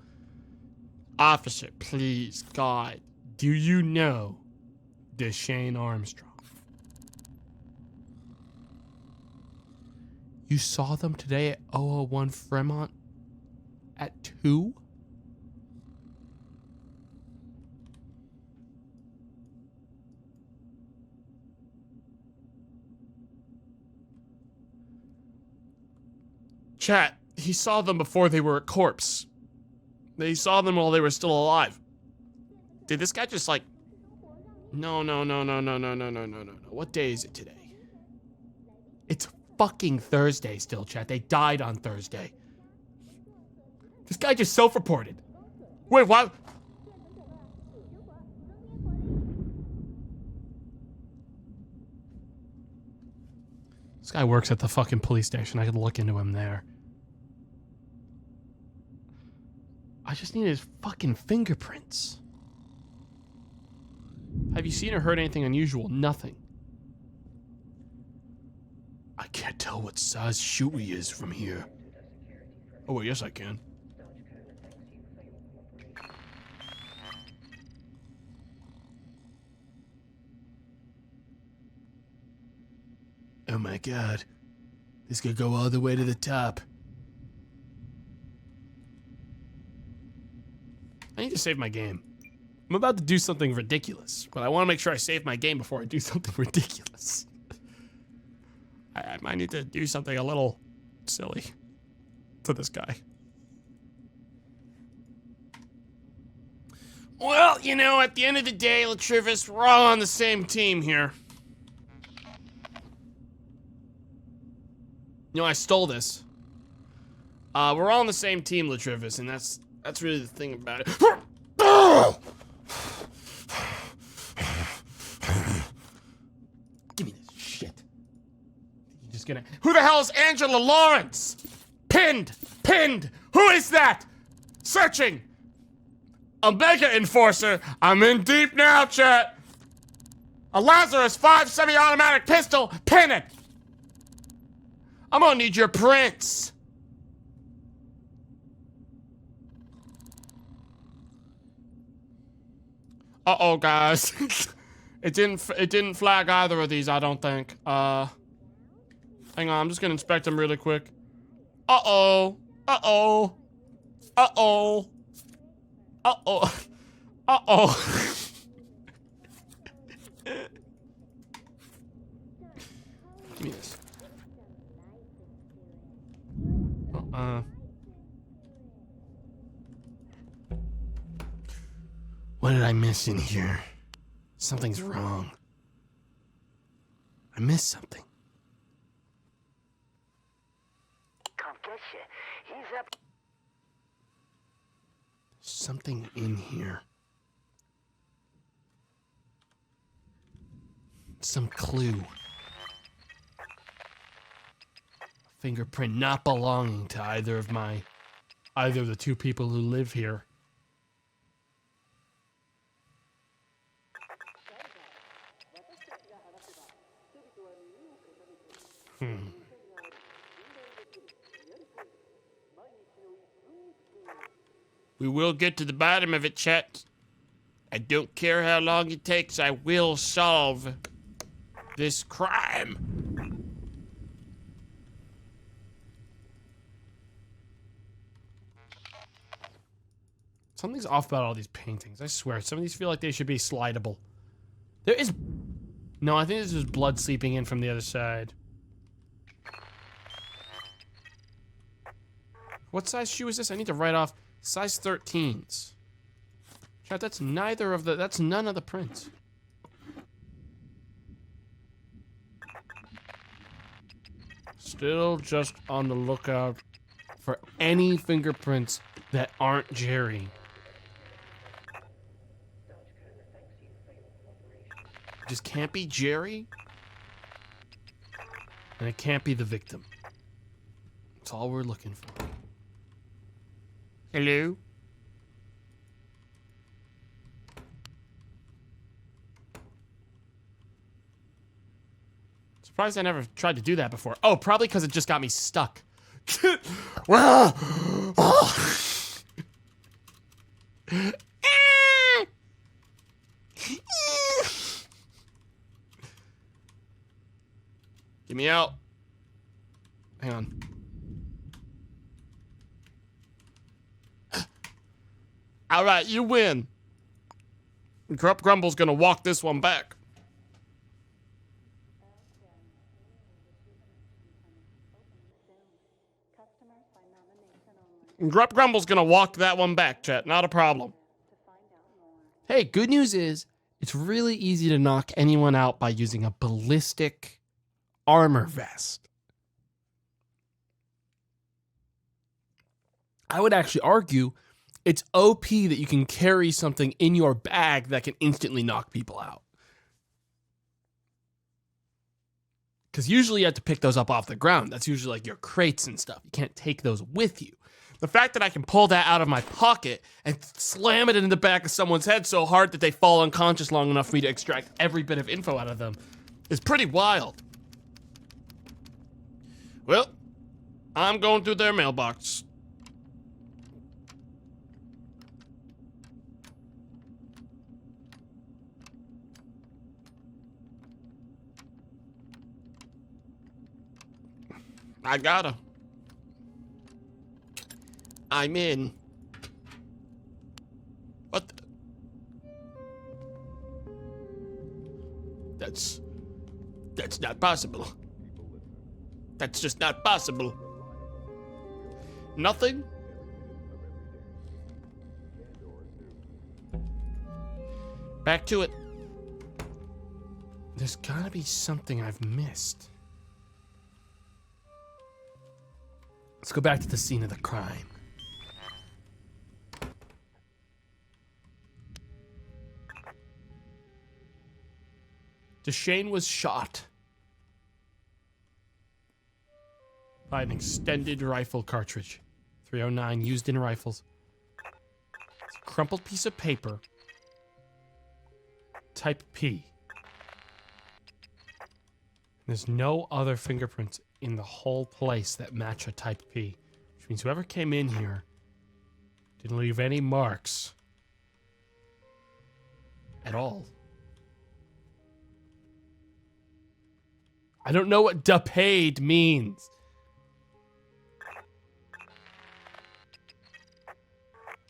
Officer, please, God. Do you know Deshane Armstrong? You saw them today at 001 Fremont at 2? Chat, he saw them before they were a corpse. He saw them while they were still alive. Did this guy just like... No. What day is it today? It's fucking Thursday still, chat. They died on Thursday. This guy just self-reported. Wait, what? This guy works at the fucking police station. I could look into him there. I just need his fucking fingerprints. Have you seen or heard anything unusual? Nothing. I can't tell what size shoe he is from here. Oh, well, yes I can. Oh my god. This could go all the way to the top. I need to save my game. I'm about to do something ridiculous, but I want to make sure I save my game before I do something ridiculous. I might need to do something a little silly to this guy. Well, you know, at the end of the day, Latrivis, we're all on the same team here. You know, I stole this. We're all on the same team, Latrivis, and that's really the thing about it. Give me this shit. You're just gonna... Who the hell is Angela Lawrence? Pinned! Who is that? Searching! A mega enforcer. I'm in deep now, chat. A Lazarus 5 semi-automatic pistol. Pin it. I'm gonna need your prints. Uh-oh, guys. It didn't flag either of these, I don't think. Hang on, I'm just gonna inspect them really quick. Uh-oh. Uh-oh. Uh-oh. Uh-oh. Uh-oh. Give me this. What did I miss in here? Something's wrong. I missed something. Come get you. He's up. Something in here. Some clue. Fingerprint not belonging to either of the two people who live here. We will get to the bottom of it, chat. I don't care how long it takes, I will solve this crime. Something's off about all these paintings, I swear. Some of these feel like they should be slidable. There is... No, I think this is blood seeping in from the other side. What size shoe is this? I need to write off size 13s. Chat, that's none of the prints. Still just on the lookout for any fingerprints that aren't Jerry. It just can't be Jerry. And it can't be the victim. That's all we're looking for. Hello? Surprised I never tried to do that before. Oh, probably because it just got me stuck. Well, get me out. Hang on. All right, you win. Corrupt Grumble's gonna walk this one back. Corrupt Grumble's gonna walk that one back, chat. Not a problem. Hey, good news is, it's really easy to knock anyone out by using a ballistic armor vest. I would actually argue it's OP that you can carry something in your bag that can instantly knock people out. Because usually you have to pick those up off the ground. That's usually like your crates and stuff. You can't take those with you. The fact that I can pull that out of my pocket and slam it in the back of someone's head so hard that they fall unconscious long enough for me to extract every bit of info out of them is pretty wild. Well, I'm going through their mailbox. I gotta. I'm in. What the? That's not possible. That's just not possible. Nothing? Back to it. There's gotta be something I've missed. Let's go back to the scene of the crime. Deshane was shot by an extended rifle cartridge. 309 used in rifles. It's a crumpled piece of paper. Type P. There's no other fingerprints in the whole place that match a type P. Which means whoever came in here didn't leave any marks at all. I don't know what depaid means.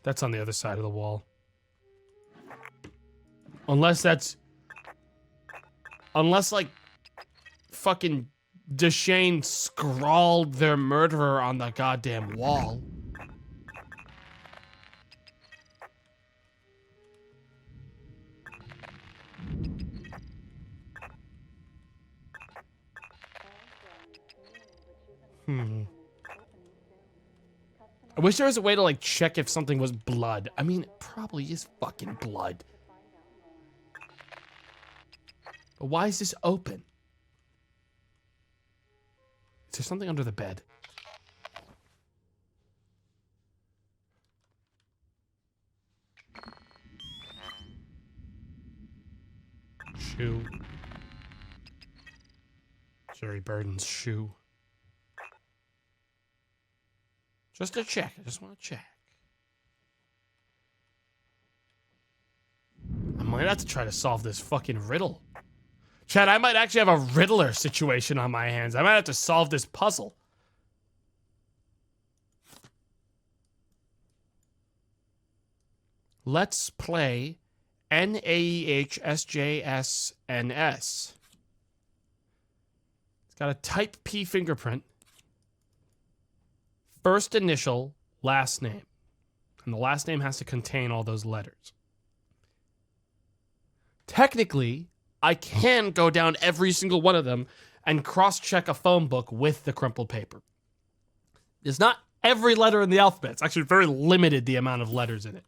That's on the other side of the wall. Unless like fucking Deshane scrawled their murderer on the goddamn wall. I wish there was a way to, like, check if something was blood. I mean, it probably is fucking blood. But why is this open? Is there something under the bed? Shoe. Jerry Burden's shoe. Just to check. I just want to check. I might have to try to solve this fucking riddle. Chad, I might actually have a Riddler situation on my hands. I might have to solve this puzzle. Let's play NAEHSJSNS. It's got a type P fingerprint. First initial, last name. And the last name has to contain all those letters. Technically, I can go down every single one of them and cross-check a phone book with the crumpled paper. It's not every letter in the alphabet. It's actually very limited, the amount of letters in it.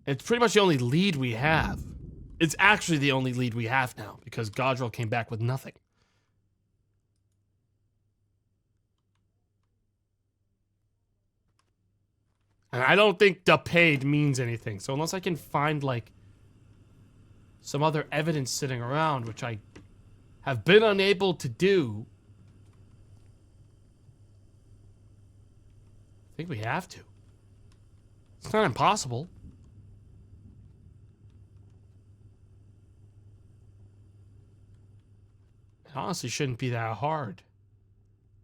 It's pretty much the only lead we have. It's actually the only lead we have now, because Godrill came back with nothing. And I don't think "depaid" means anything. So unless I can find, like, some other evidence sitting around, which I have been unable to do, I think we have to. It's not impossible. It honestly shouldn't be that hard.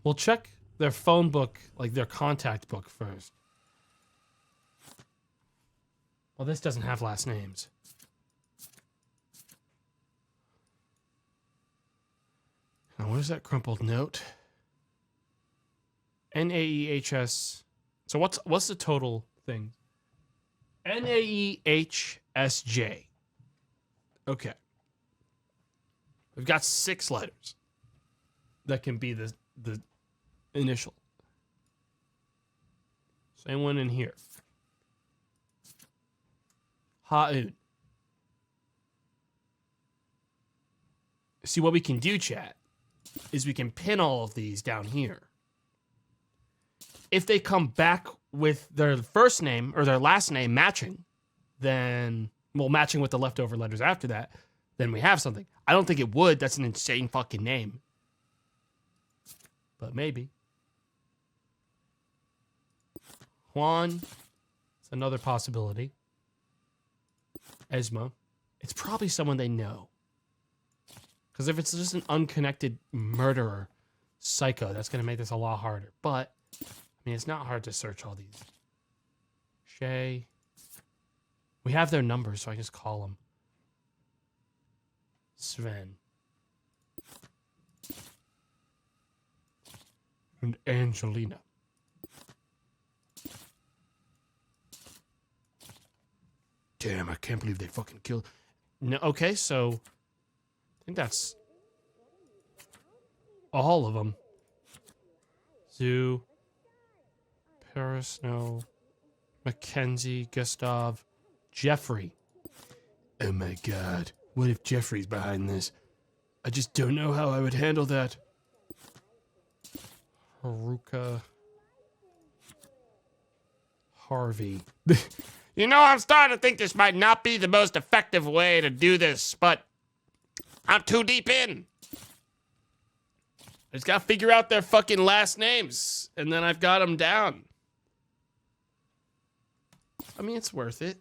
We'll check their phone book, like their contact book first. Well, this doesn't have last names. Now, where's that crumpled note? NAEHS. So what's the total thing? NAEHSJ. Okay. We've got 6 letters. That can be the initial. Same one in here. Ha'un. See, what we can do, chat, is we can pin all of these down here. If they come back with their first name or their last name matching, then, well, matching with the leftover letters after that, then we have something. I don't think it would. That's an insane fucking name. But maybe. Juan. It's another possibility. Esma. It's probably someone they know. Because if it's just an unconnected murderer, psycho, that's going to make this a lot harder. But, I mean, it's not hard to search all these. Shay. We have their numbers, so I just call them. Sven. And Angelina. Damn, I can't believe they fucking killed. No, okay, so I think that's all of them. Zoo, Paris, no, Mackenzie, Gustav, Jeffrey. Oh my god, what if Jeffrey's behind this? I just don't know how I would handle that. Haruka, Harvey. You know, I'm starting to think this might not be the most effective way to do this, but I'm too deep in. I just gotta figure out their fucking last names, and then I've got them down. I mean, it's worth it.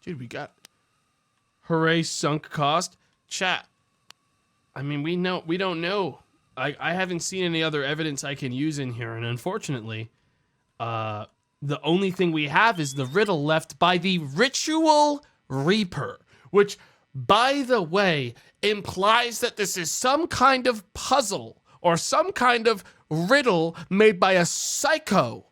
Dude, we got hooray sunk cost. Chat. I mean, we don't know. I haven't seen any other evidence I can use in here, and unfortunately, The only thing we have is the riddle left by the Ritual Reaper, which, by the way, implies that this is some kind of puzzle or some kind of riddle made by a psycho.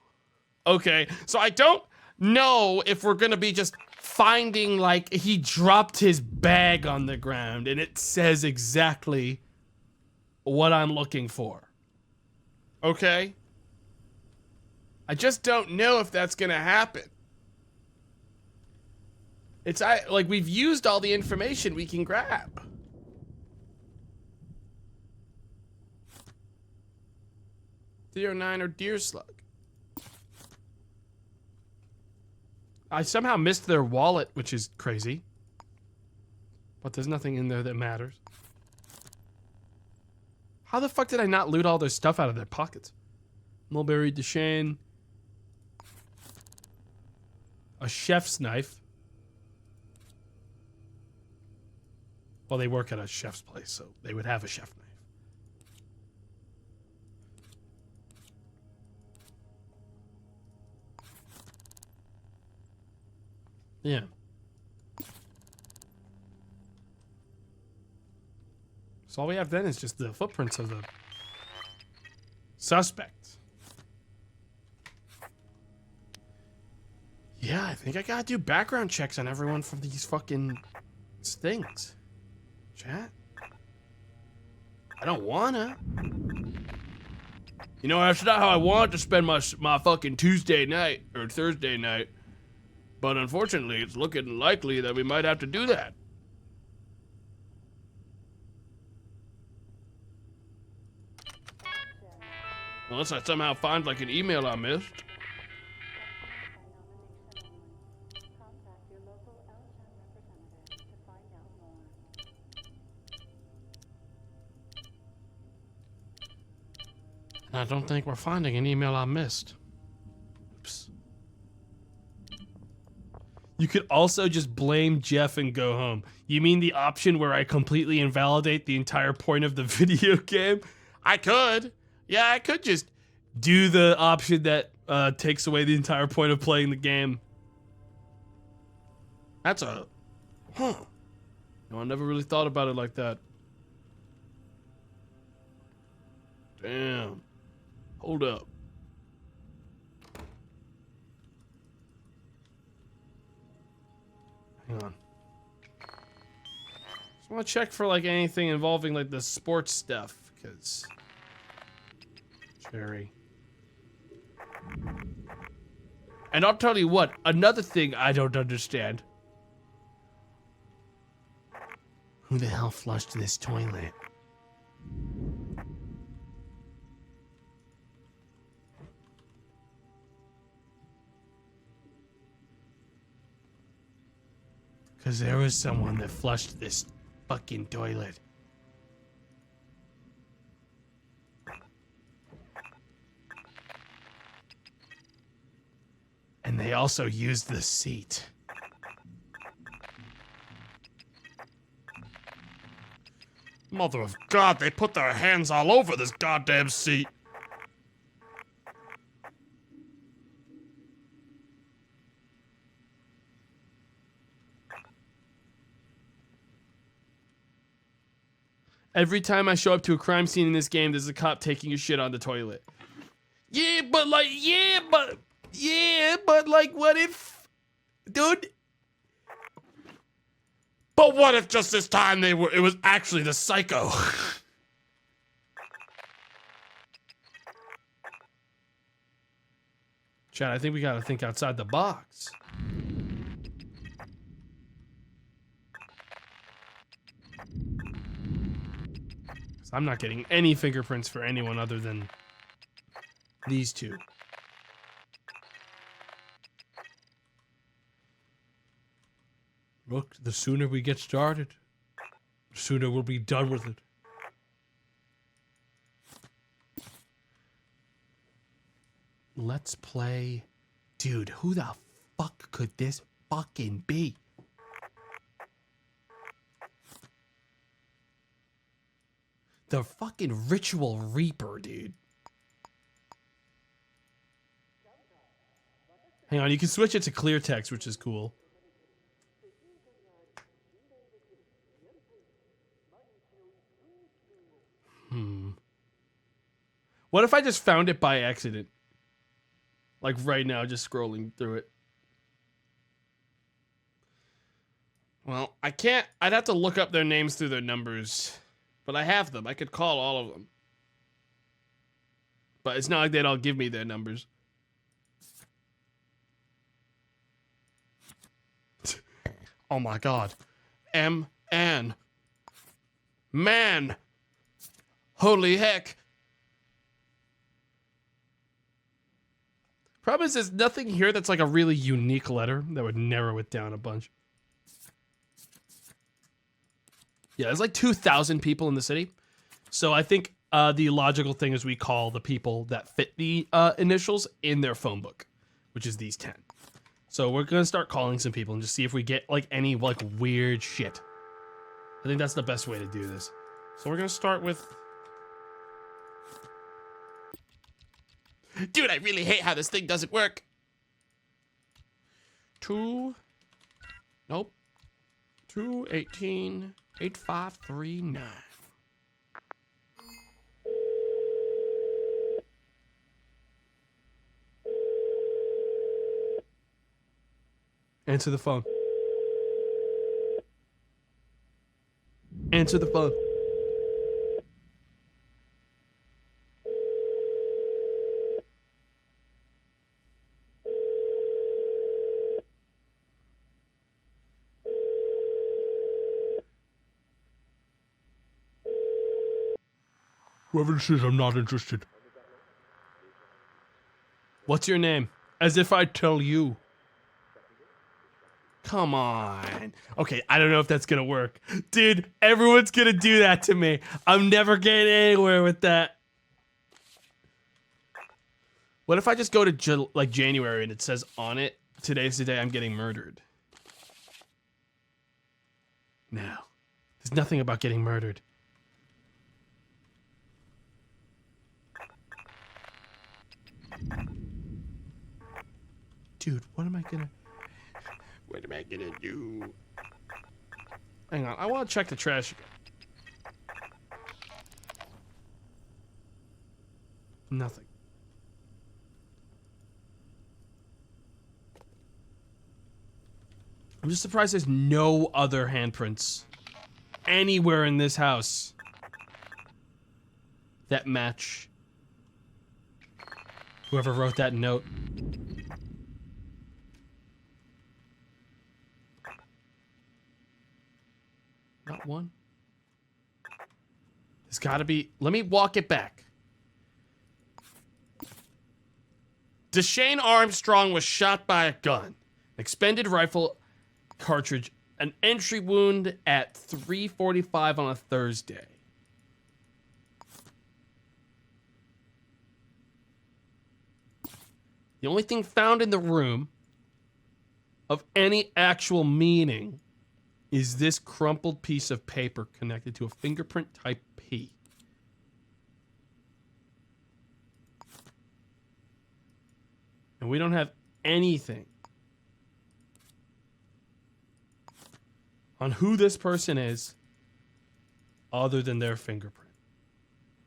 Okay, so I don't know if we're gonna be just finding, like, he dropped his bag on the ground and it says exactly what I'm looking for. Okay? I just don't know if that's gonna happen. It's like we've used all the information we can grab. Theo9 or Deer Slug. I somehow missed their wallet, which is crazy. But there's nothing in there that matters. How the fuck did I not loot all their stuff out of their pockets? Mulberry Deshane. A chef's knife. Well, they work at a chef's place, so they would have a chef knife. Yeah. So all we have then is just the footprints of the suspect. Yeah, I think I gotta do background checks on everyone from these fucking things. Chat? I don't wanna. You know, that's not how I want to spend my fucking Tuesday night or Thursday night. But unfortunately, it's looking likely that we might have to do that. Unless I somehow find like an email I missed. I don't think we're finding an email I missed. Oops. You could also just blame Jeff and go home. You mean the option where I completely invalidate the entire point of the video game? I could. Yeah, I could just do the option that takes away the entire point of playing the game. That's a... Huh. No, I never really thought about it like that. Damn. Hold up. Hang on. Just want to check for like anything involving like the sports stuff, because Jerry. And I'll tell you what, another thing I don't understand. Who the hell flushed this toilet? Because there was someone that flushed this fucking toilet. And they also used the seat. Mother of God, they put their hands all over this goddamn seat. Every time I show up to a crime scene in this game, there's a cop taking a shit on the toilet. Yeah, but like, what if, dude? But what if just this time it was actually the psycho? Chad, I think we gotta think outside the box. I'm not getting any fingerprints for anyone other than these two. Look, the sooner we get started, the sooner we'll be done with it. Let's play... Dude, who the fuck could this fucking be? The fucking Ritual Reaper, dude. Hang on, you can switch it to clear text, which is cool. What if I just found it by accident? Like right now, just scrolling through it. Well, I can't. I'd have to look up their names through their numbers. But I have them. I could call all of them. But it's not like they'd all give me their numbers. Oh my god. M-N. Man. Holy heck. Problem is, there's nothing here that's like a really unique letter that would narrow it down a bunch. Yeah, there's like 2,000 people in the city. So I think the logical thing is we call the people that fit the initials in their phone book, which is these 10. So we're going to start calling some people and just see if we get like any like weird shit. I think that's the best way to do this. So we're going to start with... Dude, I really hate how this thing doesn't work. 218 8539. Answer the phone. Answer the phone. Whoever says I'm not interested. What's your name? As if I'd tell you. Come on. Okay, I don't know if that's gonna work. Dude, everyone's gonna do that to me. I'm never getting anywhere with that. What if I just go to like January and it says on it, today's the day I'm getting murdered? No. There's nothing about getting murdered. Dude, what am I gonna do? Hang on, I want to check the trash again. Nothing. I'm just surprised there's no other handprints anywhere in this house that match whoever wrote that note. Not one. There's gotta be... Let me walk it back. Deshane Armstrong was shot by a gun. Expended rifle cartridge. An entry wound at 3:45 on a Thursday. The only thing found in the room of any actual meaning is this crumpled piece of paper connected to a fingerprint type P. And we don't have anything on who this person is other than their fingerprint.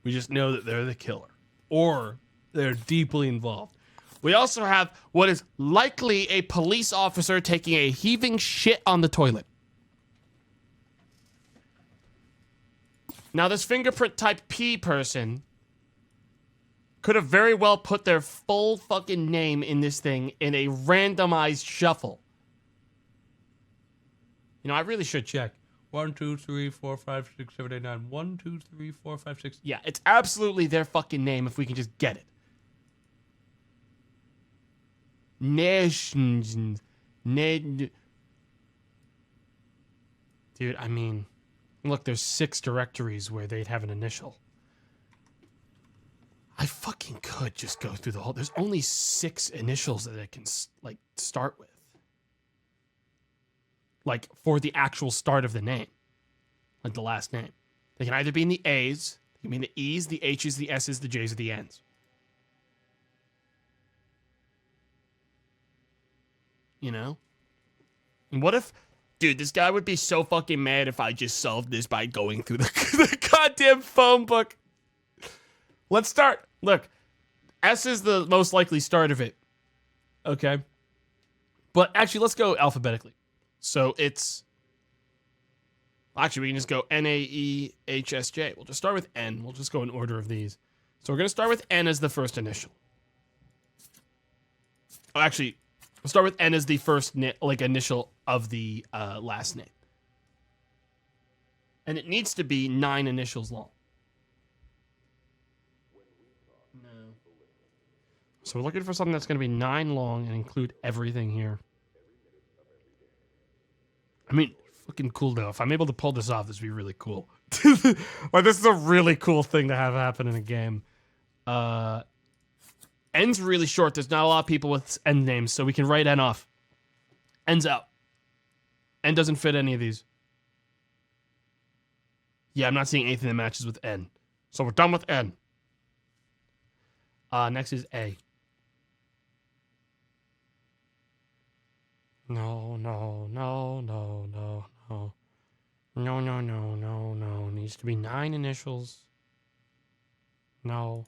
We just know that they're the killer or they're deeply involved. We also have what is likely a police officer taking a heaving shit on the toilet. Now, this fingerprint type P person could have very well put their full fucking name in this thing in a randomized shuffle. You know, I really should check. 1, 2, 3, 4, 5, 6, 7, 8, 9. 1, 2, 3, 4, 5, 6. Yeah, it's absolutely their fucking name if we can just get it. Dude, I mean, look, there's 6 directories where they'd have an initial. I fucking could just go through the whole... There's only 6 initials that I can, like, start with. Like, for the actual start of the name. Like, the last name. They can either be in the A's, they can be in the E's, the H's, the S's, the J's, or the N's. you know? And what if, dude, this guy would be so fucking mad if I just solved this by going through the goddamn phone book. Let's start. Look, S is the most likely start of it. Okay. But actually, let's go alphabetically. So it's, actually, we can just go N-A-E-H-S-J. We'll just start with N. We'll just go in order of these. So we're going to start with N as the first initial. Oh, actually, we'll start with N as the first initial of the last name. And it needs to be 9 initials long. No. So we're looking for something that's going to be 9 long and include everything here. I mean, fucking cool though. If I'm able to pull this off, this would be really cool. Like, this is a really cool thing to have happen in a game. N's really short. There's not a lot of people with N names, so we can write N off. N's out. N doesn't fit any of these. Yeah, I'm not seeing anything that matches with N. So we're done with N. Next is A. No. No. Needs to be 9 initials. No.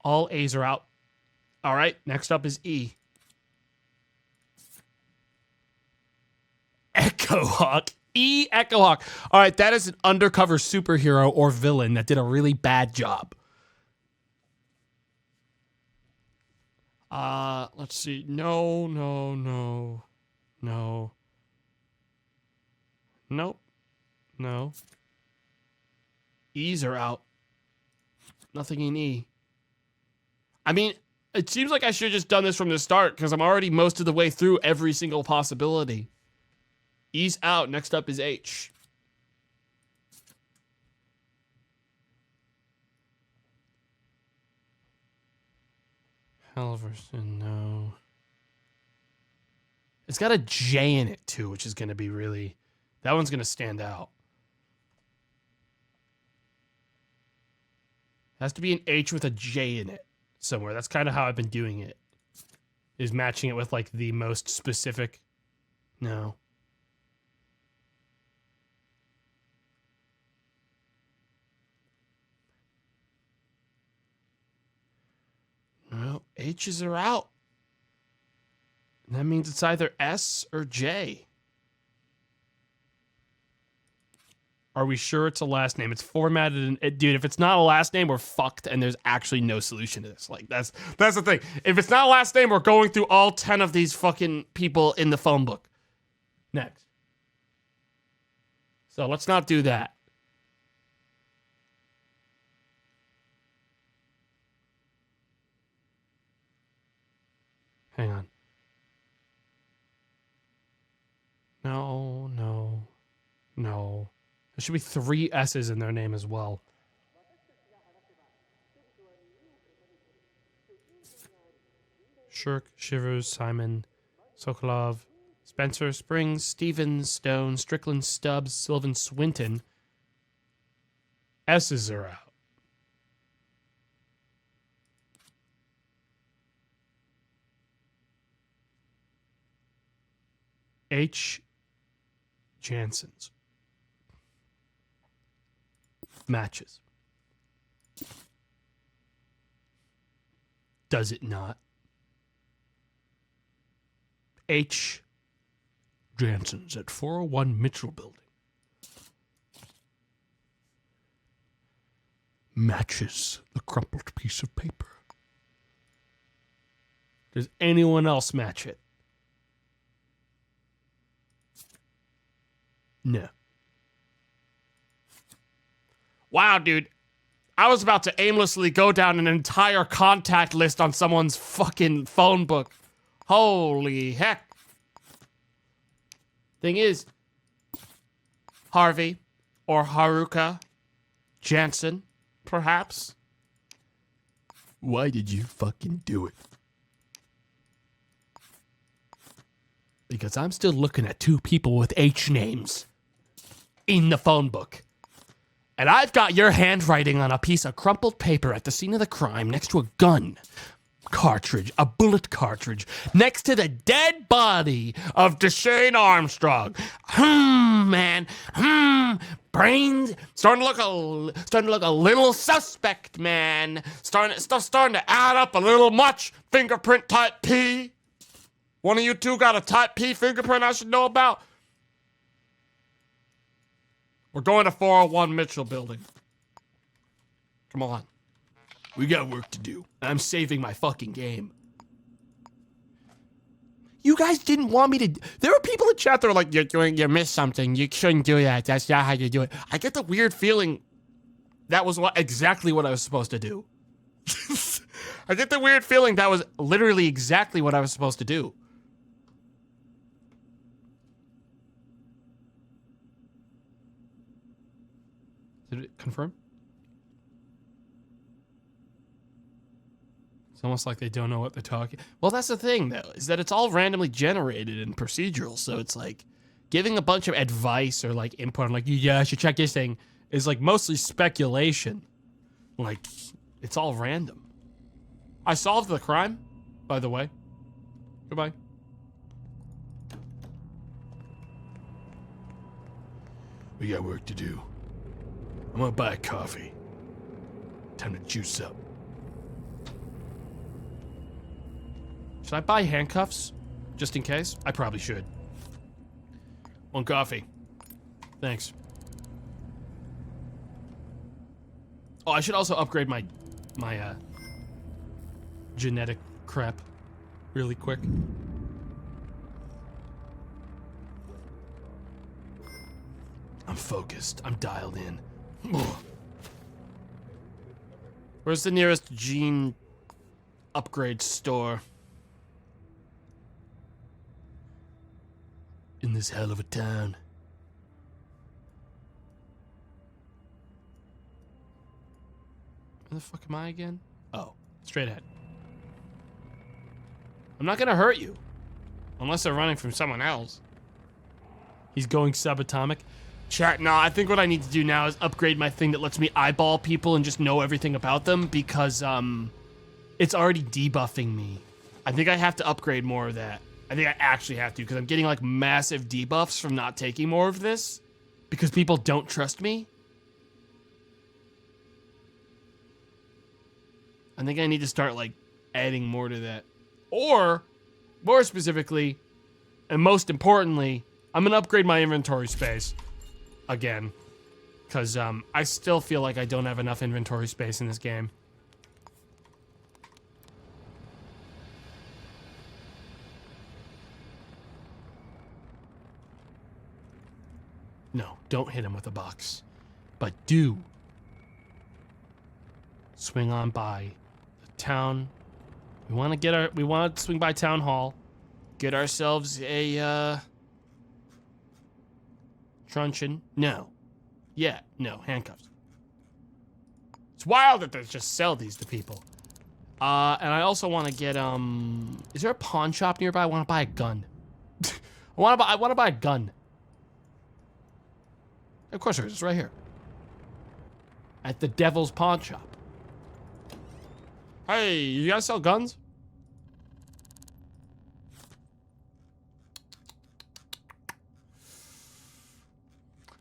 All A's are out. All right, next up is E. Echo Hawk. E. Echo Hawk. All right, that is an undercover superhero or villain that did a really bad job. Let's see. No. Nope. No. E's are out. Nothing in E. I mean, it seems like I should have just done this from the start because I'm already most of the way through every single possibility. E's out. Next up is H. Halverson, no. It's got a J in it, too, which is going to be really... That one's going to stand out. It has to be an H with a J in it somewhere. That's kind of how I've been doing it. Is matching it with, like, the most specific... No. Well, H's are out. That means it's either S or J. Are we sure it's a last name? It's formatted in... Dude, if it's not a last name, we're fucked, and there's actually no solution to this. Like, that's the thing. If it's not a last name, we're going through all 10 of these fucking people in the phone book. Next. So let's not do that. Hang on. No. There should be 3 S's in their name as well. Shirk, Shivers, Simon, Sokolov, Spencer, Springs, Stevens, Stone, Strickland, Stubbs, Sylvan, Swinton. S's are out. H. Jansen's. Matches. Does it not? H. Jansen's at 401 Mitchell Building. Matches the crumpled piece of paper. Does anyone else match it? No. Wow, dude. I was about to aimlessly go down an entire contact list on someone's fucking phone book. Holy heck. Thing is, Harvey or Haruka Jansen, perhaps. Why did you fucking do it? Because I'm still looking at 2 people with H names in the phone book. And I've got your handwriting on a piece of crumpled paper at the scene of the crime next to a gun. cartridge, a bullet cartridge, next to the dead body of Deshane Armstrong. Man. Brains starting to look a little suspect, man. Stuff starting to add up a little much. Fingerprint type P. One of you two got a type P fingerprint I should know about? We're going to 401 Mitchell Building. Come on. We got work to do. I'm saving my fucking game. You guys didn't want me to... There were people in chat that were like, you missed something. You shouldn't do that. That's not how you do it. I get the weird feeling that was exactly what I was supposed to do. I get the weird feeling that was literally exactly what I was supposed to do. Did it confirm? It's almost like they don't know what they're talking. Well, that's the thing, though, is that it's all randomly generated and procedural. So it's like giving a bunch of advice or like input, like, yeah, I should check this thing, is like mostly speculation. Like, it's all random. I solved the crime, by the way. Goodbye. We got work to do. I'm gonna buy a coffee. Time to juice up. Should I buy handcuffs? Just in case? I probably should. One coffee. Thanks. Oh, I should also upgrade my genetic crap really quick. I'm focused. I'm dialed in. Where's the nearest gene upgrade store? In this hell of a town. Where the fuck am I again? Oh, straight ahead. I'm not gonna hurt you. Unless they're running from someone else. He's going subatomic. Chat, no, I think what I need to do now is upgrade my thing that lets me eyeball people and just know everything about them because, it's already debuffing me. I think I have to upgrade more of that. I think I actually have to because I'm getting like massive debuffs from not taking more of this because people don't trust me. I think I need to start like adding more to that. Or, more specifically, and most importantly, I'm gonna upgrade my inventory space again. Because I still feel like I don't have enough inventory space in this game. No, don't hit him with a box. But do swing on by the town. We want to swing by town hall, get ourselves a truncheon. No. Yeah, no, handcuffs. It's wild that they just sell these to people. And I also want to get is there a pawn shop nearby? I want to buy a gun. I want to buy a gun. Of course there is. It's right here. At the Devil's Pawn Shop. Hey, you guys sell guns?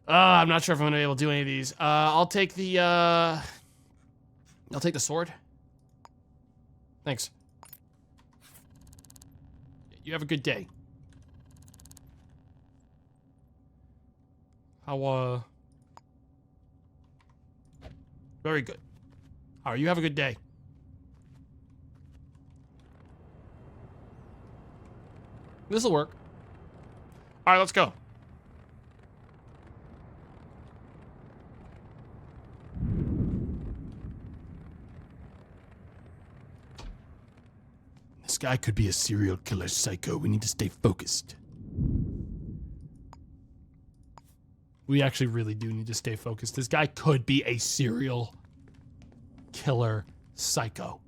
I'm not sure if I'm gonna be able to do any of these. I'll take the sword. Thanks. You have a good day. How, very good. All right, you have a good day. This'll work. All right, let's go. This guy could be a serial killer psycho. We need to stay focused. We actually really do need to stay focused. This guy could be a serial killer psycho.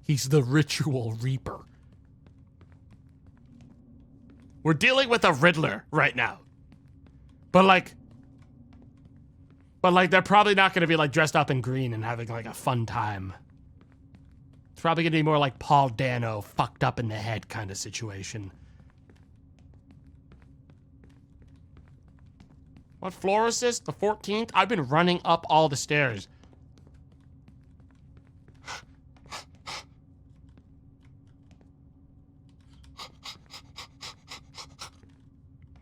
He's the Ritual Reaper. We're dealing with a Riddler right now. But like they're probably not gonna be like dressed up in green and having like a fun time. It's probably gonna be more like Paul Dano, fucked up in the head kind of situation. What floor is this? The 14th? I've been running up all the stairs.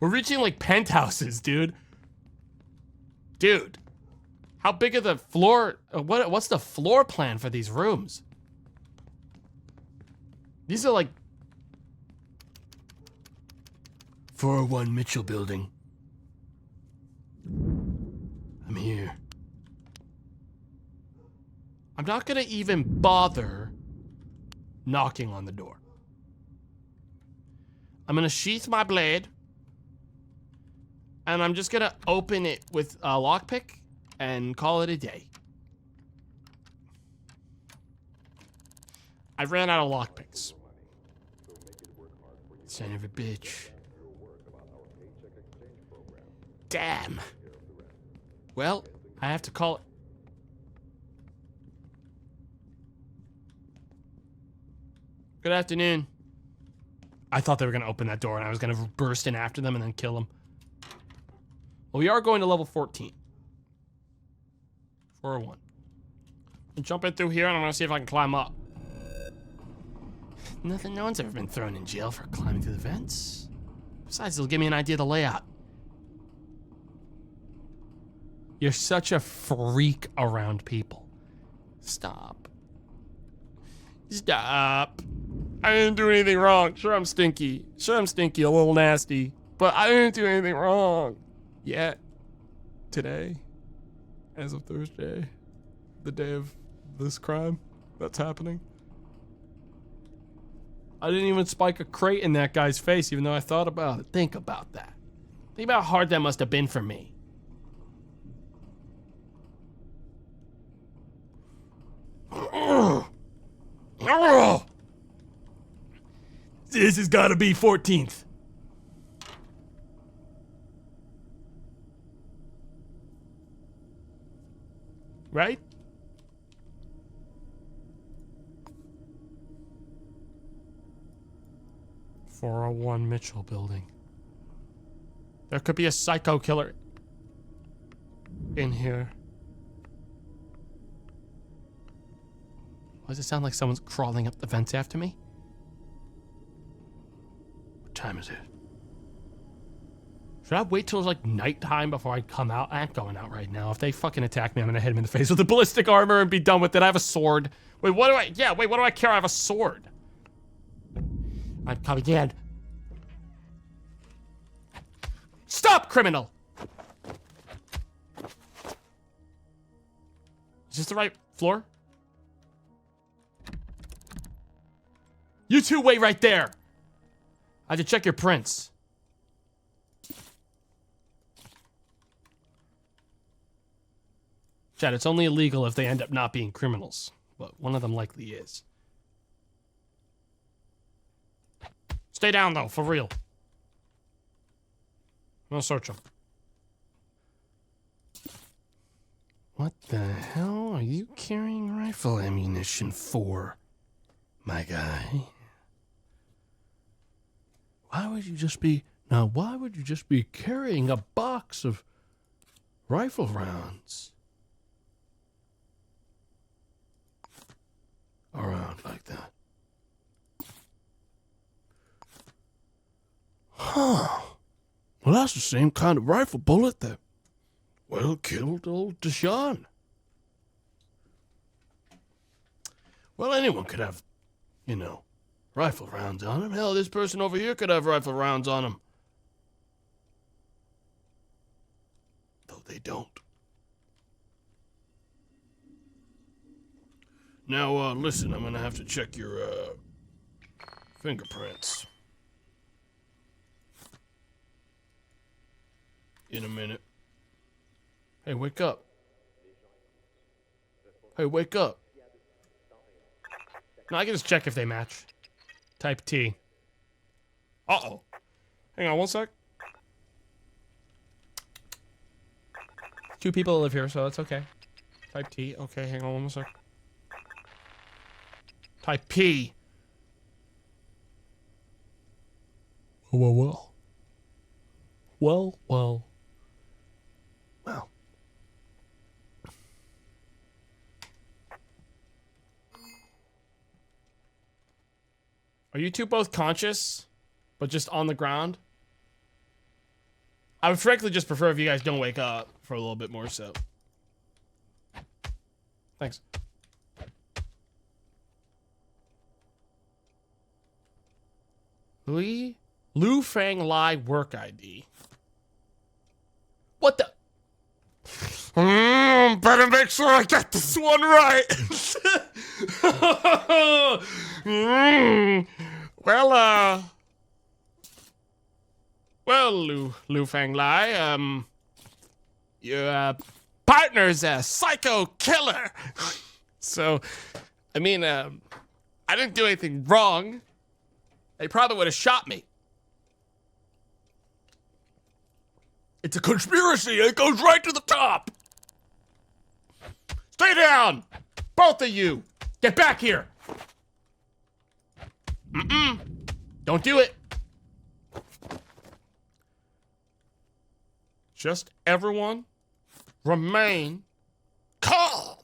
We're reaching like penthouses, dude. Dude. How big are the floor? What's the floor plan for these rooms? These are like 401 Mitchell building. I'm here. I'm not gonna even bother knocking on the door. I'm gonna sheath my blade. And I'm just gonna open it with a lockpick and call it a day. I ran out of lockpicks. Son of a bitch. Damn. Well, I have to call it. Good afternoon. I thought they were gonna open that door and I was gonna burst in after them and then kill them. Well, we are going to level 14. 401. I'm jumping through here and I'm gonna see if I can climb up. No one's ever been thrown in jail for climbing through the vents. Besides, it'll give me an idea of the layout. You're such a freak around people. Stop. Stop. I didn't do anything wrong. Sure, I'm stinky. Sure, I'm stinky, a little nasty. But I didn't do anything wrong. Yet, today, as of Thursday, the day of this crime that's happening, I didn't even spike a crate in that guy's face, even though I thought about it. Think about that. Think about how hard that must have been for me. This has got to be 14th. Right? "401 Mitchell building. There could be a psycho killer in here. Why does it sound like someone's crawling up the vents after me? What time is it? Should I wait till it's like nighttime before I come out? I ain't going out right now. If they fucking attack me, I'm gonna hit them in the face with a ballistic armor and be done with it. I have a sword. Wait, what do I care? I have a sword. I'm coming in. Stop, criminal! Is this the right floor? You two wait right there. I have to check your prints. Chad, it's only illegal if they end up not being criminals, but one of them likely is. Stay down, though, for real. I'm gonna search them. What the hell are you carrying rifle ammunition for, my guy? Why would you just be carrying a box of rifle rounds around like that? Huh. Well, that's the same kind of rifle bullet that, well, killed old Deshaun. Well, anyone could have, rifle rounds on him. Hell, this person over here could have rifle rounds on him. Though they don't. Now, listen, I'm gonna have to check your, fingerprints. In a minute. Hey, wake up. Hey, wake up. No, I can just check if they match. Type T. Uh-oh. Hang on one sec. 2 people live here, so it's okay. Type T. Okay, hang on one sec. Type P. Well. Are you two both conscious, but just on the ground? I would frankly just prefer if you guys don't wake up for a little bit more so. Thanks. Lu Fang Lai work ID. What the? Better make sure I get this one right. Well, Lu Fang Lai, your partner's a psycho killer. So, I mean, I didn't do anything wrong. They probably would have shot me. It's a conspiracy. It goes right to the top. Stay down. Both of you. Get back here. Don't do it. Just everyone remain calm.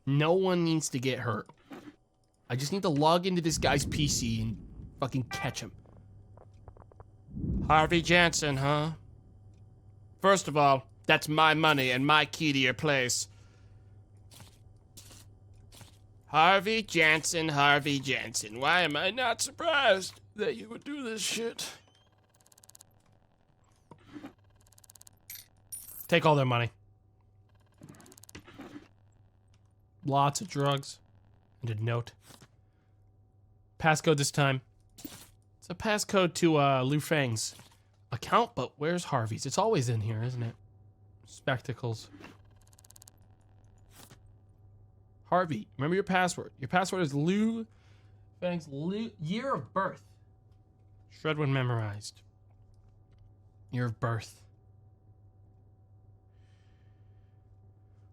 No one needs to get hurt. I just need to log into this guy's PC and fucking catch him. Harvey Jansen, huh? First of all, that's my money and my key to your place. Harvey Jansen. Why am I not surprised that you would do this shit? Take all their money. Lots of drugs. And a note. Passcode this time. It's a passcode to Lu Fang's account, but where's Harvey's? It's always in here, isn't it? Spectacles. Harvey, remember your password. Your password is Lu Fang's year of birth. Shred when memorized. Year of birth.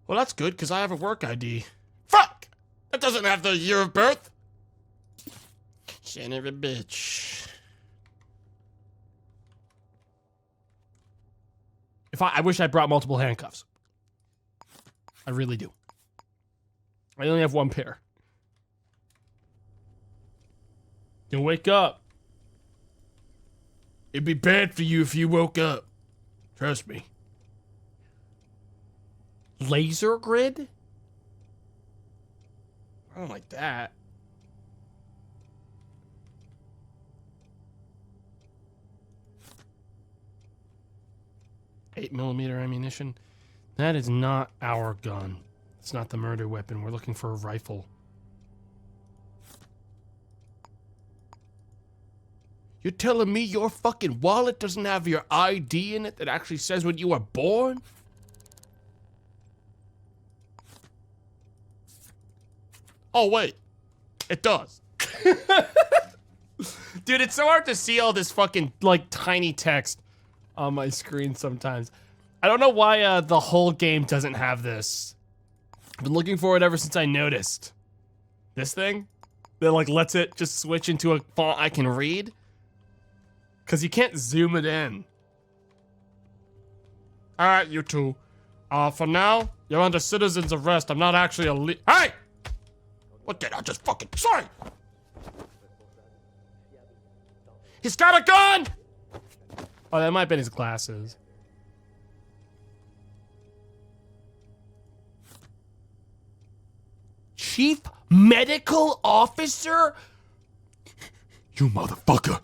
Well, that's good, because I have a work ID. Fuck! That doesn't have the year of birth. Son of a bitch. I wish I brought multiple handcuffs. I really do. I only have one pair. You'll wake up. It'd be bad for you if you woke up. Trust me. Laser grid? I don't like that. .8mm ammunition. That is not our gun. It's not the murder weapon. We're looking for a rifle. You're telling me your fucking wallet doesn't have your ID in it that actually says when you were born? Oh, wait. It does. Dude, it's so hard to see all this fucking, like, tiny text on my screen sometimes. I don't know why the whole game doesn't have this. I've been looking for it ever since I noticed. This thing? That, like, lets it just switch into a font I can read? Because you can't zoom it in. Alright, you two. For now, you're under citizen's arrest. I'm not actually a Hey! What did I just fucking say? He's got a gun! Oh, that might have been his glasses. Chief Medical Officer? You motherfucker.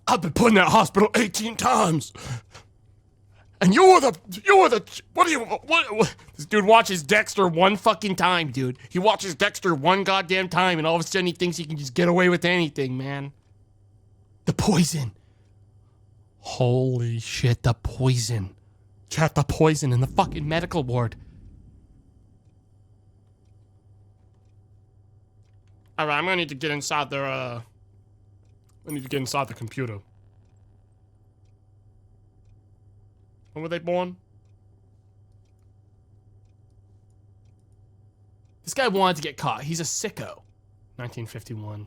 I've been put in that hospital 18 times. And you were the, what? This dude watches Dexter one fucking time, dude. He watches Dexter one goddamn time, and all of a sudden he thinks he can just get away with anything, man. The poison. Holy shit, the poison. Chat, the poison in the fucking medical ward. Alright, I'm gonna need to get inside their, I need to get inside the computer. When were they born? This guy wanted to get caught. He's a sicko. 1951.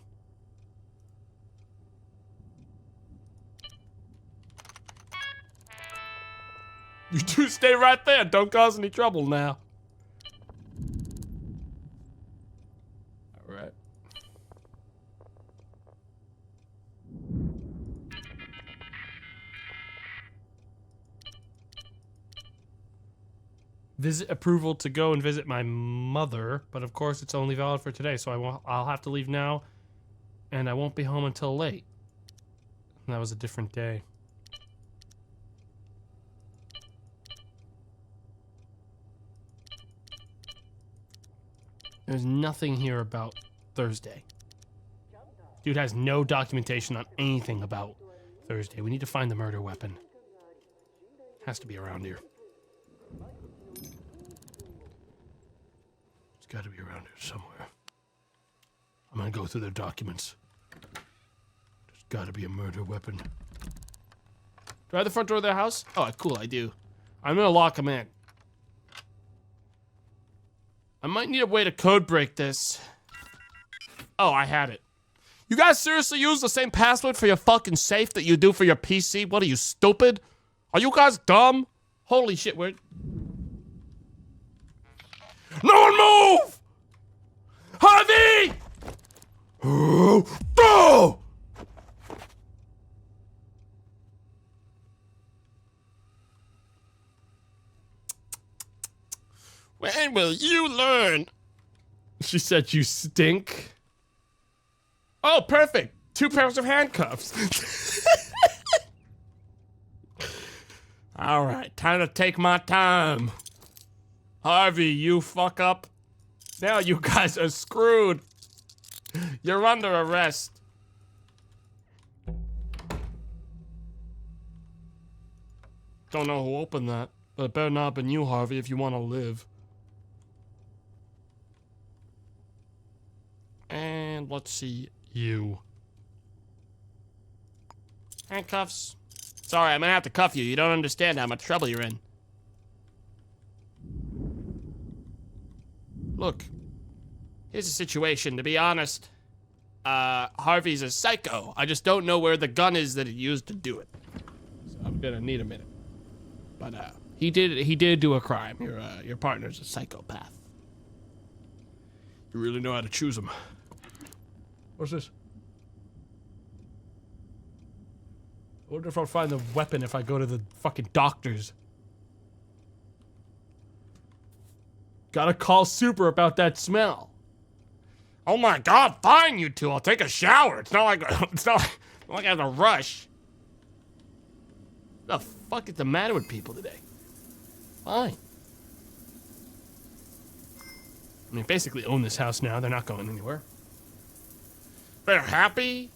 You two stay right there. Don't cause any trouble now. All right. Visit approval to go and visit my mother, but of course it's only valid for today, so I'll have to leave now, and I won't be home until late. And that was a different day. There's nothing here about Thursday. Dude has no documentation on anything about Thursday. We need to find the murder weapon. Has to be around here. It's got to be around here somewhere. I'm gonna go through their documents. There's got to be a murder weapon. Do I have the front door of their house? Oh, cool, I do. I'm gonna lock them in. I might need a way to code break this. Oh, I had it. You guys seriously use the same password for your fucking safe that you do for your PC? What are you, stupid? Are you guys dumb? Holy shit, we're... No one move! Harvey! Oh! When will you learn? She said you stink. Oh, perfect. 2 pairs of handcuffs. All right, time to take my time. Harvey, you fuck up. Now you guys are screwed. You're under arrest. Don't know who opened that, but it better not have been you, Harvey, if you want to live. And let's see you. Handcuffs. Sorry, I'm gonna have to cuff you. You don't understand how much trouble you're in. Look, here's the situation. To be honest, Harvey's a psycho. I just don't know where the gun is that he used to do it. So I'm gonna need a minute. But he did do a crime. Your partner's a psychopath. You really know how to choose him. What's this? I wonder if I'll find the weapon if I go to the fucking doctors. Gotta call Super about that smell. Oh my god, fine you two, I'll take a shower. It's not like I have to rush. What the fuck is the matter with people today? Fine. I mean, basically own this house now. They're not going anywhere. They're happy.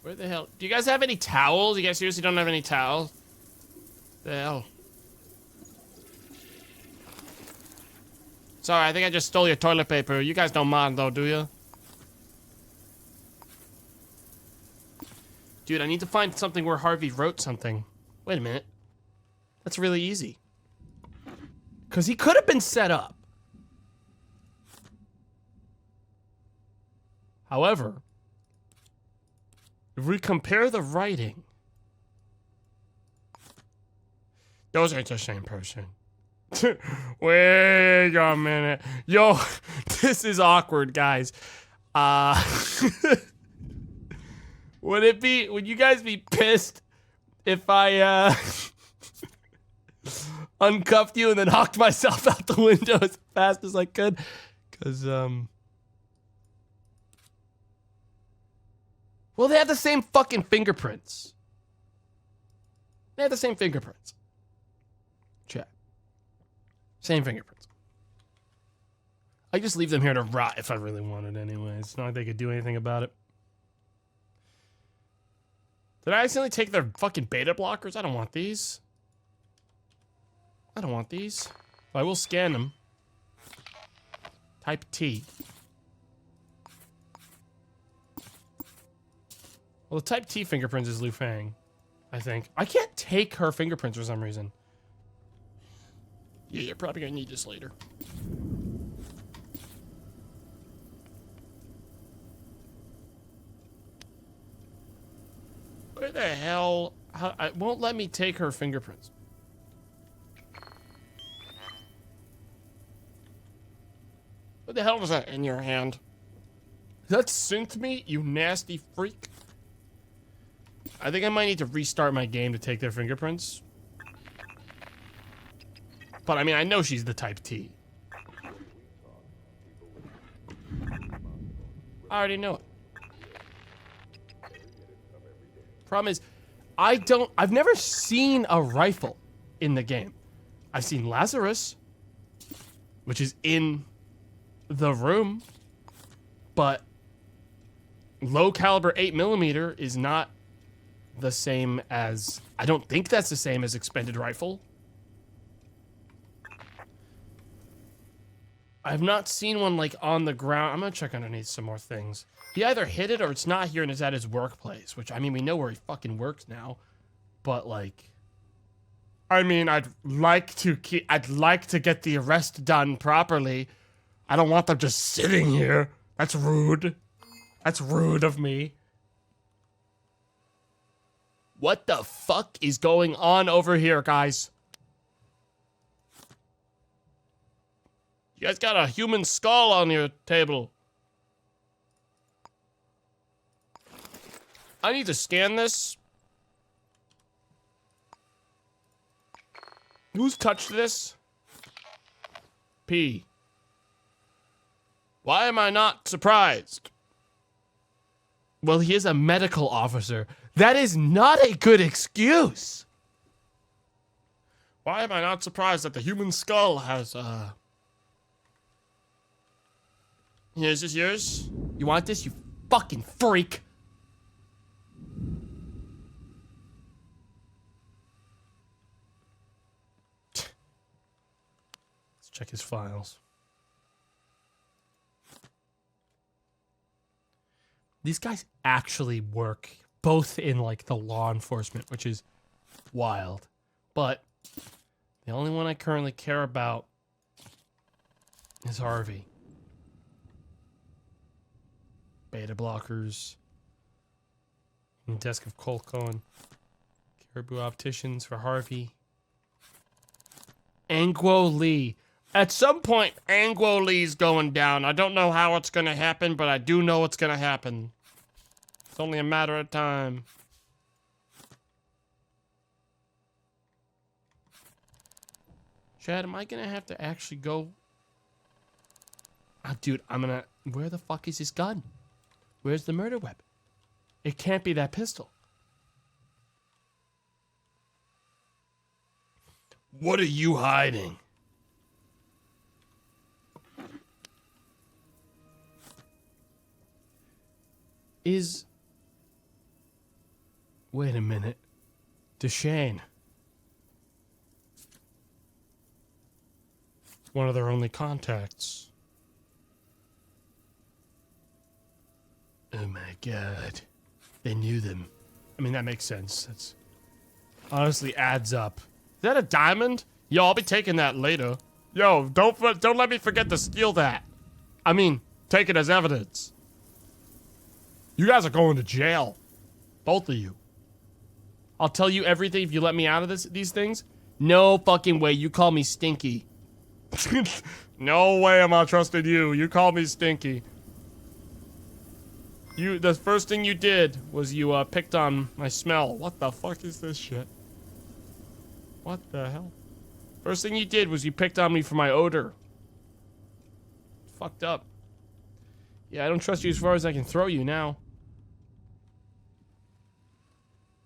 Where the hell? Do you guys have any towels? You guys seriously don't have any towels? The hell? Sorry, I think I just stole your toilet paper. You guys don't mind though, do you? Dude, I need to find something where Harvey wrote something. Wait a minute. That's really easy. Because he could have been set up. However, if we compare the writing, those aren't the same person. Wait a minute. Yo, this is awkward, guys. Would you guys be pissed if I, uncuffed you and then knocked myself out the window as fast as I could? Because, well, they have the same fucking fingerprints. They have the same fingerprints. Chat. Same fingerprints. I just leave them here to rot if I really wanted anyway. It's not like they could do anything about it. Did I accidentally take their fucking beta blockers? I don't want these. I don't want these. But I will scan them. Type T. Well, the type T fingerprints is Lu Fang, I think. I can't take her fingerprints for some reason. Yeah, you're probably gonna need this later. Where the hell? It won't let me take her fingerprints. What the hell was that in your hand? Is that synth meat, you nasty freak? I think I might need to restart my game to take their fingerprints. But I mean, I know she's the type T. I already know it. Problem is, I've never seen a rifle in the game. I've seen Lazarus, which is in the room, but low caliber 8mm is not the same as, I don't think that's the same as expended rifle. I've not seen one like on the ground. I'm gonna check underneath some more things. He either hid it or it's not here and it's at his workplace, which I mean, we know where he fucking works now, but like, I mean, I'd like to get the arrest done properly. I don't want them just sitting here. That's rude. That's rude of me. What the fuck is going on over here, guys? You guys got a human skull on your table. I need to scan this. Who's touched this? P. Why am I not surprised? Well, he is a medical officer. That is not a good excuse. Why am I not surprised that the human skull has, Is this yours? You want this, you fucking freak? Let's check his files. These guys actually work both in like the law enforcement, which is wild. But the only one I currently care about is Harvey. Beta blockers. Desk of Colcon. Caribou opticians for Harvey. Angwo Lee. At some point, Angwo Lee's going down. I don't know how it's gonna happen, but I do know it's gonna happen. It's only a matter of time. Chad, am I gonna have to actually go? Oh, dude, where the fuck is his gun? Where's the murder weapon? It can't be that pistol. What are you hiding? Wait a minute. DeShane. One of their only contacts. Oh my god. They knew them. I mean, that makes sense. That's honestly adds up. Is that a diamond? Yo, I'll be taking that later. Yo, don't let me forget to steal that. I mean, take it as evidence. You guys are going to jail. Both of you. I'll tell you everything if you let me out of these things. No fucking way. You call me Stinky. No way am I trusting you. You call me Stinky. The first thing you did was you picked on my smell. What the fuck is this shit? What the hell? First thing you did was you picked on me for my odor. Fucked up. Yeah, I don't trust you as far as I can throw you now.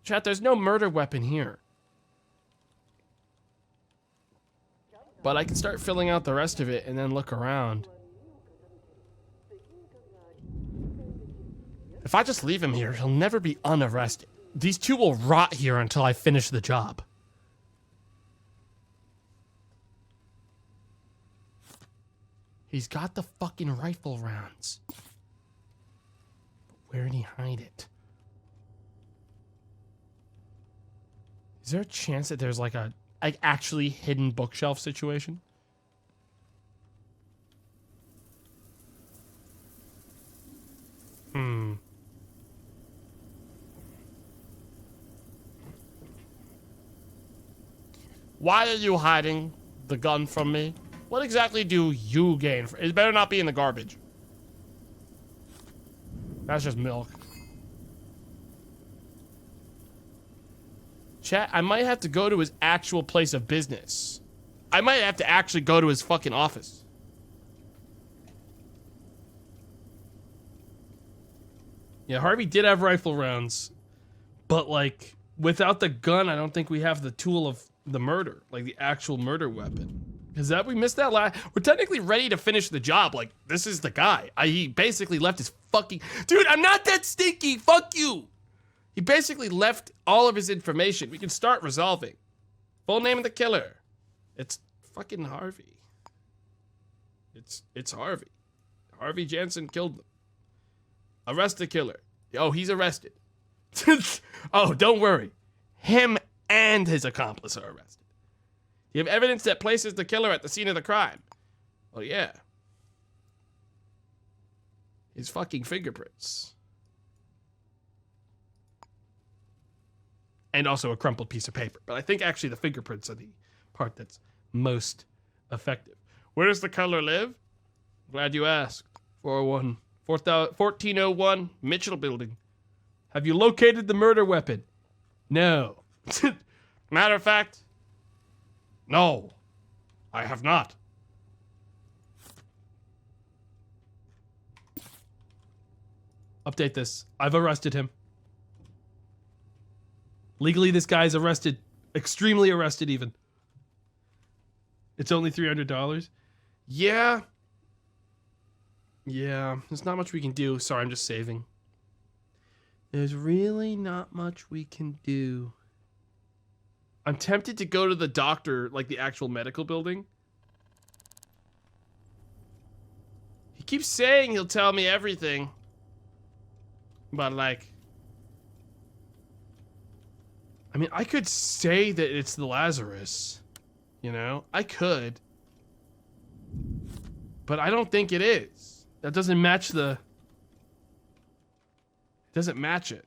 Chat, there's no murder weapon here. But I can start filling out the rest of it and then look around. If I just leave him here, he'll never be unarrested. These two will rot here until I finish the job. He's got the fucking rifle rounds. Where did he hide it? Is there a chance that there's like a like actually hidden bookshelf situation. Why are you hiding the gun from me? What exactly do you gain? It better not be in the garbage. That's just milk. Chat, I might have to go to his actual place of business. I might have to actually go to his fucking office. Yeah, Harvey did have rifle rounds, but like without the gun, I don't think we have the tool of the murder, like the actual murder weapon. Is that we missed that last? We're technically ready to finish the job. Like this is the guy. He basically left his fucking dude. I'm not that stinky. Fuck you. He basically left all of his information. We can start resolving. Full name of the killer. It's fucking Harvey. It's Harvey. Harvey Jansen killed them. Arrest the killer. Oh, he's arrested. Oh, don't worry. Him and his accomplice are arrested. You have evidence that places the killer at the scene of the crime. Well, yeah. His fucking fingerprints. And also a crumpled piece of paper. But I think actually the fingerprints are the part that's most effective. Where does the killer live? Glad you asked. 1401 Mitchell Building. Have you located the murder weapon? No. Matter of fact, no, I have not. Update this. I've arrested him. Legally, this guy's arrested. Extremely arrested, even. It's only $300. Yeah. Yeah, there's not much we can do. Sorry, I'm just saving. There's really not much we can do. I'm tempted to go to the doctor, like the actual medical building. He keeps saying he'll tell me everything. But like... I mean, I could say that it's the Lazarus. You know? I could. But I don't think it is. That doesn't match the... It doesn't match it.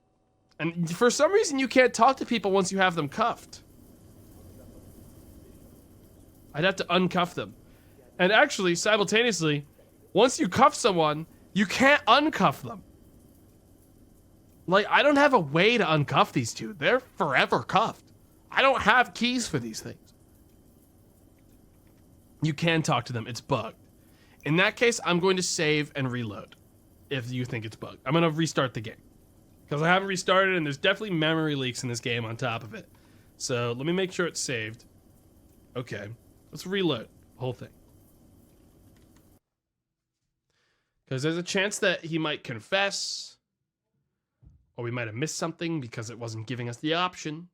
And for some reason, you can't talk to people once you have them cuffed. I'd have to uncuff them. And actually, simultaneously, once you cuff someone, you can't uncuff them. Like, I don't have a way to uncuff these two. They're forever cuffed. I don't have keys for these things. You can talk to them. It's bugged. In that case, I'm going to save and reload. If you think it's bugged. I'm going to restart the game. Because I haven't restarted and there's definitely memory leaks in this game on top of it. So, let me make sure it's saved. Okay. Let's reload the whole thing. Because there's a chance that he might confess. Or we might have missed something because it wasn't giving us the option.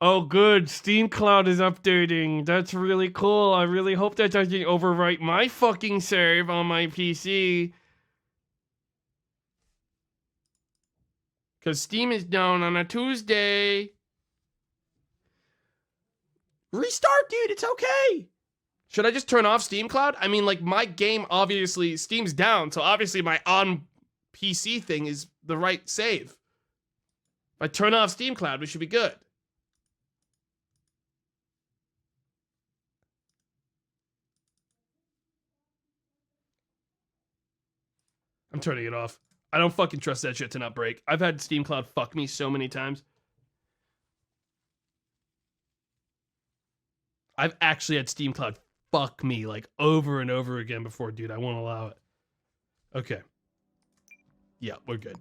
Oh, good. Steam Cloud is updating. That's really cool. I really hope that doesn't overwrite my fucking save on my PC. Because Steam is down on a Tuesday. Restart, dude. It's okay. Should I just turn off Steam Cloud? I mean, like, my game, obviously, Steam's down. So, obviously, my on-PC thing is the right save. If I turn off Steam Cloud, we should be good. I'm turning it off. I don't fucking trust that shit to not break. I've had Steam Cloud fuck me so many times. I've actually had Steam Cloud fuck me like over and over again before, dude. I won't allow it. Okay. Yeah, we're good.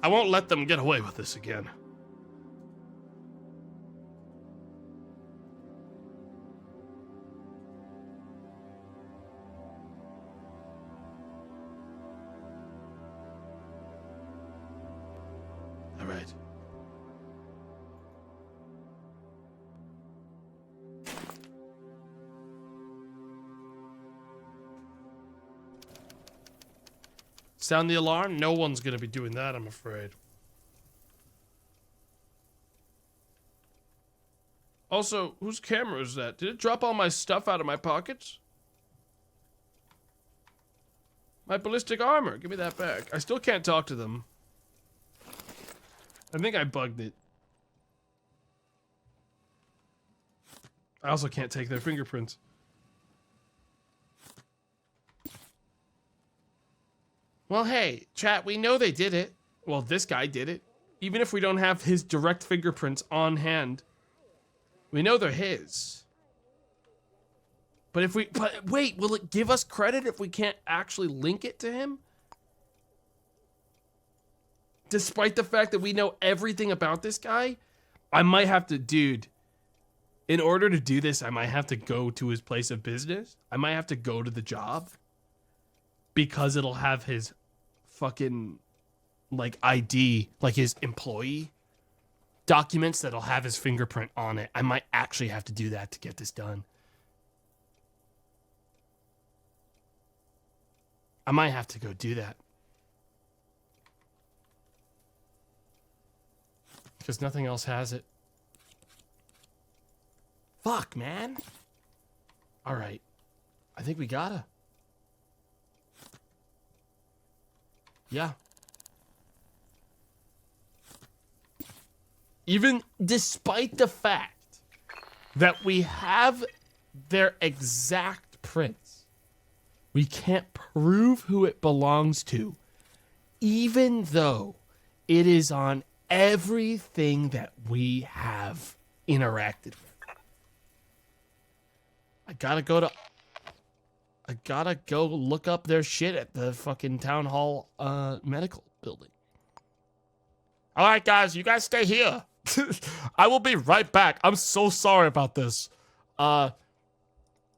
I won't let them get away with this again. All right. Sound the alarm? No one's gonna be doing that, I'm afraid. Also, whose camera is that? Did it drop all my stuff out of my pockets? My ballistic armor. Give me that back. I still can't talk to them. I think I bugged it. I also can't take their fingerprints. Well, hey, chat, we know they did it. Well, this guy did it. Even if we don't have his direct fingerprints on hand, we know they're his. But wait, will it give us credit if we can't actually link it to him? Despite the fact that we know everything about this guy, I might have to, dude, in order to do this, I might have to go to his place of business. I might have to go to the job because it'll have his fucking, like, ID, like his employee documents that'll have his fingerprint on it. I might actually have to do that to get this done. I might have to go do that. Because nothing else has it. Fuck, man. Alright. I think we gotta. Yeah. Even despite the fact that we have their exact prints, we can't prove who it belongs to, even though it is on everything that we have interacted with. I gotta go look up their shit at the fucking town hall medical building. All right, guys, you guys stay here. I will be right back. I'm so sorry about this. Don't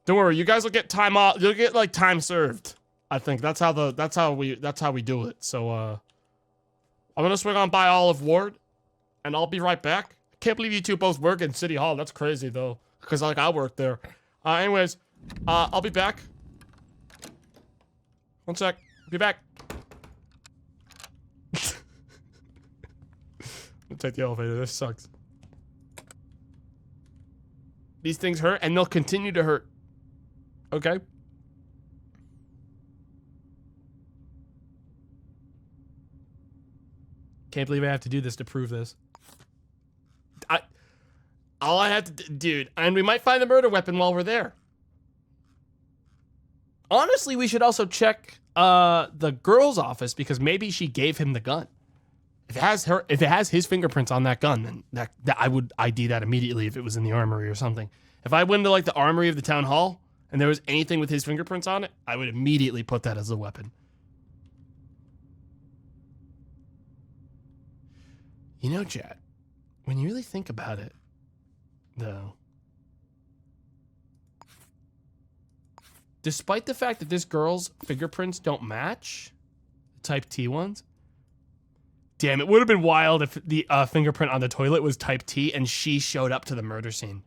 worry, you guys will get time off. You'll get like time served. I think that's how we do it. So I'm gonna swing on by Olive Ward, and I'll be right back. I can't believe you two both work in City Hall. That's crazy though, because like I work there. Anyways, I'll be back. One sec. Be back. I'll take the elevator. This sucks. These things hurt, and they'll continue to hurt. Okay. Can't believe I have to do this to prove this. All I have to do, dude, and we might find the murder weapon while we're there. Honestly, we should also check the girl's office because maybe she gave him the gun. If it has his fingerprints on that gun, then that I would ID that immediately if it was in the armory or something. If I went to like the armory of the town hall and there was anything with his fingerprints on it, I would immediately put that as a weapon. You know, chat, when you really think about it, though, despite the fact that this girl's fingerprints don't match the Type T ones, damn, it would have been wild if the fingerprint on the toilet was Type T and she showed up to the murder scene.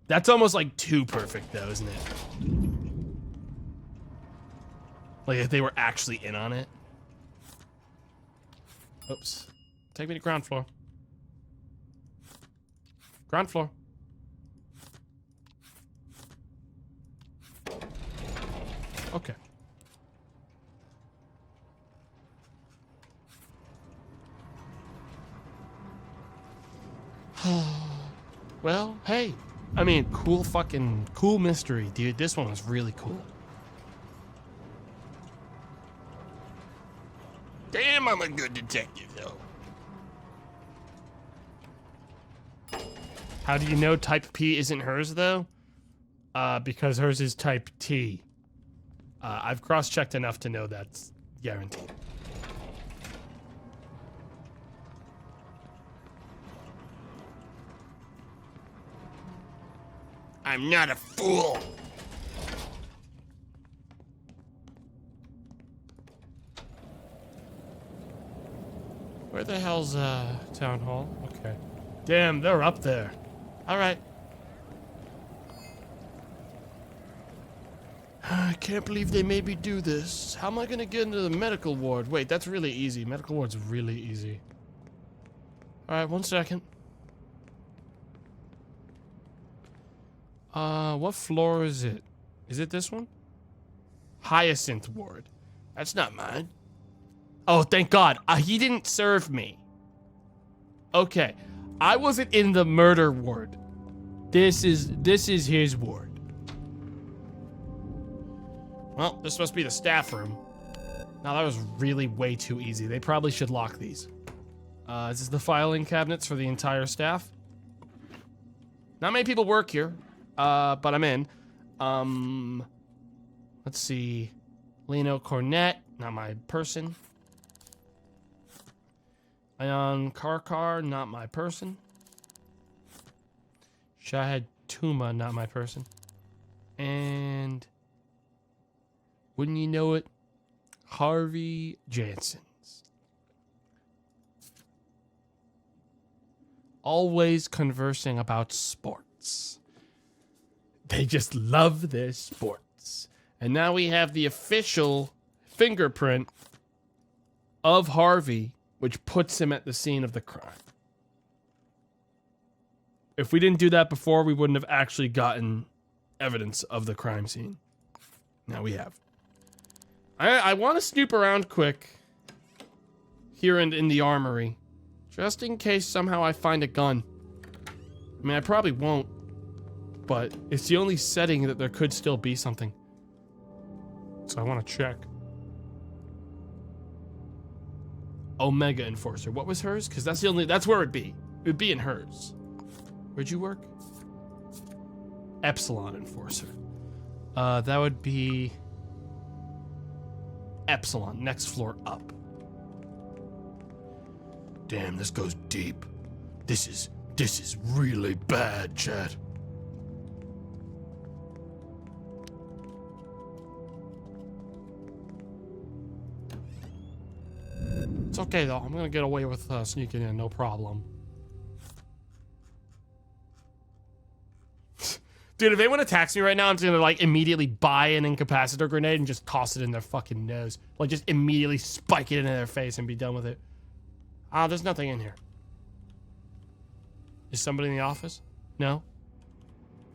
That's almost like too perfect, though, isn't it? Like if they were actually in on it. Oops. Take me to ground floor. Ground floor. Okay. Well, hey. I mean, cool mystery, dude. This one was really cool. Damn, I'm a good detective, though. How do you know Type P isn't hers, though? Because hers is Type T. I've cross-checked enough to know that's guaranteed. I'm not a fool. Where the hell's town hall? Okay. Damn, they're up there. All right. I can't believe they made me do this. How am I gonna get into the medical ward? Wait, that's really easy. Medical ward's really easy. All right, 1 second. What floor is it? Is it this one? Hyacinth Ward. That's not mine. Oh, thank God. He didn't serve me. Okay. I wasn't in the murder ward. This is his ward. Well, this must be the staff room. Now that was really way too easy. They probably should lock these. Is this the filing cabinets for the entire staff? Not many people work here, but I'm in. Let's see. Leno Cornett, not my person. Ion Karkar, not my person. Shahid Tuma, not my person. And wouldn't you know it, Harvey Jansen's. Always conversing about sports. They just love their sports. And now we have the official fingerprint of Harvey, which puts him at the scene of the crime. If we didn't do that before, we wouldn't have actually gotten evidence of the crime scene. Now we have. I want to snoop around quick here in the armory, just in case somehow I find a gun. I mean, I probably won't, but it's the only setting that there could still be something. So I want to check. Omega Enforcer. What was hers? Because that's where it'd be. It'd be in hers. Where'd you work? Epsilon Enforcer. That would be Epsilon, next floor up. Damn, this goes deep. This is really bad, chat. It's okay though. I'm gonna get away with sneaking in, no problem. Dude, if anyone attacks me right now, I'm just gonna like immediately buy an incapacitor grenade and just toss it in their fucking nose. Like just immediately spike it into their face and be done with it. Ah, there's nothing in here. Is somebody in the office? No?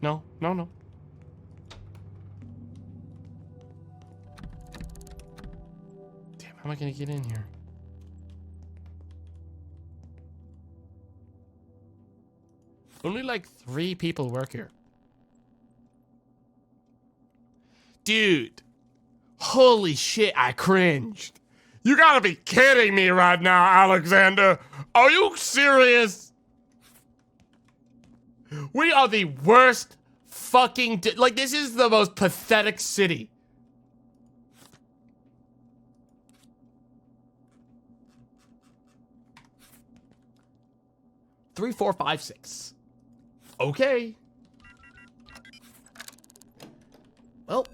No? No, no. Damn, how am I gonna get in here? Only like 3 people work here. Dude, holy shit, I cringed. You gotta be kidding me right now, Alexander. Are you serious? We are the worst fucking... like, this is the most pathetic city. Three, 4, 5, 6. Okay. Well,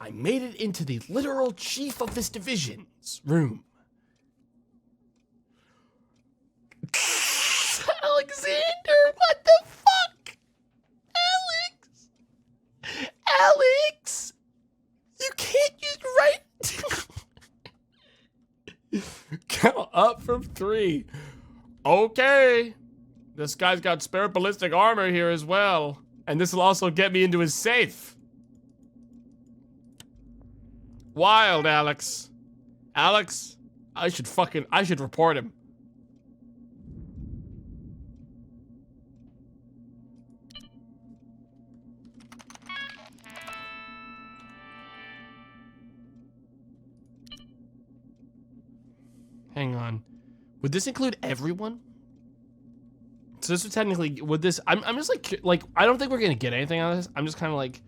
I made it into the literal chief of this division's room. Alexander, what the fuck? Alex, you can't use right. Count up from 3. Okay. This guy's got spare ballistic armor here as well. And this will also get me into his safe. Wild, Alex. Alex, I should report him. Hang on. Would this include everyone? So this would technically, would this, I'm just like, I don't think we're gonna get anything out of this. I'm just kind of like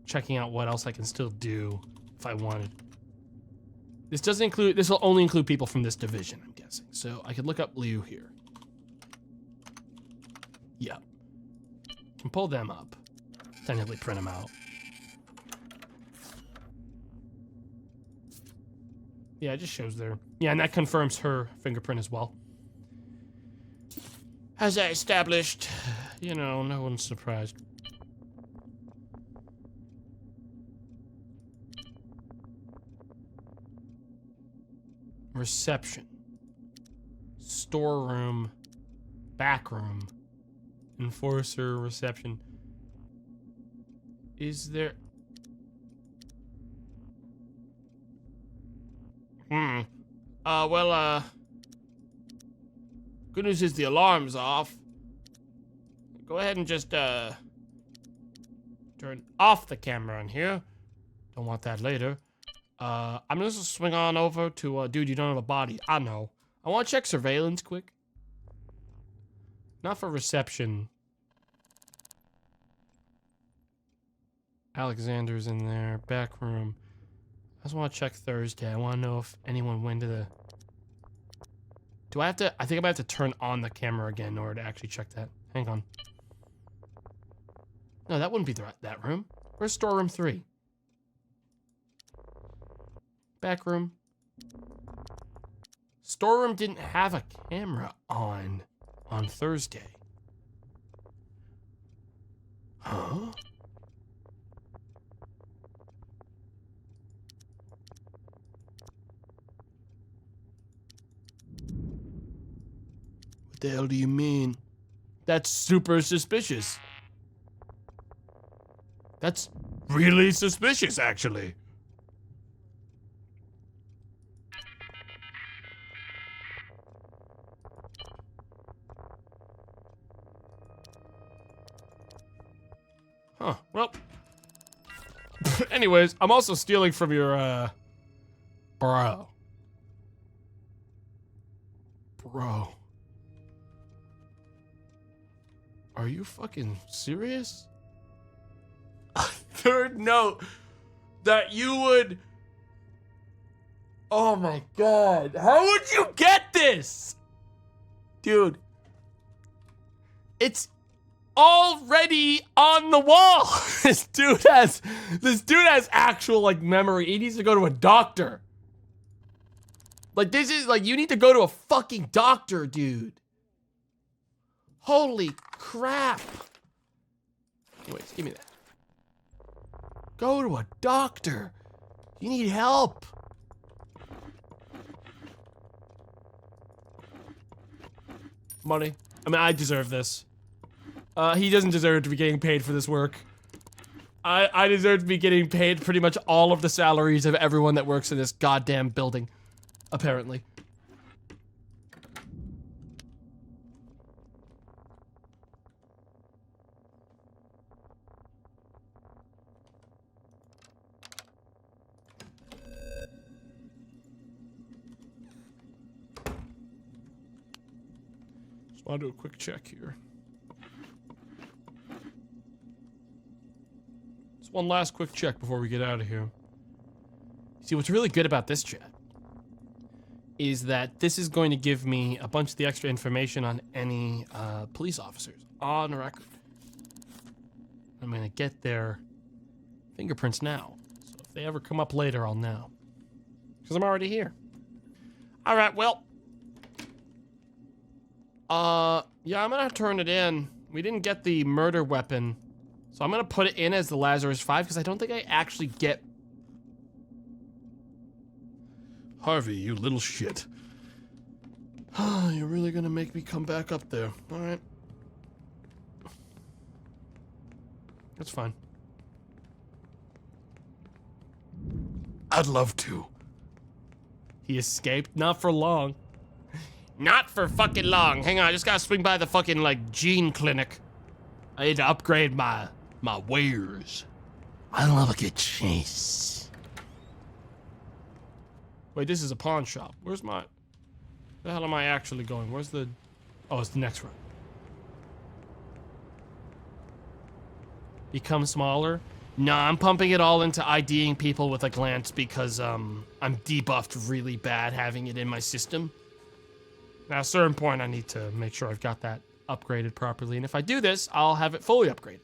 checking out what else I can still do if I wanted. This doesn't include, this will only include people from this division, I'm guessing. So I could look up Liu here. Yep. Can pull them up. Technically print them out. Yeah, it just shows there. Yeah, and that confirms her fingerprint as well. As I established, you know, no one's surprised. Reception. Storeroom. Backroom. Enforcer, reception. Is there... Good news is the alarm's off. Go ahead and just, turn off the camera in here. Don't want that later. I'm just gonna swing on over to, dude, you don't have a body. I know. I want to check surveillance quick. Not for reception. Alexander's in there. Back room. I just want to check Thursday. I want to know if anyone went to the... Do I have to... I think I might have to turn on the camera again in order to actually check that. Hang on. No, that wouldn't be that room. Where's storeroom 3? Back room. Storeroom didn't have a camera on Thursday. Huh? What the hell do you mean? That's super suspicious. That's really suspicious, actually. Huh, well. Anyways, I'm also stealing from your, bro. Bro. Are you fucking serious? A third note that you would... Oh my god. How would you get this? Dude. It's already on the wall. This dude has actual like memory. He needs to go to a doctor. Like this is like, you need to go to a fucking doctor, dude. Holy crap. Anyways, give me that. Go to a doctor. You need help. Money. I mean, I deserve this. He doesn't deserve to be getting paid for this work. I deserve to be getting paid pretty much all of the salaries of everyone that works in this goddamn building. Apparently. Just want to do a quick check here. Just one last quick check before we get out of here. See, what's really good about this chat is that this is going to give me a bunch of the extra information on any police officers on record. I'm gonna get their fingerprints now. So if they ever come up later, I'll know. Because I'm already here. Alright, well. Yeah, I'm gonna turn it in. We didn't get the murder weapon. So I'm gonna put it in as the Lazarus 5 because I don't think I actually get... Harvey, you little shit. You're really gonna make me come back up there. Alright. That's fine. I'd love to. He escaped? Not for long. Not for fucking long. Hang on, I just gotta swing by the fucking, like, gene clinic. I need to upgrade my wares. I love a good chase. Wait, this is a pawn shop. Where's my... the hell am I actually going? Where's the... oh, it's the next one. Become smaller? Nah, I'm pumping it all into IDing people with a glance because, I'm debuffed really bad having it in my system. Now, at a certain point, I need to make sure I've got that upgraded properly. And if I do this, I'll have it fully upgraded.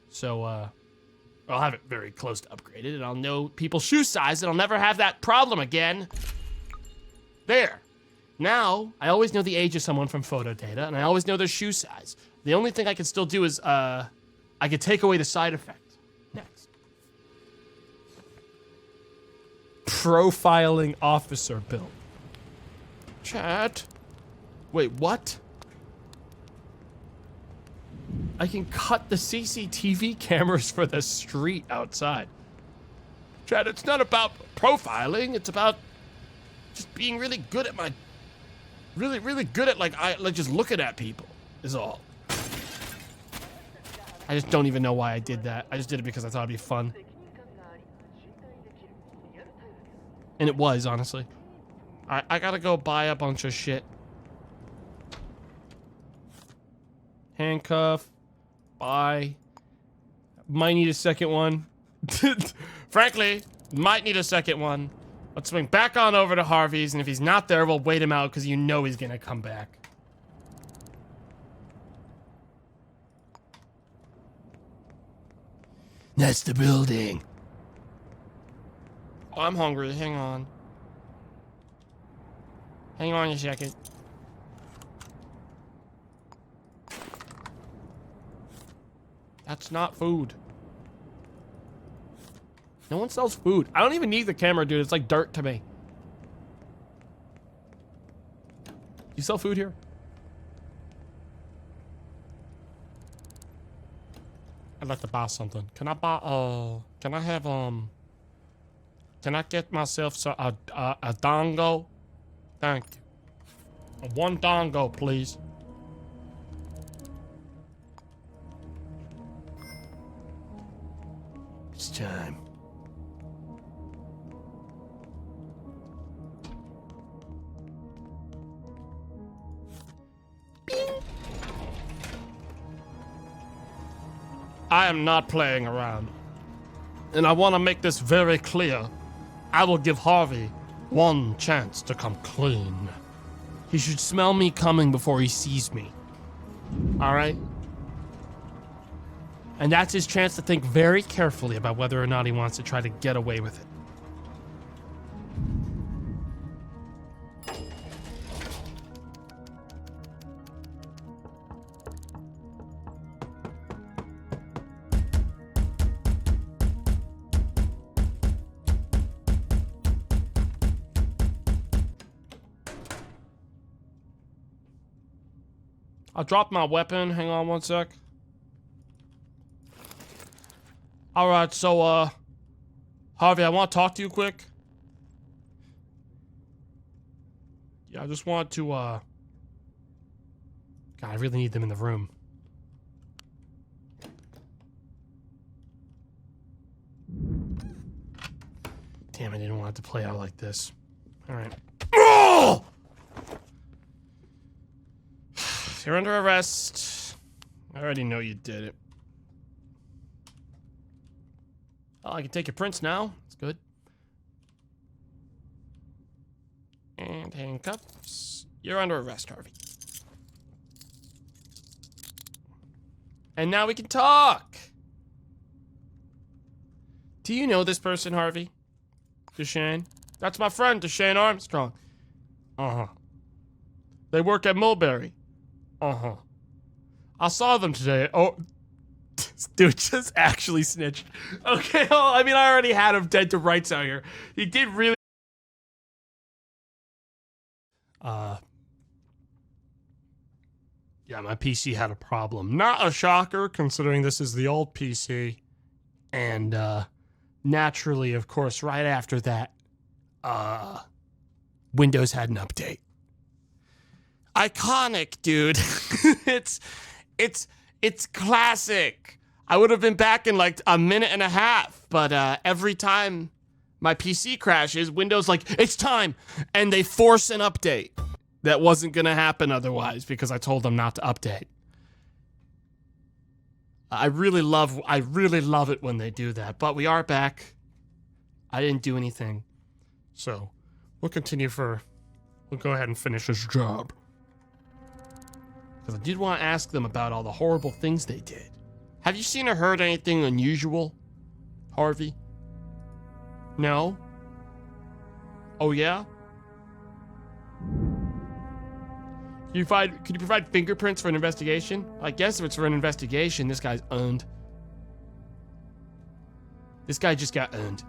So, I'll have it very close to upgraded, and I'll know people's shoe size, and I'll never have that problem again. There. Now, I always know the age of someone from photo data, and I always know their shoe size. The only thing I can still do is, I could take away the side effect. Next. Profiling officer build. Chat. Wait, what? I can cut the CCTV cameras for the street outside. Chad, it's not about profiling. It's about just being really good at my... Really good at, like just looking at people is all. I just don't even know why I did that. I just did it because I thought it'd be fun. And it was, honestly. I gotta go buy a bunch of shit. Handcuff. Buy. Might need a second one. Frankly, might need a second one. Let's swing back on over to Harvey's, and if he's not there, we'll wait him out because you know he's gonna come back. That's the building. Oh, I'm hungry. Hang on. Hang on a second. That's not food. No one sells food. I don't even need the camera, dude. It's like dirt to me. You sell food here? I'd like to buy something. Can I buy, can I have, can I get myself a dongo? Thank you. One dongo, please. It's time. I am not playing around. And I want to make this very clear. I will give Harvey one chance to come clean. He should smell me coming before he sees me. Alright? And that's his chance to think very carefully about whether or not he wants to try to get away with it. I'll drop my weapon. Hang on one sec. Alright, so, Harvey, I want to talk to you quick. Yeah, I just want to, God, I really need them in the room. Damn, I didn't want it to play out like this. Alright. Oh! You're under arrest. I already know you did it. Oh, I can take your prints now. That's good. And handcuffs. You're under arrest, Harvey. And now we can talk. Do you know this person, Harvey? Deshane? That's my friend, Deshane Armstrong. Uh-huh. They work at Mulberry. Uh-huh. I saw them today. Oh, dude just actually snitched. Okay, well, I mean, I already had him dead to rights out here. He did really... Yeah, my PC had a problem. Not a shocker, considering this is the old PC. And, naturally, of course, right after that, Windows had an update. Iconic, dude. It's classic. I would have been back in like a minute and a half, but every time my PC crashes, Windows like, it's time, and they force an update that wasn't gonna happen otherwise because I told them not to update. I really love it when they do that, but we are back. I didn't do anything, so we'll go ahead and finish this job. Because I did want to ask them about all the horrible things they did. Have you seen or heard anything unusual, Harvey? No? Oh, yeah? Could you provide fingerprints for an investigation? I guess if it's for an investigation, this guy's owned. This guy just got owned.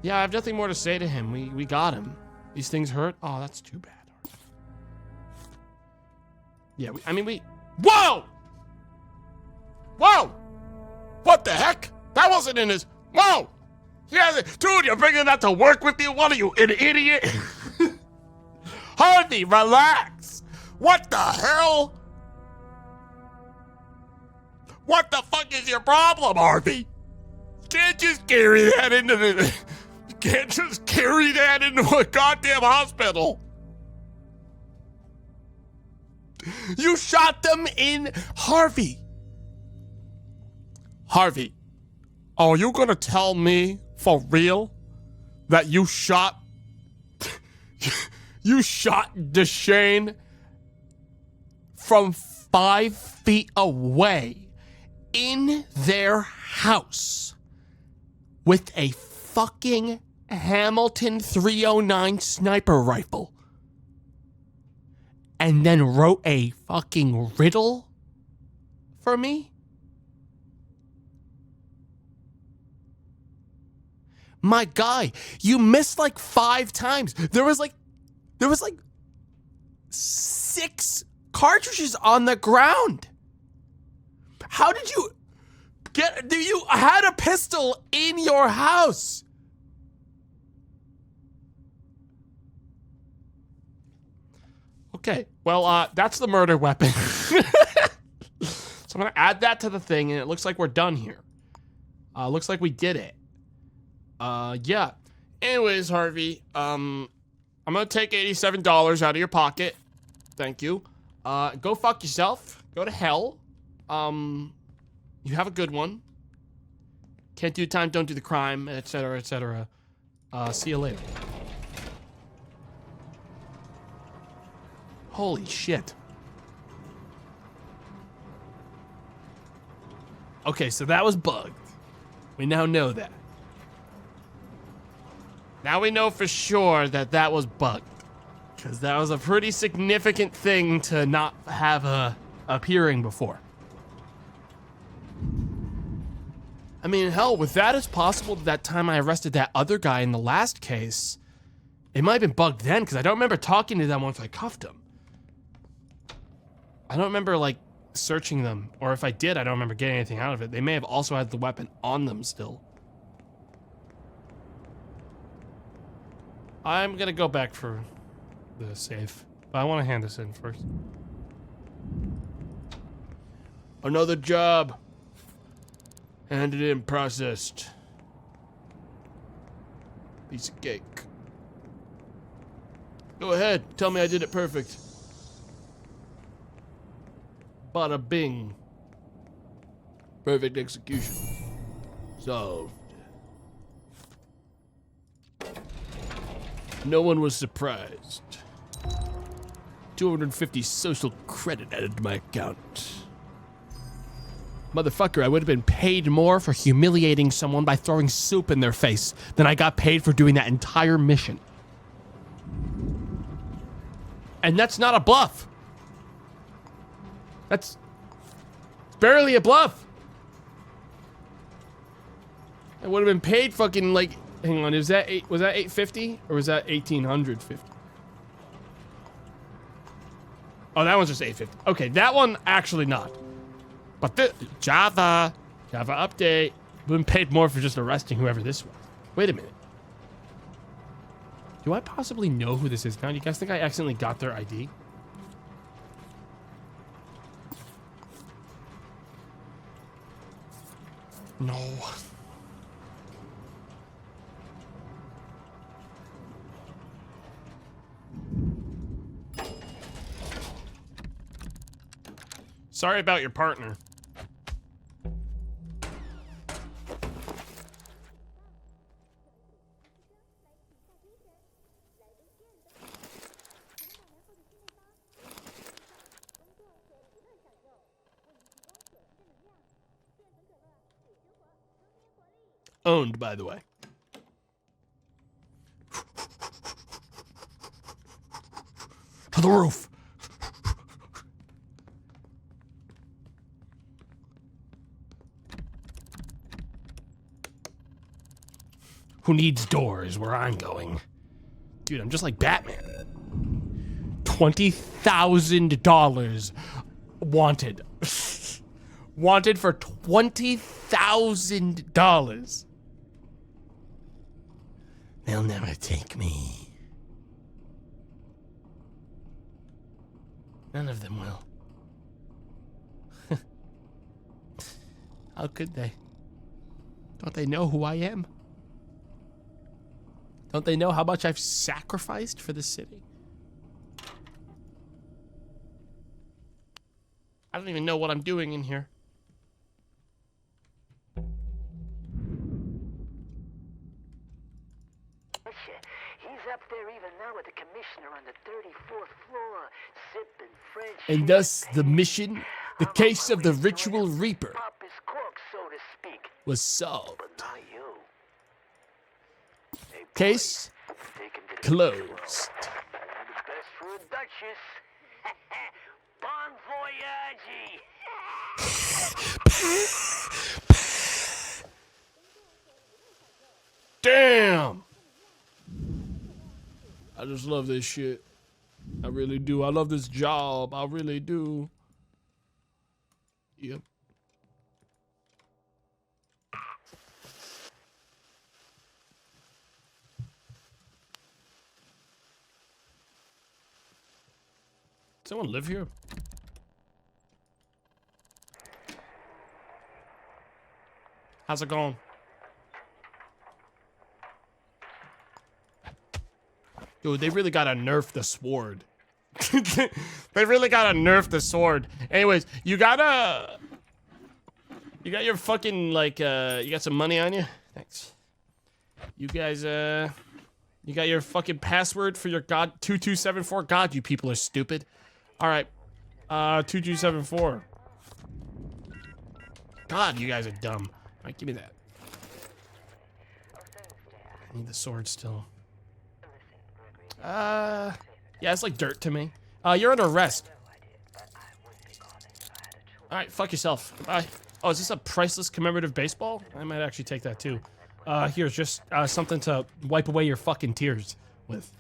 Yeah, I have nothing more to say to him. We got him. These things hurt? Oh, that's too bad. Yeah, Whoa! Whoa! What the heck? That wasn't in his... Whoa! Yeah, dude, you're bringing that to work with you? What are you, an idiot? Harvey, relax. What the hell? What the fuck is your problem, Harvey? You can't just carry that into the... You can't just carry that into a goddamn hospital. You shot them in... Harvey. Harvey, are you gonna tell me for real that you shot... you shot Deshane from 5 feet away in their house with a fucking Hamilton 309 sniper rifle and then wrote a fucking riddle for me? My guy, you missed like 5 times. There was like 6 cartridges on the ground. How did you get... You had a pistol in your house. Okay, well, that's the murder weapon. So I'm gonna add that to the thing, and it looks like we're done here. Looks like we did it. Yeah. Anyways, Harvey, I'm gonna take $87 out of your pocket. Thank you. Go fuck yourself. Go to hell. You have a good one. Can't do time, don't do the crime, etc., etc. See you later. Holy shit. Okay, so that was bugged. We now know that. Now we know for sure that that was bugged. Because that was a pretty significant thing to not have appearing before. I mean, hell, with that, it's possible that time I arrested that other guy in the last case, it might have been bugged then, because I don't remember talking to them once I cuffed him. I don't remember, like, searching them. Or if I did, I don't remember getting anything out of it. They may have also had the weapon on them still. I'm gonna go back for the safe. But I want to hand this in first. Another job. Handed in, processed. Piece of cake. Go ahead, tell me I did it perfect. Bada bing. Perfect execution. Solved. No one was surprised. 250 social credit added to my account. Motherfucker, I would have been paid more for humiliating someone by throwing soup in their face than I got paid for doing that entire mission. And that's not a bluff. It's barely a bluff. I would have been paid fucking like, hang on, was that $850 or was that $1,850? Oh, that one's just $850. Okay, that one actually not. But the Java update. Would have been paid more for just arresting whoever this was. Wait a minute. Do I possibly know who this is now? Do you guys think I accidentally got their ID? No. Sorry about your partner. Owned, by the way. To the roof. Who needs doors where I'm going? Dude, I'm just like Batman. $20,000 wanted. Wanted for $20,000. They'll never take me. None of them will. How could they? Don't they know who I am? Don't they know how much I've sacrificed for the city? I don't even know what I'm doing in here. He's up there even now with the commissioner on the 34th floor, sipping French. And thus the mission, the case of the ritual reaper, Pop his cork, so to speak. was solved. But not you. Hey, boy, Case take him to the closed. All the best for a duchess. Bon voyage. Damn! I just love this shit. I really do. I love this job. I really do. Yep. Someone live here? How's it going? Dude, they really gotta nerf the sword. They really gotta nerf the sword. Anyways, you got your fucking, like, you got some money on you? Thanks. You guys, you got your fucking password for your God 2274? God, you people are stupid. Alright. 2274. God, you guys are dumb. Alright, give me that. I need the sword still. Yeah, it's like dirt to me. You're under arrest. Alright, fuck yourself. Goodbye. Oh, is this a priceless commemorative baseball? I might actually take that too. Here's just something to wipe away your fucking tears with.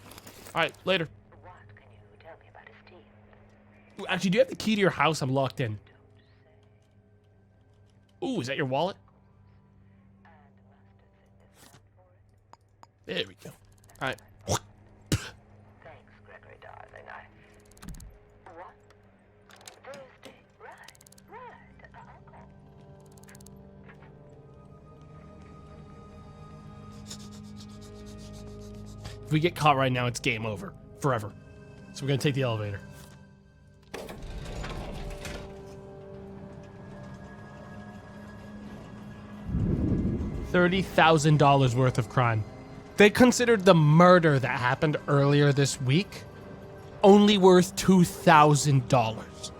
Alright, later. Ooh, actually, do you have the key to your house? I'm locked in. Ooh, is that your wallet? There we go. Alright. If we get caught right now, it's game over. Forever. So we're gonna take the elevator. $30,000 worth of crime. They considered the murder that happened earlier this week only worth $2,000.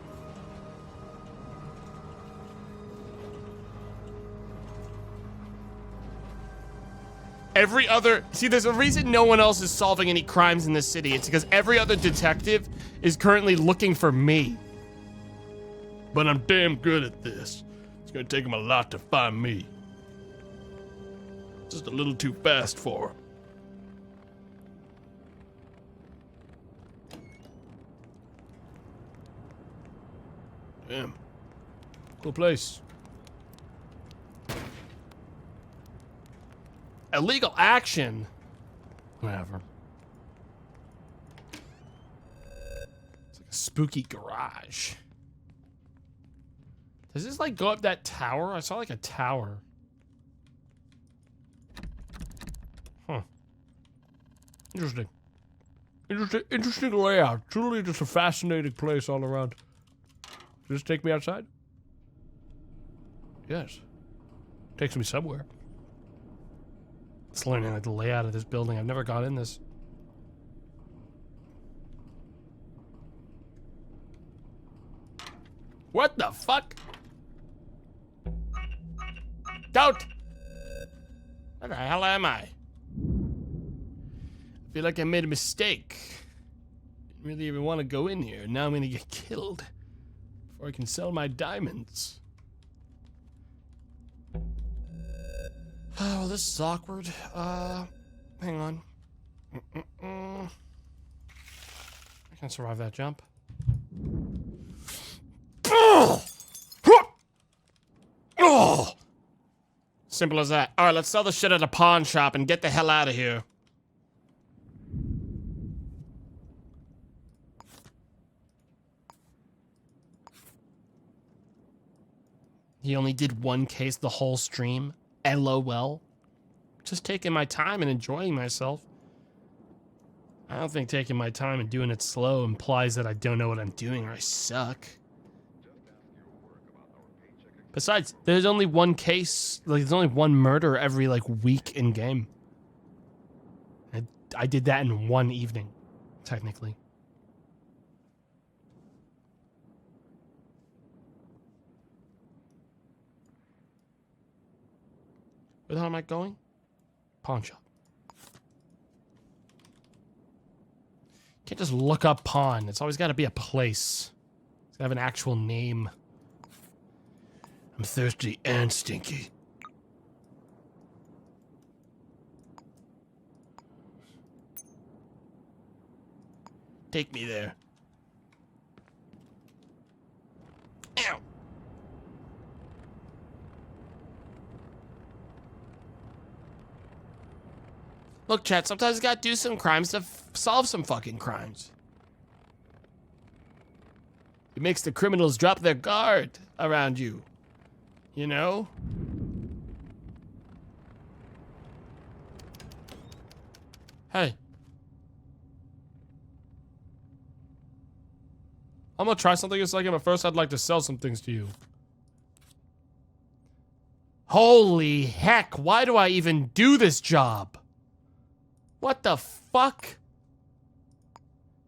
Every other... See, there's a reason no one else is solving any crimes in this city. It's because every other detective is currently looking for me. But I'm damn good at this. It's gonna take them a lot to find me. Just a little too fast for them. Damn. Cool place. Illegal action. Whatever. It's like a spooky garage. Does this like go up that tower? I saw like a tower. Huh. Interesting. Interesting layout. Truly just a fascinating place all around. Does this take me outside? Yes. Takes me somewhere. It's learning like the layout of this building. I've never got in this. What the fuck? Don't! Where the hell am I? I feel like I made a mistake. Didn't really even want to go in here. Now I'm gonna get killed before I can sell my diamonds. Oh, this is awkward. Hang on. I can survive that jump. Simple as that. All right, let's sell the shit at a pawn shop and get the hell out of here. He only did one case the whole stream. LOL. Just taking my time and enjoying myself. I don't think taking my time and doing it slow implies that I don't know what I'm doing or I suck. Besides, there's only one case, like there's only one murder every like week in game. I did that in one evening, technically. Where the hell am I going? Pawn shop. Can't just look up pawn. It's always got to be a place. It's got to have an actual name. I'm thirsty and stinky. Take me there. Ow. Look, chat, sometimes you gotta do some crimes to solve some fucking crimes. It makes the criminals drop their guard around you. You know? Hey. I'm gonna try something in a second, but first I'd like to sell some things to you. Holy heck, why do I even do this job? What the fuck?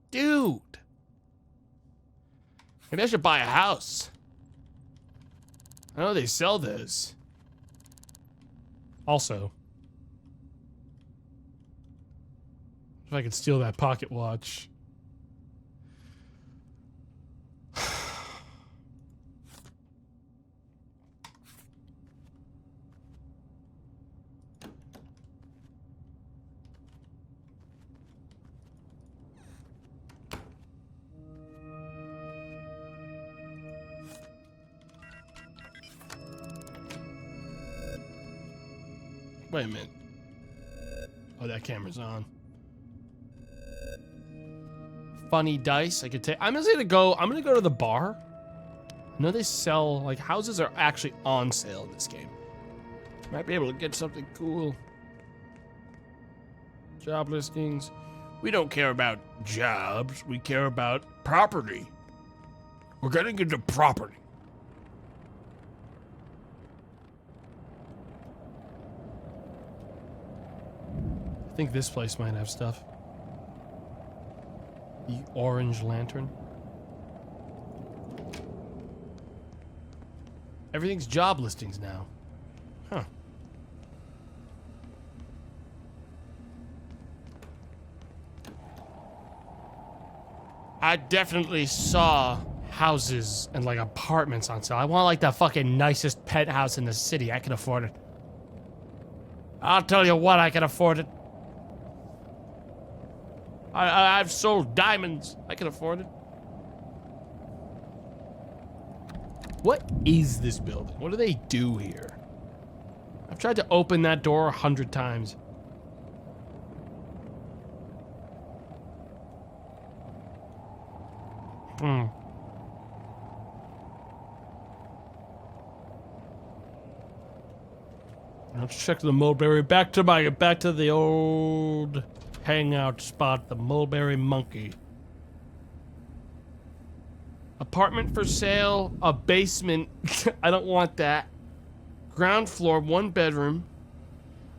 Dude. Maybe I should buy a house. I know they sell those. Also, if I could steal that pocket watch. Wait a minute. Oh, that camera's on. Funny dice. I could take. I'm gonna go to the bar. I know they sell, like, houses are actually on sale in this game. Might be able to get something cool. Job listings. We don't care about jobs. We care about property. We're getting into property. I think this place might have stuff. The Orange Lantern. Everything's job listings now. Huh. I definitely saw houses and like apartments on sale. I want like the fucking nicest penthouse in the city. I can afford it. I'll tell you what, I can afford it. I've sold diamonds. I can afford it. What is this building? What do they do here? I've tried to open that door 100 times. Let's check the mulberry. Back to the old hangout spot, the Mulberry Monkey. Apartment for sale, a basement. I don't want that. Ground floor, 1 bedroom.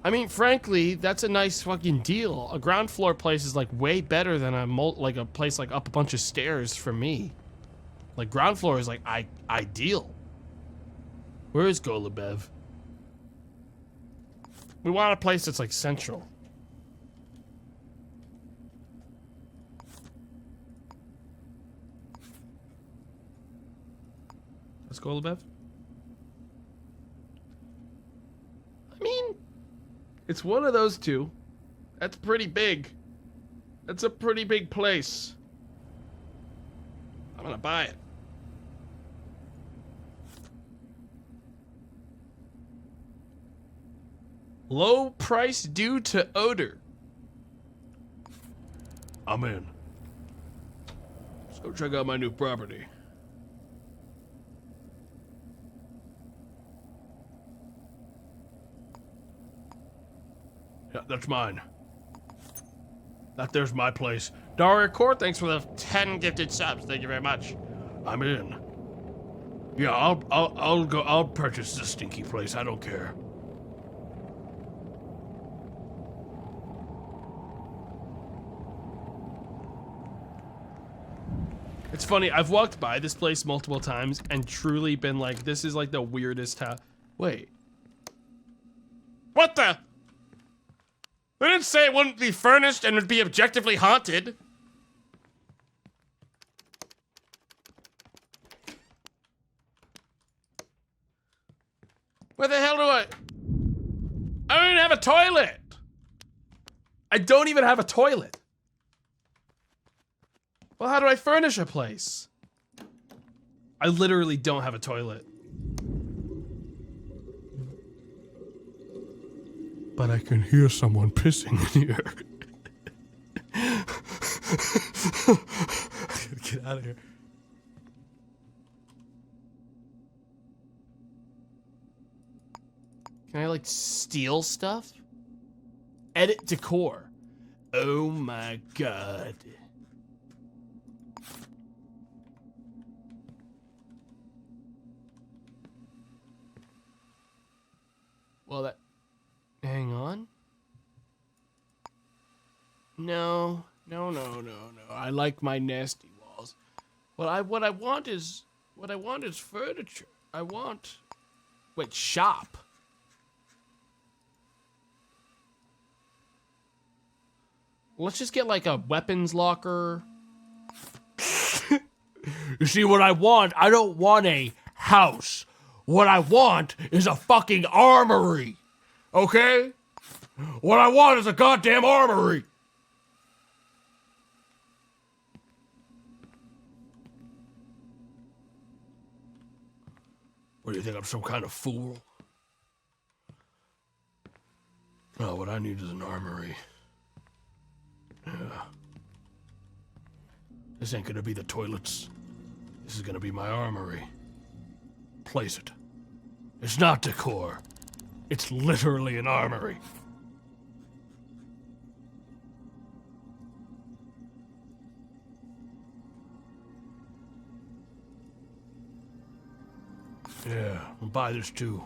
I mean, frankly, that's a nice fucking deal. A ground floor place is like way better than a place like up a bunch of stairs for me. Like ground floor is like ideal. Where is Golubev? We want a place that's like central. Let's go, Lebev. I mean, it's one of those two. That's pretty big. That's a pretty big place. I'm gonna buy it. Low price due to odor. I'm in. Let's go check out my new property. Yeah, that's mine. That there's my place. Daria Court, thanks for the 10 gifted subs. Thank you very much. I'm in. Yeah, I'll purchase this stinky place. I don't care. It's funny, I've walked by this place multiple times and truly been like, this is like the weirdest house. Wait. What the? They didn't say it wouldn't be furnished and would be objectively haunted. Where the hell do I don't even have a toilet. I don't even have a toilet. Well, how do I furnish a place? I literally don't have a toilet. But I can hear someone pissing in here. Get out of here. Can I like steal stuff? Edit decor. Oh my god. Well, that... Hang on. No. I like my nasty walls. What I want is furniture. I want... Wait, shop. Let's just get like a weapons locker. You see what I want? I don't want a house. What I want is a fucking armory. Okay? What I want is a goddamn armory. What do you think, I'm some kind of fool? No, what I need is an armory. Yeah. This ain't gonna be the toilets. This is gonna be my armory. Place it. It's not decor. It's literally an armory. Yeah, I'll buy this too.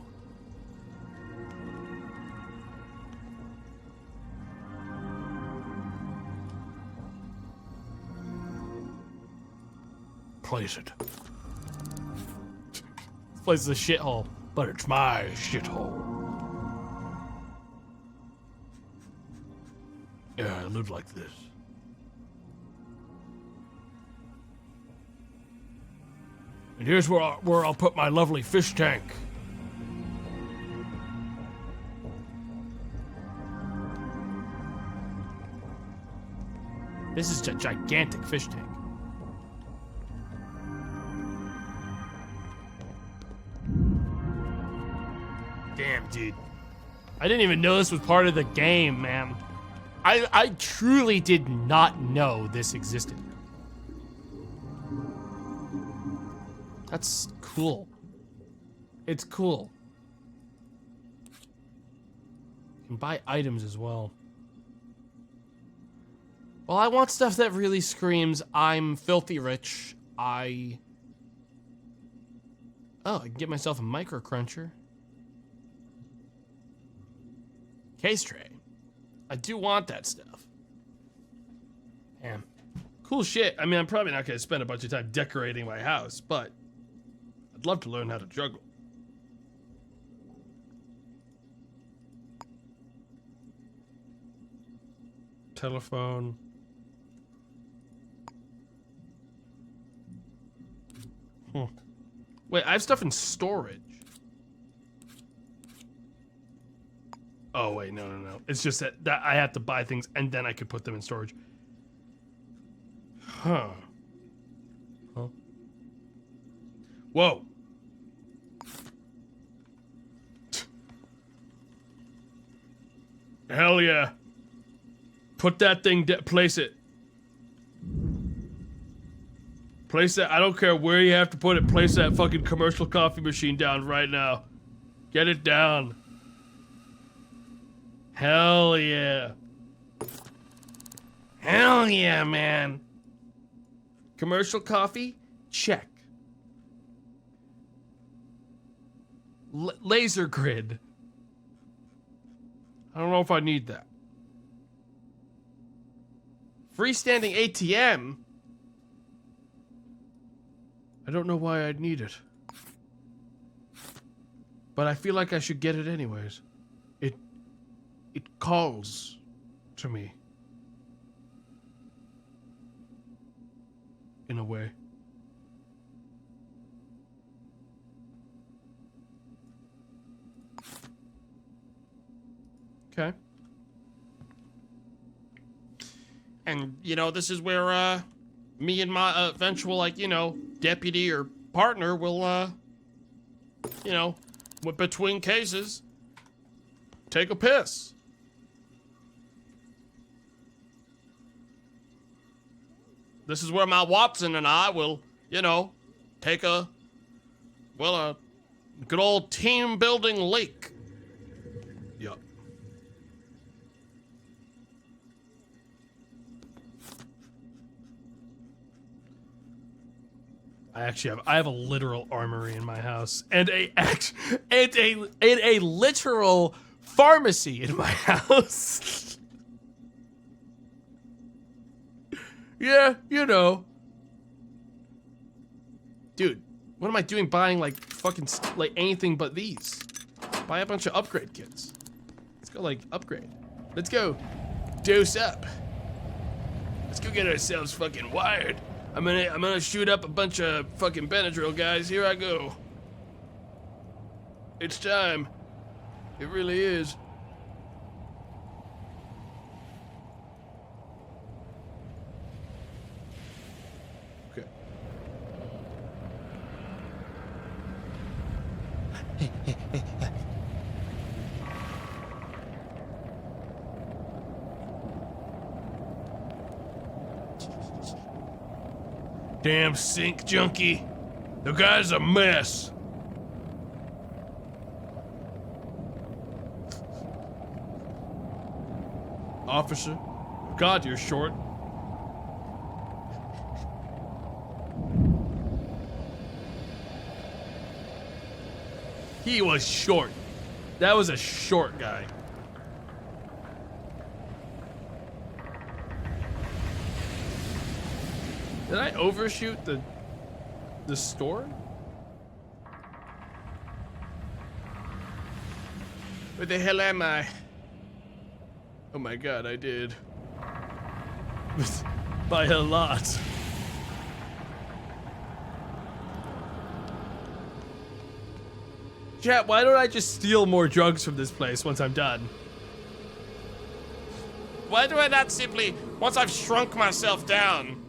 Place it. This place is a shithole. But it's my shithole. Yeah, I live like this. And here's where I'll put my lovely fish tank. This is a gigantic fish tank. Damn, dude. I didn't even know this was part of the game, man. I truly did not know this existed. That's cool. It's cool. You can buy items as well. Well, I want stuff that really screams, I'm filthy rich. Oh, I can get myself a micro cruncher. Case tray. I do want that stuff. Damn. Cool shit. I mean, I'm probably not going to spend a bunch of time decorating my house, but I'd love to learn how to juggle. Telephone. Wait, I have stuff in storage. Oh, wait, no. It's just that I have to buy things and then I could put them in storage. Huh. Whoa. Hell yeah. Put that thing, place it. Place that, I don't care where you have to put it, place that fucking commercial coffee machine down right now. Get it down. Hell yeah. Hell yeah, man. Commercial coffee? Check. Laser grid. I don't know if I need that. Freestanding ATM? I don't know why I'd need it. But I feel like I should get it anyways. It calls to me. In a way. Okay. And, you know, this is where, me and my eventual, like, you know, deputy or partner will, you know, between cases, take a piss. This is where my Watson and I will, you know, take a, well, a good old team building leak. Yup. I have a literal armory in my house and a literal pharmacy in my house. Yeah, you know. Dude, what am I doing buying, like, fucking, like, anything but these? Buy a bunch of upgrade kits. Let's go, like, upgrade. Let's go dose up. Let's go get ourselves fucking wired. I'm gonna shoot up a bunch of fucking Benadryl, guys. Here I go. It's time. It really is. Okay. Damn sink junkie. The guy's a mess. Officer, God, you're short. He was short. That was a short guy. Did I overshoot the store? Where the hell am I? Oh my god, I did. By a lot. Chat, why don't I just steal more drugs from this place once I'm done? Why do I not simply, once I've shrunk myself down?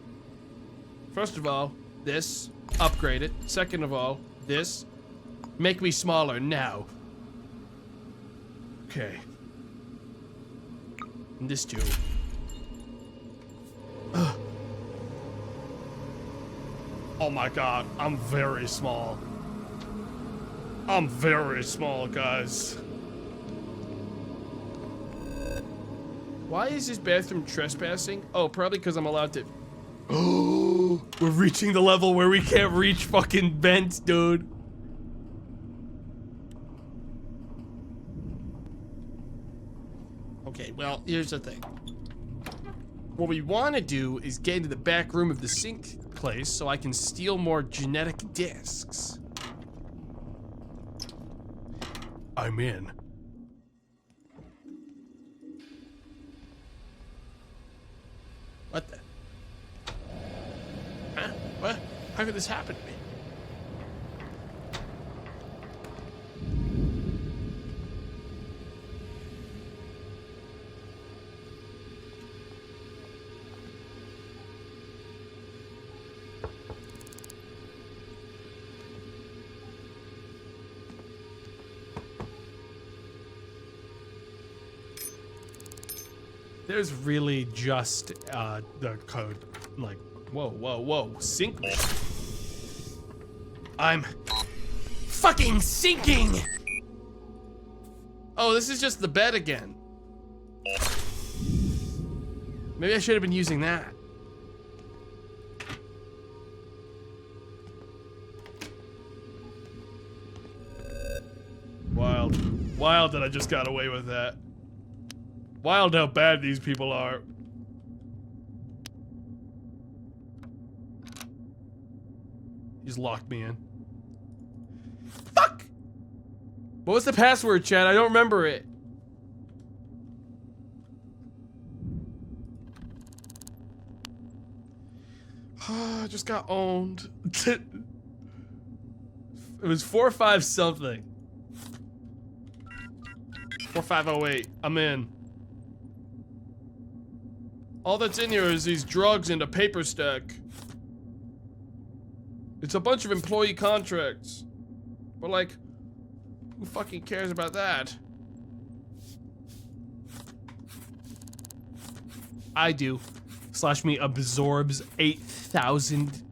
First of all, this, upgrade it. Second of all, this, make me smaller now. Okay. And this too. Ugh. Oh my god, I'm very small. I'm very small, guys. Why is this bathroom trespassing? Oh, probably because I'm allowed to. Oh, we're reaching the level where we can't reach fucking vents, dude. Okay, well, here's the thing. What we want to do is get into the back room of the sink place so I can steal more genetic discs. I'm in. What the? Huh? What? How could this happen to me? There's really just the code. Like, whoa, whoa, whoa. Sink. I'm fucking sinking! Oh, this is just the bed again. Maybe I should have been using that. Wild. Wild that I just got away with that. Wild how bad these people are. He's locked me in. Fuck! What was the password, Chad? I don't remember it. I just got owned. It was 45 something. 4508. I'm in. All that's in here is these drugs and a paper stack. It's a bunch of employee contracts. But like, who fucking cares about that? I do. Slash me absorbs 8,000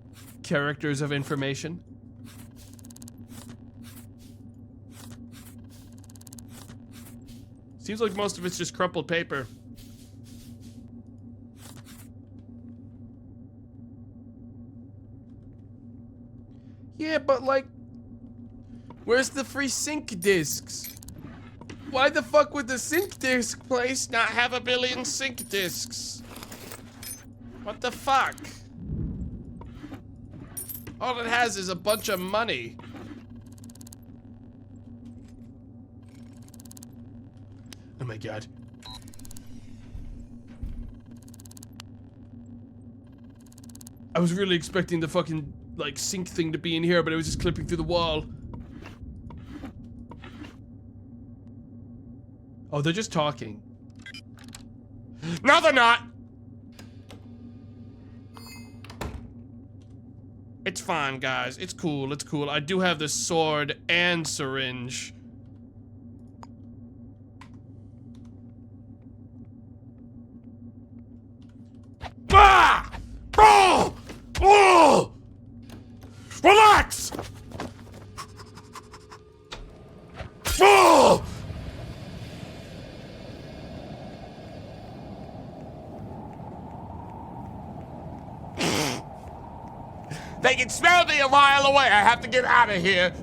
characters of information. Seems like most of it's just crumpled paper. Yeah, but like, where's the free sync discs? Why the fuck would the sync disc place not have a billion sync discs? What the fuck? All it has is a bunch of money. Oh my god. I was really expecting the fucking, like, sync thing to be in here, but it was just clipping through the wall. Oh, they're just talking. No, they're not! It's fine, guys. It's cool, it's cool. I do have the sword and syringe. Ah! Oh! Oh! Relax! Oh! They can smell me a mile away. I have to get out of here.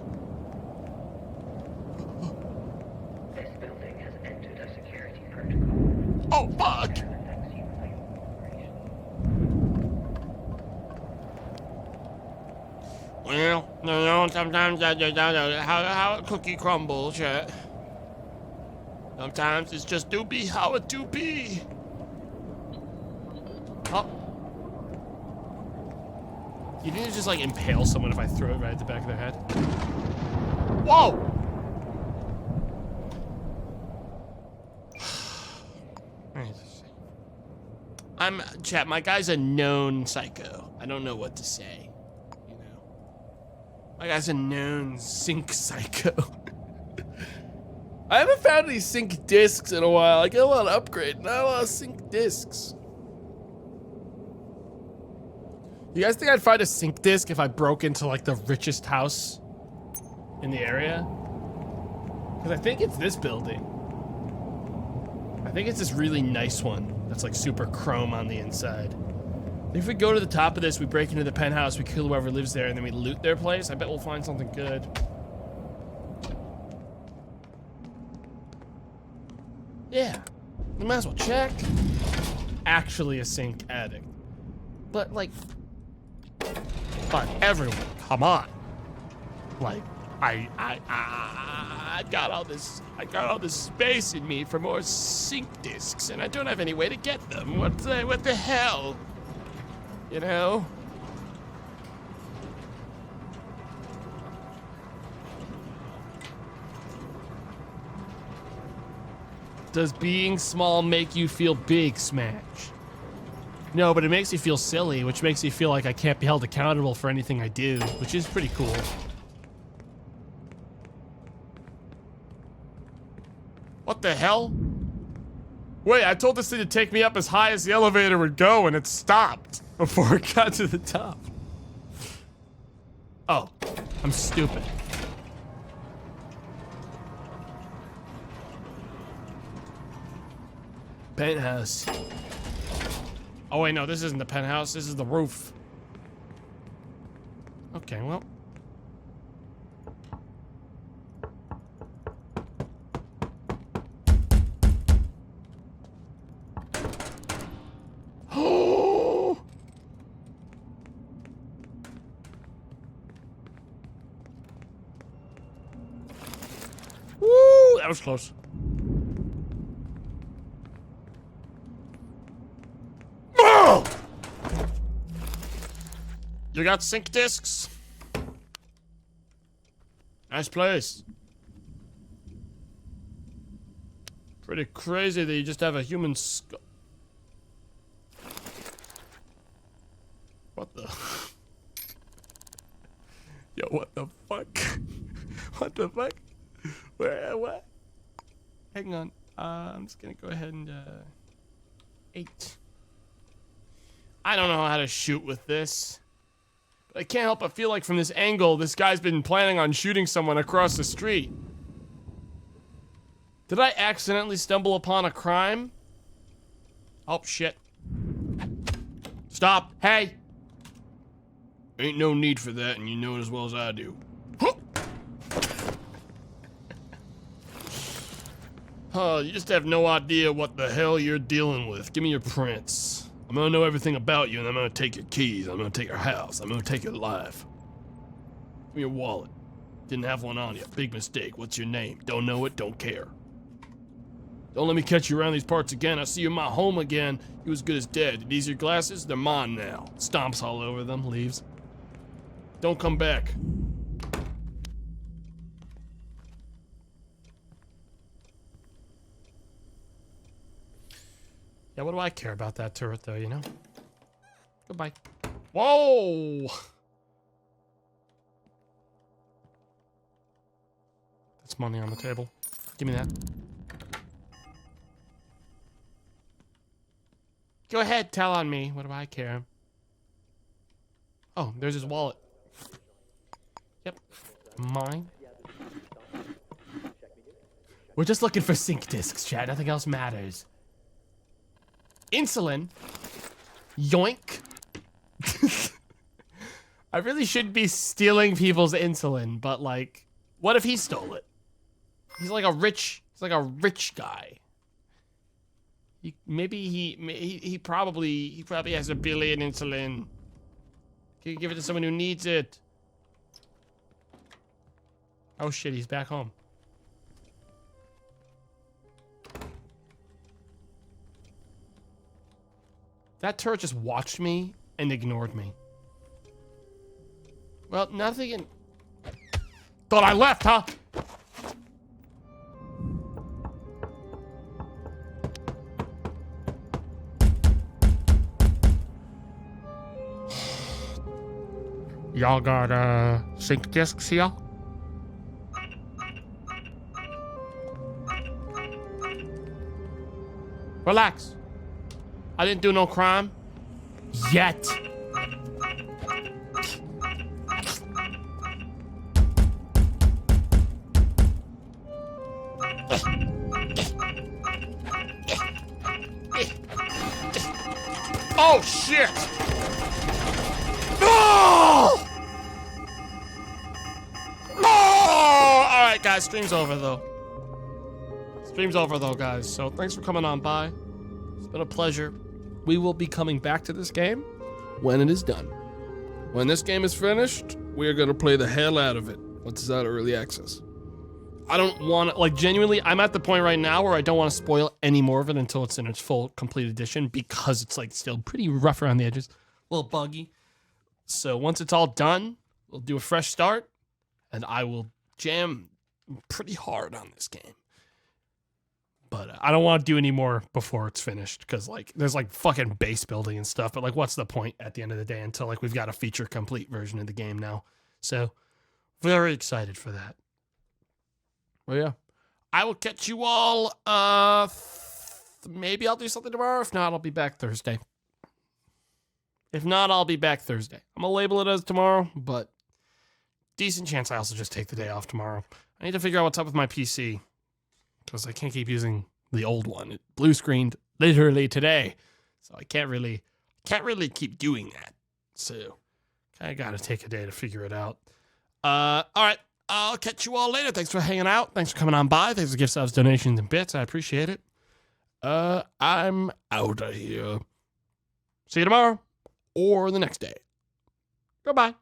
This building has entered a security protocol. Oh, fuck. Thanks you for your cooperation. Well, you know, sometimes how a cookie crumbles, yeah. Sometimes it's just do be how it do be. Oh. You didn't just like impale someone if I throw it right at the back of their head? Whoa! Chat, my guy's a known psycho. I don't know what to say, you know. My guy's a known sync psycho. I haven't found any sync discs in a while. I get a lot of upgrades, not a lot of sync discs. You guys think I'd find a sync disc if I broke into like the richest house in the area? Because I think it's this building. I think it's this really nice one that's like super chrome on the inside. If we go to the top of this, we break into the penthouse, we kill whoever lives there, and then we loot their place, I bet we'll find something good. Yeah, we might as well check. Actually a sync addict. But like, but everyone, come on. Like, I got all this space in me for more sync discs, and I don't have any way to get them. What the hell? You know? Does being small make you feel big, Smash? No, but it makes you feel silly, which makes you feel like I can't be held accountable for anything I do, which is pretty cool. What the hell? Wait, I told this thing to take me up as high as the elevator would go, and it stopped before it got to the top. Oh, I'm stupid. Penthouse. Oh wait, no, this isn't the penthouse, this is the roof. Okay, well. Oh! Woo! That was close. Oh! You got sync discs? Nice place. Pretty crazy that you just have a human skull. What the? Yo, what the fuck? What the fuck? Where, what? Hang on. I'm just gonna go ahead and, 8. I don't know how to shoot with this. But I can't help but feel like from this angle, this guy's been planning on shooting someone across the street. Did I accidentally stumble upon a crime? Oh, shit. Stop. Hey! Ain't no need for that, and you know it as well as I do. Oh, you just have no idea what the hell you're dealing with. Give me your prints. I'm gonna know everything about you, and I'm gonna take your keys. I'm gonna take your house. I'm gonna take your life. Give me your wallet. Didn't have one on you. Big mistake. What's your name? Don't know it, don't care. Don't let me catch you around these parts again. I see you in my home again. You as good as dead. These your glasses? They're mine now. Stomps all over them, leaves. Don't come back. Yeah, what do I care about that turret, though, you know? Goodbye. Whoa! That's money on the table. Give me that. Go ahead, tell on me. What do I care? Oh, there's his wallet. Yep. Mine. We're just looking for sync discs, chat. Nothing else matters. Insulin. Yoink. I really shouldn't be stealing people's insulin, but like, what if he stole it? He's like a rich guy. He probably has a billion insulin. Can you give it to someone who needs it? Oh shit, he's back home. That turret just watched me and ignored me. Well, nothing in... Thought I left, huh? Y'all got, sync discs here? Relax. I didn't do no crime. Yet. Oh, shit! No! No! Alright, guys, stream's over, though. Stream's over, though, guys. So, thanks for coming on by. It's been a pleasure. We will be coming back to this game when it is done. When this game is finished, we are going to play the hell out of it once it's out of early access. I don't want to, like, genuinely, I'm at the point right now where I don't want to spoil any more of it until it's in its full, complete edition, because it's, like, still pretty rough around the edges. A little buggy. So once it's all done, we'll do a fresh start, and I will jam pretty hard on this game. But I don't want to do any more before it's finished, because, like, there's, like, fucking base building and stuff, but, like, what's the point at the end of the day until, like, we've got a feature-complete version of the game now. So, very excited for that. Well, yeah. I will catch you all, maybe I'll do something tomorrow. If not, I'll be back Thursday. I'm gonna label it as tomorrow, but decent chance I also just take the day off tomorrow. I need to figure out what's up with my PC because I can't keep using the old one. It blue screened literally today, so I can't really keep doing that. So I gotta take a day to figure it out. All right, I'll catch you all later. Thanks for hanging out. Thanks for coming on by. Thanks for gift subs, donations, and bits. I appreciate it. I'm out of here. See you tomorrow or the next day. Goodbye.